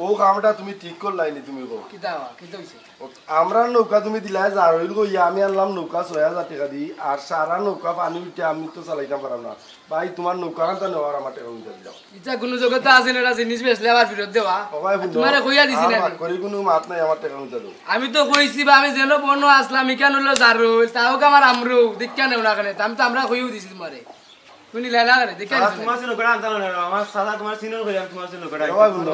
ও কামটা তুমি ঠিক করলাইনি তুমি গো কিতা হইছে আমরা নৌকা তুমি দিলাই যার হইল গো আমি আনলাম নৌকা 6000 টাকা দি আর সারা নৌকা পানি উঠে আমি তো চালাইতাম পারলাম না ভাই তোমার নৌকা কানটা নেওয়ার আমার টাকা উঠে দাও ইটা কোন জগতে আছে না জিনিস বেচলে আবার ফেরত দেওয়া তোমারে কইয়া দিছি না করি কোনো মাত নাই আমার টাকা উঠে দাও আমি তো কইছি বা আমি যেন বনো আসলাম ইকান হলো জারুল তাও আমার আমরু দেখা নেও না কেন আমি তো আমরা কইও দিছি তোমারে তুমি লেলা করে দেখা তোমার সিনো গড়া আনতাম না আমার সাদা তোমার সিনো কইলাম তোমার সিনো গড়া ভাই বন্ধু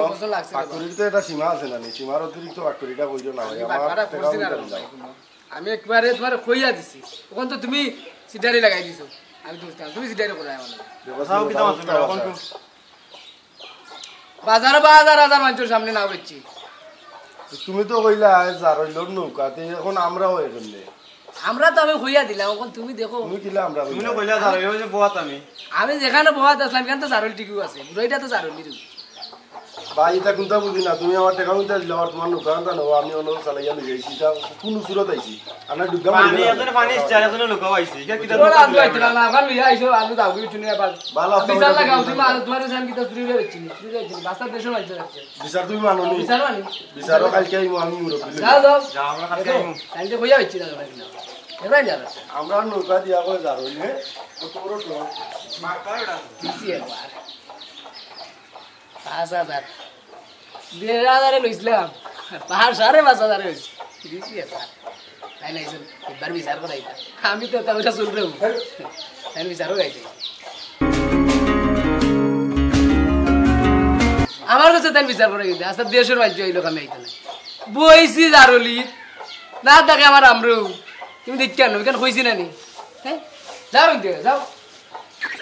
পাকুরি তো এটা সীমা আছে না সীমার অতিরিক্ত পাকুরিটা কইছো না ভাই আমার টাকা উঠে দাও আমি একবারে তোমারে কইয়া দিছি তখন তো তুমি সিটারি লাগাই দিছো আমি বুঝতাম তুমি সিটারি করে আমারে দেখাও কি দাম আছে এখন তো বাজারে 12000 মানুষের সামনে না বেচছি তুমি তো কইলা যার হইল নৌকাতে এখন আমরাও এখানে আমরা তো আমি কইয়া দিলাম এখন তুমি দেখো তুমি কিলা আমরা তুমি না কইলা যার হইল যে বহুত আমি যেখানে বহুত আসলাম কেন তো জারুল টিকিও আছে বুড়াইটা তো জারুল দিরু ভাই এটা কোনটা বুঝি না তুমি আমার টাকা উঠে দিলে আর তোমার নৌকাটা নেবো আমি অন্য চালাইয়া লই যাইছি এটা কোন সুরত আইছি আমরা ডুগা পানি এজনে পানি চার এজনে লোক আইছি এটা কিটা তোরা আলু আইছিলা না আবার লইয়া আইছো আলু দাও চুনি আবার ভালো বিচার লাগাও তুমি আলু তোমার সাম কিটা চুরি হয়ে যাচ্ছে চুরি হয়ে যাচ্ছে বাসা দেশে মাইছে যাচ্ছে বিচার তুমি মানো নি বিচার মানি বিচারও কালকে আইমু আমি মুরব্বি যাও যাও যাও আমরা কালকে আইমু কালকে কইয়া হইছি না এবার যাও আমরা নৌকা দিয়া কই যার হইলে কত বড় তো মাকাড়া দিছি একবার 5000 2000 লইছিলাম 5000 হইছে দিছি একবার তাই নাইছেন একবার বিচার করাইতা আমি তো তাহলে চলবে তাই বিচার করাইতে আমার কাছে তাই বিচার করে গেছে আস্তে দেশের রাজ্য হইলো আমি আইতে না বইছি জারলি না দেখে আমার আমরু তুমি দেখ কেন কেন কইছি না নি হ্যাঁ যাও দিয়ে যাও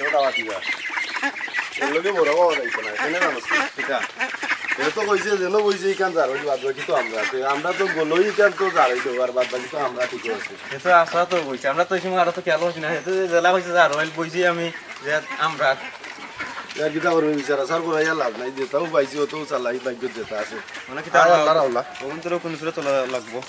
ওটা বাতি যা এগুলোকে বড় বড় যাইতো না কেন জানো এটা এটা তো কইছে যেন কইছে ইকান যার হইল বাদ বাকি তো আমরা তো গলই ইকান তো যার হইল আর বাদ বাকি তো আমরা ঠিক আছে এটা আশা তো কইছে আমরা তো এই সময় আর তো খেয়াল হইছে না এটা জেলা কইছে যার হইল বইছি আমি যে আমরা यार किता और विचार सर को या लाभ नहीं देता हूं भाई जी तो चलाई बाइक जो देता है মানে কিতা আল্লাহ রাউলা ওখান থেকে কোন সুরে চলা লাগবো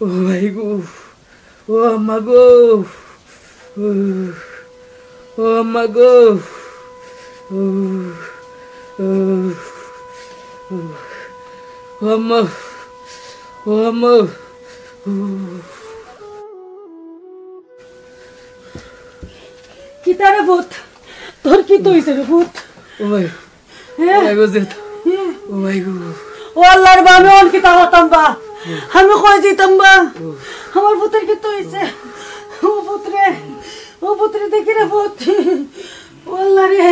ও ভাই গো, ও আম্মা গো, ও আম্মা গো, ও আম্মা, ও আম্মা। কিতা রে ভূত, তোর কি তো হইছে রে ভূত? ও ভাই, হ্যাঁ? ও ভাই গো যেত, ও ভাই গো। ও আল্লাহর বা আমি অন কিতা হতাম বা, আমি কই যেতাম বা, আমার ভূতের কি তো হইছে? ও পুত্রে দেখি রে ভূত, ও আল্লাহ রে,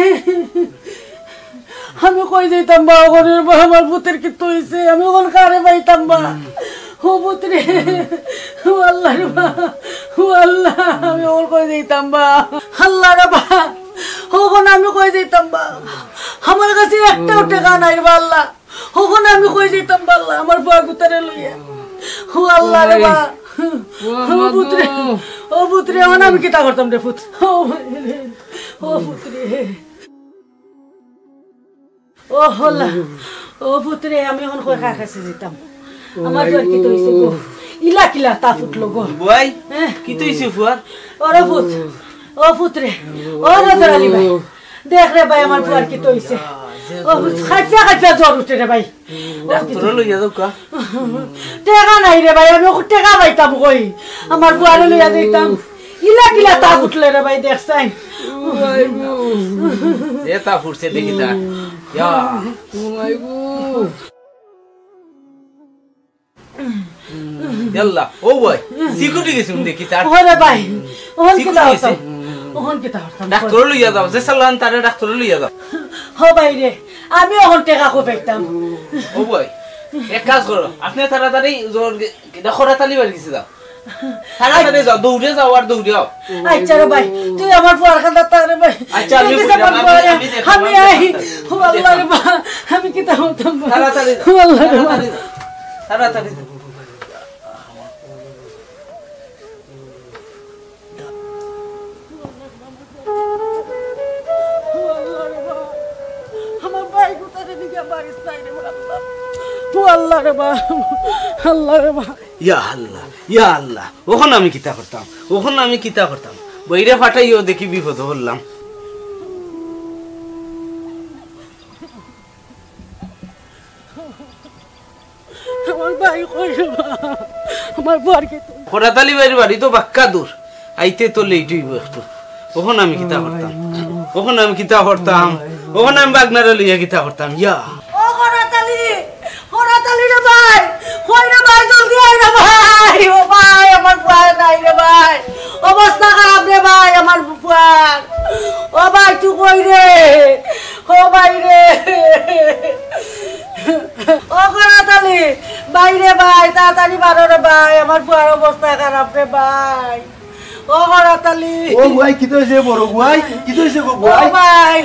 আমি কই যেতাম বা, ওখানের বা আমার ভূতের কি তো হইছে? আমি ওখান কারে পাইতাম বা, ও পুত্রে, ও আল্লাহ রে বা, ও আল্লাহ, আমি ওখান কই যেতাম বা, আল্লাহ রে বা, ওখানে আমি কই যেতাম বা, আমার কাছে একটাও টাকা নাই বা আল্লাহ, ওখানে আমি কই যেতাম বা আল্লাহ, আমার বুয়া গুতারে লইয়া, ও আল্লাহ রে বা, ও পুত্রে, এখন আমি কিতা করতাম রে পুত্র, ও পুত্রে, ও হল্লা, ও পুত্রে, আমি এখন কই খা খাইছে যেতাম, আমার বুয়ার কি হইছে গো, ইলা কিলা তা ফুটলো গো, বুয়াই কি হইছে ফুয়ার? ওরে পুত, ও পুত্রে, ও নজর আলী ভাই, দেখ রে ভাই আমার বুয়ার কি হইছে, ও খাইফা জ্বর উঠে রে ভাই, ডাক্তার লইয়া যাও কা, টেকা নাই রে ভাই, আমি টেকা পাইতাম কই, আমার বুয়ারে লইয়া যাইতাম, ইলা কিলা তা ফুটলে রে ভাই, দেখছাই এ তা ফুটছে দেখি তা, ইয়া ও মাই গো, ইয়াল্লা, ও ভাই সিকিউরিটি গেছুম দেখি তার, ওরে ভাই, ওহন কিতা হতাম, ওহন কিতা হতাম, ডাক্তার লইয়া যাও, যে সালান তারে ডাক্তার লইয়া যাও। হ ভাই রে, আমি ওহন টেকা কই পাইতাম, ও ভাই এক কাজ করো, আপনি তাড়াতাড়ি খরা তালি বাড়ি গেছে যাও, তাড়াতাড়ি যাও, দৌড়ে যাও আর দৌড়ে যাও। আচ্ছা রে ভাই, তুই আমার বুয়ার খান্দা তারে ভাই, আচ্ছা আমি আমি আই, ও আল্লাহ রে বা, আমি কিতা হতাম, তাড়াতাড়ি ও আল্লাহ রে বা, তাড়াতাড়ি আমার ভাই গুতারে দিকে বাড়িস নাই রে আল্লাহ, ও আল্লাহ রে বা, আল্লাহ রে বা, ইয়া আল্লাহ, ইয়া আল্লাহ, ওখানে আমি কিতা করতাম, ওখানে আমি কিতা করতাম, বইরে ফাটাইও দেখি বিপদ হলাম। আমার ভাই কই রে বা, আমার বুয়ার কি খরাতালি বাড়ির বাড়ি তো বাক্কা দূর, আইতে তো লেট হইব একটু, ওখানে আমি কিতা করতাম, ওখানে আমি কিতা করতাম, ওখানে আমি বাগনারে লইয়া কিতা করতাম। ইয়া ও হরাতালি রে ভাই, কই রে ভাই, জলদি আই রে ভাই, ও ভাই আমার বুয়া নাই রে ভাই, অবস্থা খারাপ রে ভাই আমার বুয়ার, ও ভাই তুই কই রে, ও ভাই রে, ও হরাতালি বাইরে ভাই, তাড়াতাড়ি বারো রে ভাই, আমার বুয়ার অবস্থা খারাপ রে ভাই, ও হরাতালি, ও ভাই কি হইছে বড় ভাই, কি হইছে গো ভাই? ভাই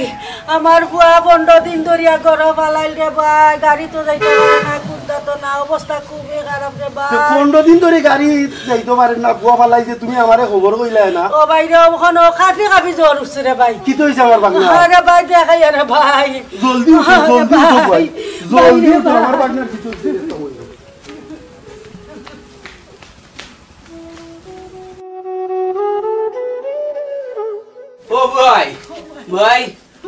আমার বুয়া 15 দিন ধরিয়া গরম ফালাইল রে ভাই, গাড়ি তো যাইতে পারে না, কুদা তো না, অবস্থা খুবই খারাপ রে ভাই, 15 দিন ধরে গাড়ি যাইতে পারে না, বুয়া ফালাইছে, তুমি আমারে খবর কইলা না? ও ভাই রে, ওখানে কাফি কাফি জ্বর উঠছে রে ভাই, কি হইছে আমার বাগনা? আরে ভাই দেখাই রে ভাই, জলদি উঠো, জলদি উঠো ভাই, জলদি উঠো, আমার বাগনার কি হইছে? ও ভাই, ভাই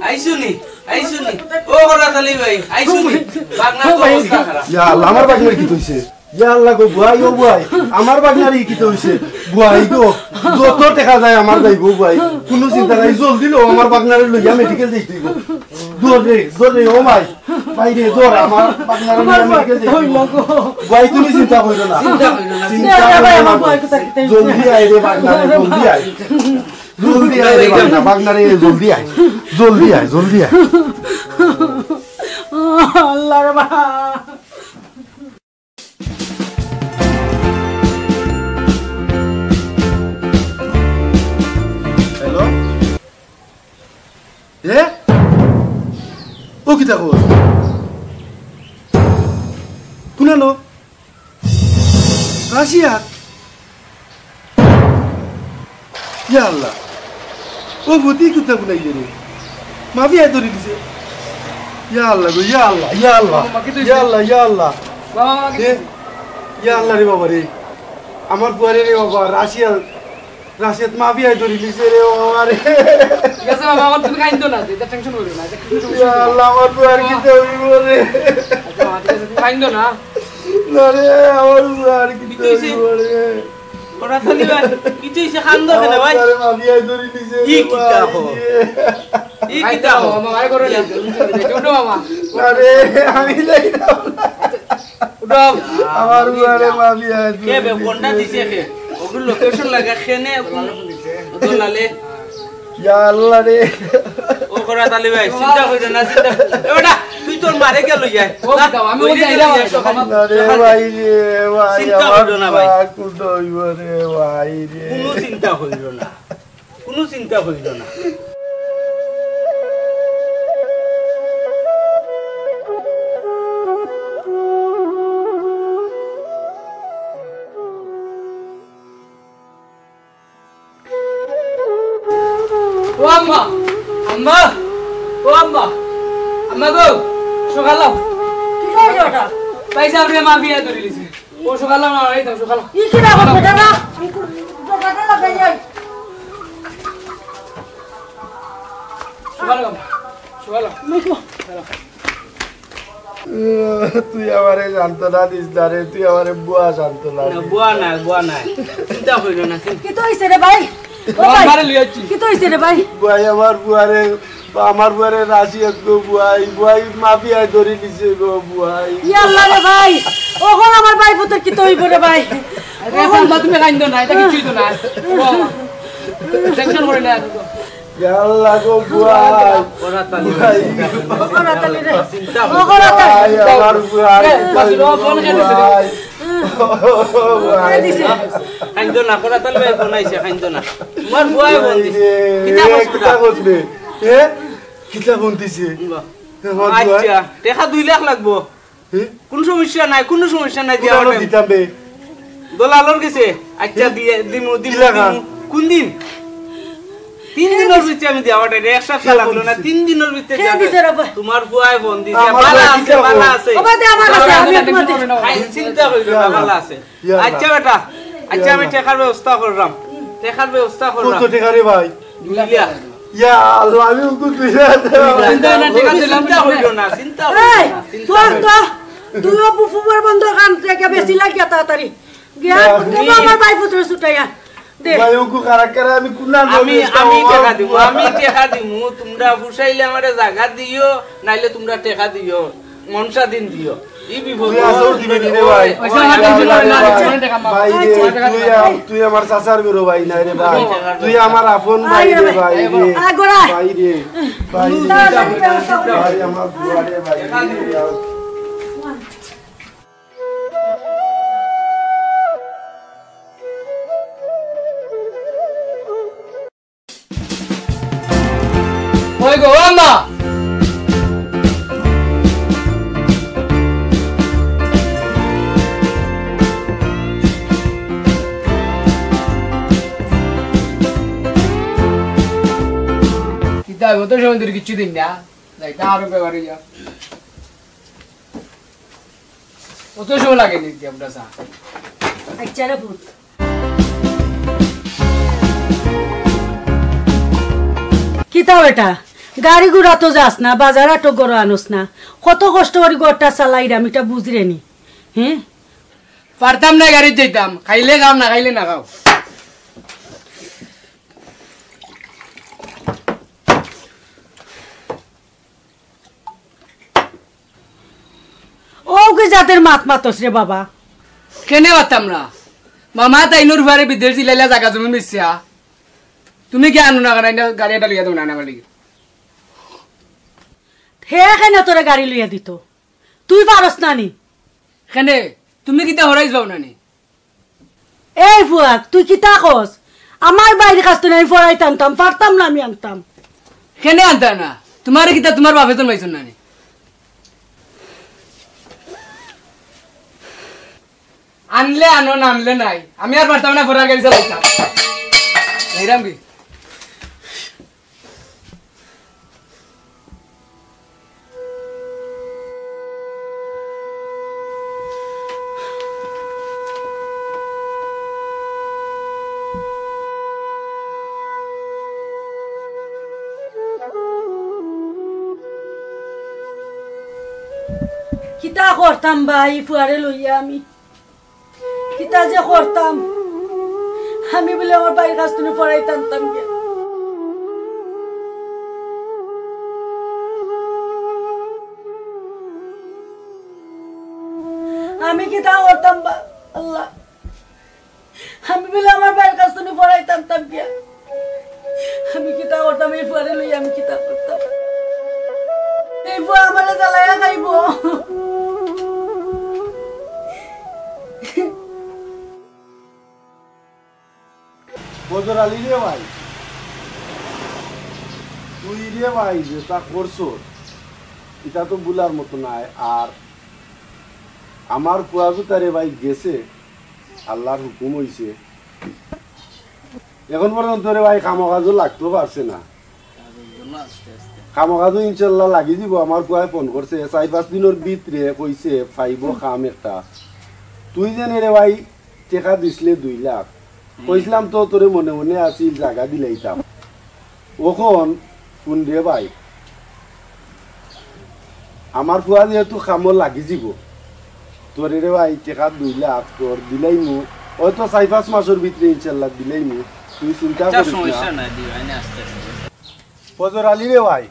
আইসুনি, আইসুনি, ও খরাতালি ভাই আইসুনি, বাগনার তো অবস্থা খারাপ। ইয়া আল্লাহ, আমার বাগনার কি হইছে? ইয়া আল্লাহ গো ভাই, ও ভাই আমার বাগনার কি হইছে? ভাই গো যত টাকা যায় আমার যাইবো ভাই, কোনো চিন্তা নাই, জলদি লো আমার বাগনারে লইয়া মেডিকেল যাইতে হইব, দৌড় রে ও ভাই, ভাই রে দৌড়, আমার বাগনারে লইয়া মেডিকেল যাইতে হইব ভাই, তুমি চিন্তা কইরো না, চিন্তা কইরো না, জলদি আয় রে বাগনারে, জলদি আয়, জলদি আয় রে বাগনারে, জলদি আয়, জলদি আয়, জলদি আয়। আল্লাহ রে বা, হ্যালো, ও কি থাকো শুনানো রাশিয়া, ইয়া আল্লাহ, ও ভূতি কুত্তা গুনাইছে রে, মাফি আয় ধরে দিছে, ইয়া আল্লাহ গো, ইয়া আল্লাহ, ইয়া আল্লাহ, ইয়া আল্লাহ, ইয়া আল্লাহ, ইয়া আল্লাহ রে বাবা রে, আমার বুয়ারে রে বাবা রাশিয়াত মাফিয়ায় ধরে লিছে রে বাবা রে ঠিক আছে বাবা আমার তুমি কাইন্দো না এটা টেনশন করো না ইয়া আল্লাহ আমার বুয়ার কি হইব রে আচ্ছা মা ঠিক আছে তুমি কাইন্দো না না রে আমার বুয়ার কি হইব রে ওরা খালি ভাই কিছু এসে খান্দো কেন ভাই আরে মাফিয়ায় ধরে লিছে ই কিতা হো ই কিতা হো মামা আরে করো না উঠো মামা আরে আমি যাই না উঠো আমার বুয়ারে মাফিয়ায় কে বে কোনটা দিছে কে ওগুলো লোকেশন লাগা খেনে দলালে ইয়া আল্লাহ রে ও করা তালি ভাই চিন্তা কইরা না চিন্তা এবারে তুই তোর মারে গেল যাই ও দাও আমি ওই যাইলাম রে ভাই রে ভাই চিন্তা করো না ভাই কুটো হইব রে ভাই রে কোনো চিন্তা কইরো না কোনো চিন্তা কইরো না ও আম্মা আম্মা ও আম্মা আম্মা গো সকাল কি কই ওটা পয়সা আপনি মা বিয়া ধরে লিছে ও সকাল না এই দাও সকাল ই কি না কথা না কথা লাগাই যাই সকাল সকাল তুই আমারে জানতো না দিস না রে তুই আমারে বুয়া জানতো না বুয়া না চিন্তা কইরো না কি তো হইছে রে ভাই ও ভাই কি তো হইছে রে ভাই বুয়াই আমার বুয়ারে রাশিয়াত গো বুয়াই মাফিয়ায় ধরে নিছে গো বুয়াই ইয়া আল্লাহ রে ভাই ওখন আমার ভাই পুত্র কি তো হইব রে ভাই আরে আম্মা তুমি কাইন্দো না এটা কিছুই তো না টেনশন করে না ইয়া আল্লাহ গো বুয়াই ওরা তালি রে চিন্তা ও করা তালি আমার বুয়াই খাইন্দো না করা তালি ভাই বনাইছে খাইন্দো না তোমার বুয়াই বন্দি কিতা করবে কিতা বন্দিছে আচ্ছা টাকা 2 লাখ লাগবো কোন সমস্যা নাই দিয়া দিতাম বে দলালর গেছে আচ্ছা দিয়ে দিমু কোন দিন 3 দিনের ভিতরে আমি দেওয়া এক সপ্তাহ লাগলো না 3 দিনের ভিতরে তোমার বুয়াই ফোন দিছে ভালো আছে ওবাদে আমার আছে আমি চিন্তা কইরো না ভালো আছে আচ্ছা বেটা আচ্ছা আমি টাকার ব্যবস্থা করলাম কত টাকা রে ভাই 2 লাখ ইয়া আল্লাহ আমি ওকে দিলা চিন্তা কইরো না তুই বুফুবার বন্ধ কান থেকে বেশি লাগিয়া তাড়াতাড়ি গিয়া আমার ভাই পুত্র ছুটাইয়া দে ভাই ওকে কারা আমি কুনা আমি টাকা দিমু তোমরা বুঝাইলে আমারে জায়গা দিও নাইলে তোমরা টাকা দিও মনসা দিন দিও এই বিপদ দিবে নি রে ভাই তুই আমার চাচার বেরো ভাই না রে ভাই তুই আমার আপন ভাই রে ভাই রে ভাই আমার বুয়া রে ভাই ওই গো আম্মা কিতা তো সময় ধরে কিছু দিন না যাইতা আরো ব্যাপারে যা অত সময় লাগেনি আমরা চা আচ্ছা রে ভূত কিতা বেটা গাড়ি ঘোড়া তো যাস না বাজার আটো গড় আনোস না কত কষ্ট করে গড়টা চালাইরাম এটা বুঝরে নি হ্যাঁ পারতাম না গাড়ি যাইতাম খাইলে খাও না খাইলে না খাও ওকে জাতের মাত মাতস রে বাবা কেনে পারতাম না মামা তাইনুর ভারে বিদেশ দিলাইলা জায়গা জমি মিশিয়া তুমি কি আনো না গাড়ি এটা লিয়া দেবো না আমার লিগে হে কেন তোরা গাড়ি লইয়া দিত তুই পারস না নি কেনে তুমি কিতা হরাইছ যাও না নি এই ফুয়াক তুই কিতা কস আমার বাইরে কাছ থেকে আমি ফরাইতে আনতাম পারতাম না আমি আনতাম কেনে আনতা না তোমার কিতা তোমার বাপে জন্মাইছ না নি আনলে আনো না আনলে নাই আমি আর পারতাম না ফরার গাড়ি চালাইতাম এইরাম কি করতাম ভাই ফুয়ারে লইয়া আমি কিতা যে করতাম আমি বলে আমার ভাইয়ের কাছ থেকে পড়াই টানতাম গে আমি কিতা করতাম আল্লাহ আমি বলে আমার ভাইয়ের কাছ থেকে পড়াই টানতাম গে আমি কিতা করতাম এই ফুয়ারে লইয়া আমি কিতা করতাম এই ফুয়া আমার জ্বালাইয়া খাইব বদর আলী রে ভাই তুই রে ভাই যেটা করছো এটা তো বুলার মতো নাই আর আমার কুয়াগুতারে ভাই গেছে আল্লাহর হুকুম হইছে এখন পর্যন্ত রে ভাই কামকাজও লাগতেও পারছে না কামকাজও ইনশাল্লাহ লাগি দিব আমার কুয়ায় ফোন করছে 4-5 দিনের ভিতরে কইছে ফাইব কাম একটা তুই জানি রে ভাই টাকা দিছিলে 2 লাখ কইছিলাম তো তোরে মনে মনে আসিল জায়গা দিলাইতাম ওখন ফোন রে ভাই আমার ফুয়া যেহেতু কামও লাগি যাব তোরে রে ভাই টাকা 2 লাখ তোর দিলাইমু হয়তো 4-5 মাসের ভিতরে ইনশাল্লাহ দিলাইমু তুই চিন্তা করিস না ফজর আলী রে ভাই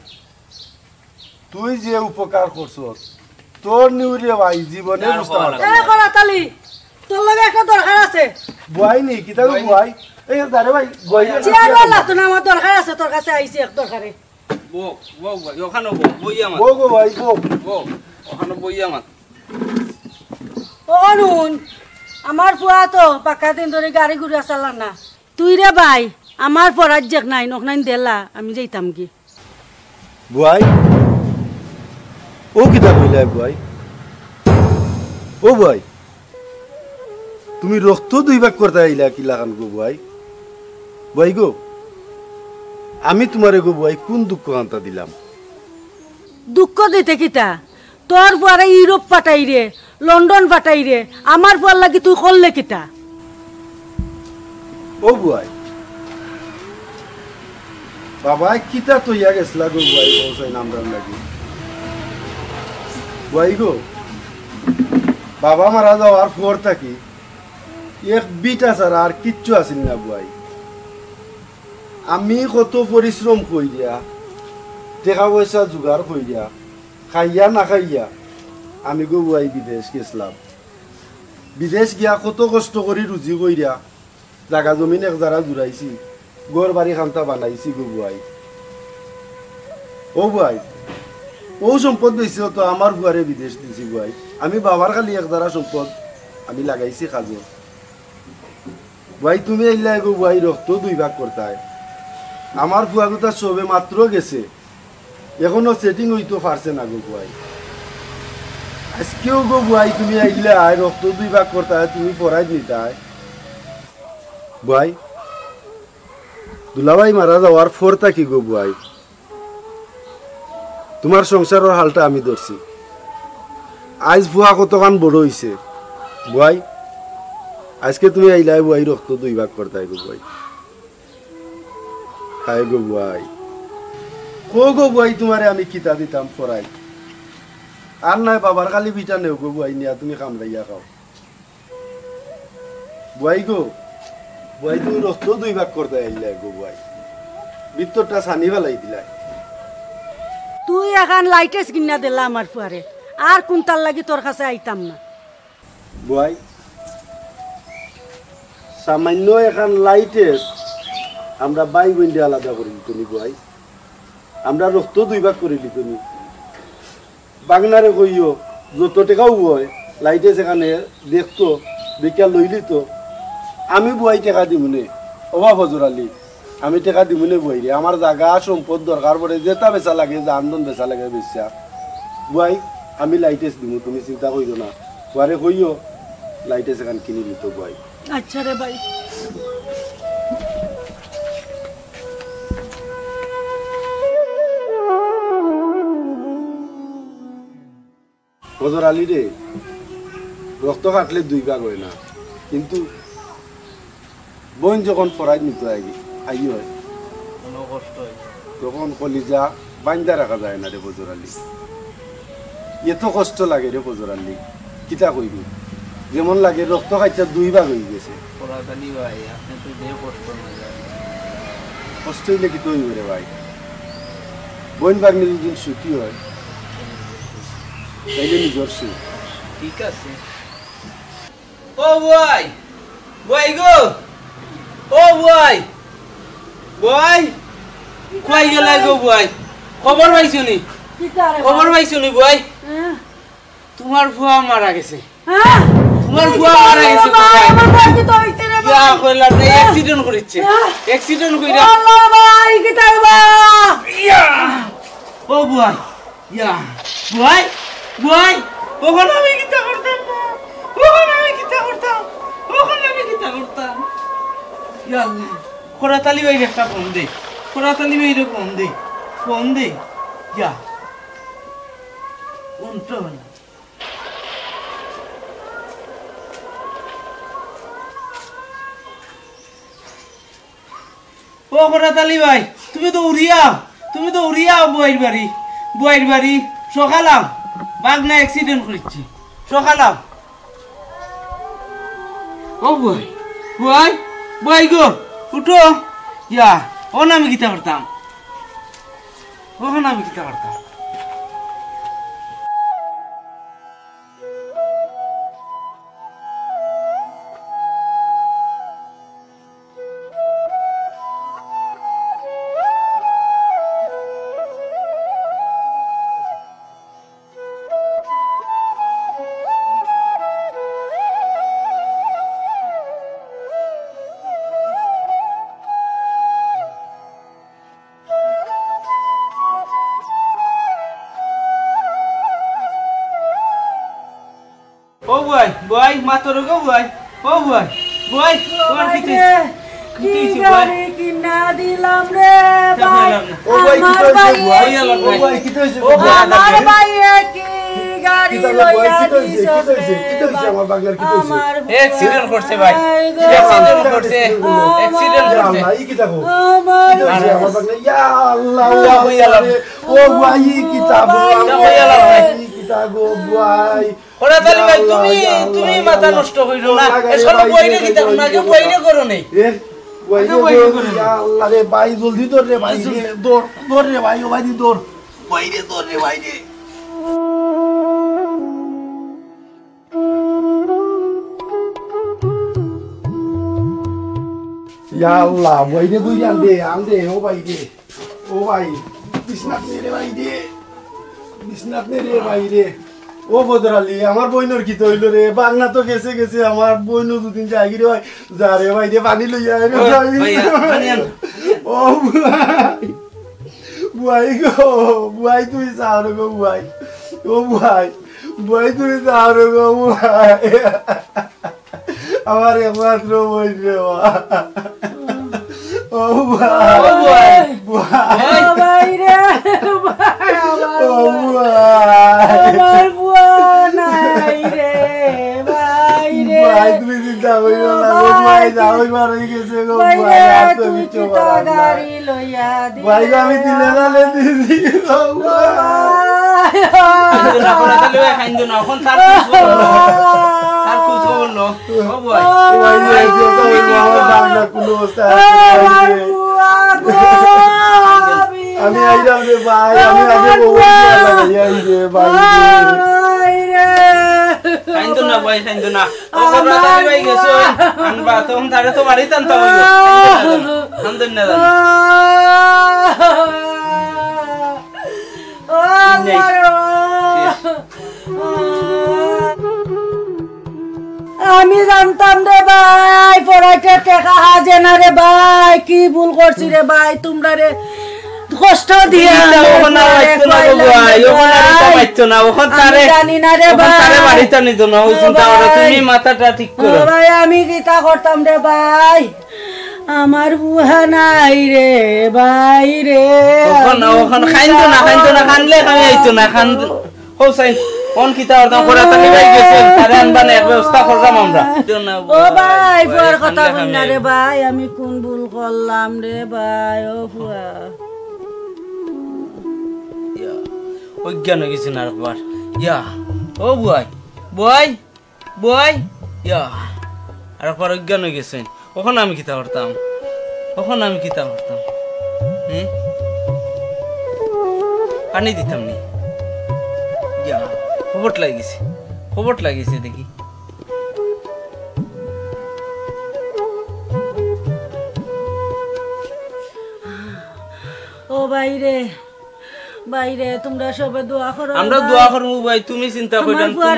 তুই যে উপকার করছস তোর নিউ রে ভাই জীবনে বুঝতে পারছ এ করাত আলী তোর লগে একটা দরকার আছে বই নি কিতা গো বই এই দারে ভাই বই চেয়ার वाला তো না আমার দরকার আছে তোর কাছে আইছি এক দরকারে বো বো ওখানে বো বই আমার বো গো ভাই বো বো ওখানে বই আমার অনুন আমার ফুয়া তো পাকা দিন ধরে গাড়ি ঘুরে চালান না তুই রে ভাই আমার পরাজ্যক নাই নখনাইন দেলা আমি যাইতাম কি বই ও কিতা কইলা বই ও বই তুমি রক্ত 2 ভাগ করতে আইলা কি লাগান গো বই বই গো আমি তোমারে গো বই কোন দুঃখ আনতা দিলাম দুঃখ দিতে কিতা তোর ফুয়ারে ইউরোপ পাঠাই রে লন্ডন পাঠাই রে আমার ফুয়ার লাগি তুই করলে কিতা ও বই বাবা কিতা তো ইয়া গেছলা গো বই বসাই নামরার লাগি বই গো বাবা মারা যাওয়ার পর থাকি এক বিটা ছাড়া আর কিচ্ছু আসিল না বই আমি কত পরিশ্রম কইরা টাকা পয়সা জোগাড় কইরা খাইয়া না খাইয়া আমি গো বই বিদেশ গেছিলাম বিদেশ গিয়া কত কষ্ট করে রুজি কইরা জায়গা জমিন এক জায়গা জুড়াইছি ঘর বাড়ি খান্তা বানাইছি গো বই ও বই ও সম্পদ দিয়েছিল তো আমার বুয়ারে বিদেশ দিছি বই আমি বাবার খালি এক জায়গা সম্পদ আমি লাগাইছি কাজে ভাই তুমি আইলা গো ভাই রক্ত 2 ভাগ করতাই আমার ফুয়াগুতা সবে মাত্র গেছে এখনো সেটিং হইতো পারছে না গো ভাই আজকেও গো ভাই তুমি আইলা রক্ত 2 ভাগ করতাই তুমি পড়াই নিতাই ভাই দুলাভাই মারা যাওয়ার পর কি গো ভাই তোমার সংসারের হালটা আমি ধরছি আজ ফুয়া কতখান বড় হইছে ভাই আজকে তুমি আইলাই বই রক্ত 2 ভাগ করতাই গো বই খাই গো বই কো গো বই তোমারে আমি কিতা দিতাম পড়াই আর নাই বাবার খালি বিটা নেও গো বই নিয়া তুমি কামড়াইয়া খাও বই গো বই তুমি রক্ত 2 ভাগ করতাই আইলাই গো বই ভিতরটা সানি ফেলাই দিলাই তুই এখন লাইটেস কিনা দিলা আমার ফুয়ারে আর কোনটার লাগি তোর কাছে আইতাম না বই সামান্য এখন লাইটেস আমরা বাই বইন্ডে আলাদা করে দিতনি বই আমরা রক্ত 2 ভাগ করে দিতনি বাগনারে কইও যত টাকাও হয় লাইটেস এখানে দেখতো দেখা লইলি তো আমি বই টাকা দিমুনে অভাব হজরালি আমি টাকা দিমুনে বই রে আমার জায়গা সম্পদ দরকার পড়ে যেটা বেচা লাগে যে আন্দোলন বেচা লাগে বেচা বই আমি লাইটেস দিমু তুমি চিন্তা কইরো না পরে কইও লাইটেস এখানে কিনে দিত বই আচ্ছা রে ভাই ফজর আলী রে রক্ত কাটলে 2 ভাগ হয় না কিন্তু বোন যখন পড়াই নিত আই হয় কোনো কষ্ট হয় তখন কলিজা বান্ধা রাখা যায় না রে ফজর আলী এত কষ্ট লাগে রে ফজরালি কিতা কইবি যেমন লাগে রক্ত খাইতে 2 ভাগ হয়ে গেছে পড়াতালি ভাই আপনি তো যে কষ্ট না যায় কষ্ট হইলে কি তুই রে ভাই বোন বাগনি যদি সুখী হয় তাইলে নিজর সুখ ঠিক আছে ও ভাই ভাই গো ও ভাই ভাই কই গেলা গো ভাই খবর পাইছনি খবর পাইছনি ভাই তোমার ফুয়া মারা গেছে তোমার ফুয়া মারা গেছে ভাই ইয়া কইলা না অ্যাক্সিডেন্ট করেছে অ্যাক্সিডেন্ট কইরা আল্লাহ ভাই কি তাইবা ইয়া ও ভাই ইয়া ভাই ভাই ওখানে আমি কি করতাম ওখানে আমি কি করতাম ওখানে আমি কি করতাম ইয়া আল্লাহ কোরাতালি ভাই একটা ফোন দে কোরাতালি ভাই রে ফোন দে ইয়া কোনটা না ও কোরাতালি ভাই তুমি তো উড়িয়াও বইয়ের বাড়ি সকালাম বাগনা অ্যাক্সিডেন্ট করেছি সকালাম ও বই গো উঠো ইয়া ও আমি গীতা করতাম ওখানে আমি গীতা করতাম ও বই মাতর গো বই ও বই তোমার কি গাড়ি কিনা দিলাম রে ও ভাই কি ও আমার ভাই কি গাড়ি লইয়া দিছো আমার বাগলার কি কইছে অ্যাক্সিডেন্ট করছে ভাই অ্যাক্সিডেন্ট করছে এই কি দেখো আমার বাগলা ইয়া আল্লাহ ও ভাই কি তাবো ভাই কি তাগো ভাই ওরা তালি ভাই তুমি মাথা নষ্ট কইরো না এসব বইরে কি দেখো না যে বইরে করো নাই আল্লাহ রে ভাই জলদি দৌড় রে ভাই দৌড় রে ভাই ও ভাই দৌড় বাইরে দৌড় রে ভাই রে ইয়া আল্লাহ বাইরে দুই আন্দে ও ভাই বিছনাত নে রে ভাই বিছনাত নে রে ভাই রে ও বদরালি আমার বইনর কি তইল রে বাংলা তো গেছে আমার বইনু দুদিন যাই রে ভাই যা রে ভাই রে পানি লইয়া রে ভাই ও ভাই গো ভাই তুই যাও রে গো ভাই ও ভাই তুই যাও রে গো ভাই আমার একমাত্র বই রে ও ভাই ভাই রে ভাই আমার বুয়া নাই রে ভাই রে ভাই তুমি চিন্তা করিও না গো ভাই যাও মারা গেছে গো ভাই আর তো বিচো গাড়ি লইয়া দি ভাই আমি দিলে নালে দিছি গো ভাই না করে তাহলে খাইন্দো না এখন তার খুশ বললো ও ভাই ভাই যে তো আমার বাংলা কুলো অবস্থা আমি আইলাম রে ভাই আমি আগে বউয়া লাগাই রে ভাই রে খাইন্দো না ভাই খাইন্দো না ও তোরা তাই ভাই গেছো আনবা তখন তারে তো বাড়ি টানতা হইলো খাইন্দো না আমি জানতাম রে ভাই পড়াইতে টাকা হাজে না রে ভাই কি ভুল করছি রে ভাই তোমরা রে কষ্ট দিয়া তুমি মাথাটা ঠিক করো ভাই আমি কিতা করতাম রে ভাই আমার বুহা নাই রে ভাই রে ওখানে খাইতো না খানলে খাই আইতো না খান হোসাইন কোন কিতা করতাম করে তানি ভাই গেছে তারে আনবা না ব্যবস্থা করলাম আমরা ও ভাই পর কথা কই না রে ভাই আমি কোন ভুল করলাম রে ভাই ও ফুয়া অজ্ঞান হয়ে গেছে না একবার ইয়া ও বয় বয় বয় ইয়া আর পর অজ্ঞান হয়ে গেছেন কখন আমি কিতা করতাম পানি দিতাম নি ইয়া খবর লাগিয়েছে দেখি ও বাইরে বাইরে তোমরা সবে দোয়া করো আমরা দোয়া করব ভাই তুমি চিন্তা কইরা তোমার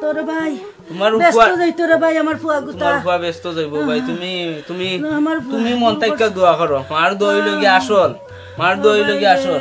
তোর ভাই তোমার ব্যস্ত যাইতো রে ভাই আমার ফুয়া গুতা তোমার ফুয়া ব্যস্ত যাইব ভাই তুমি মন থেকে দোয়া করো মার দই লাগি আসল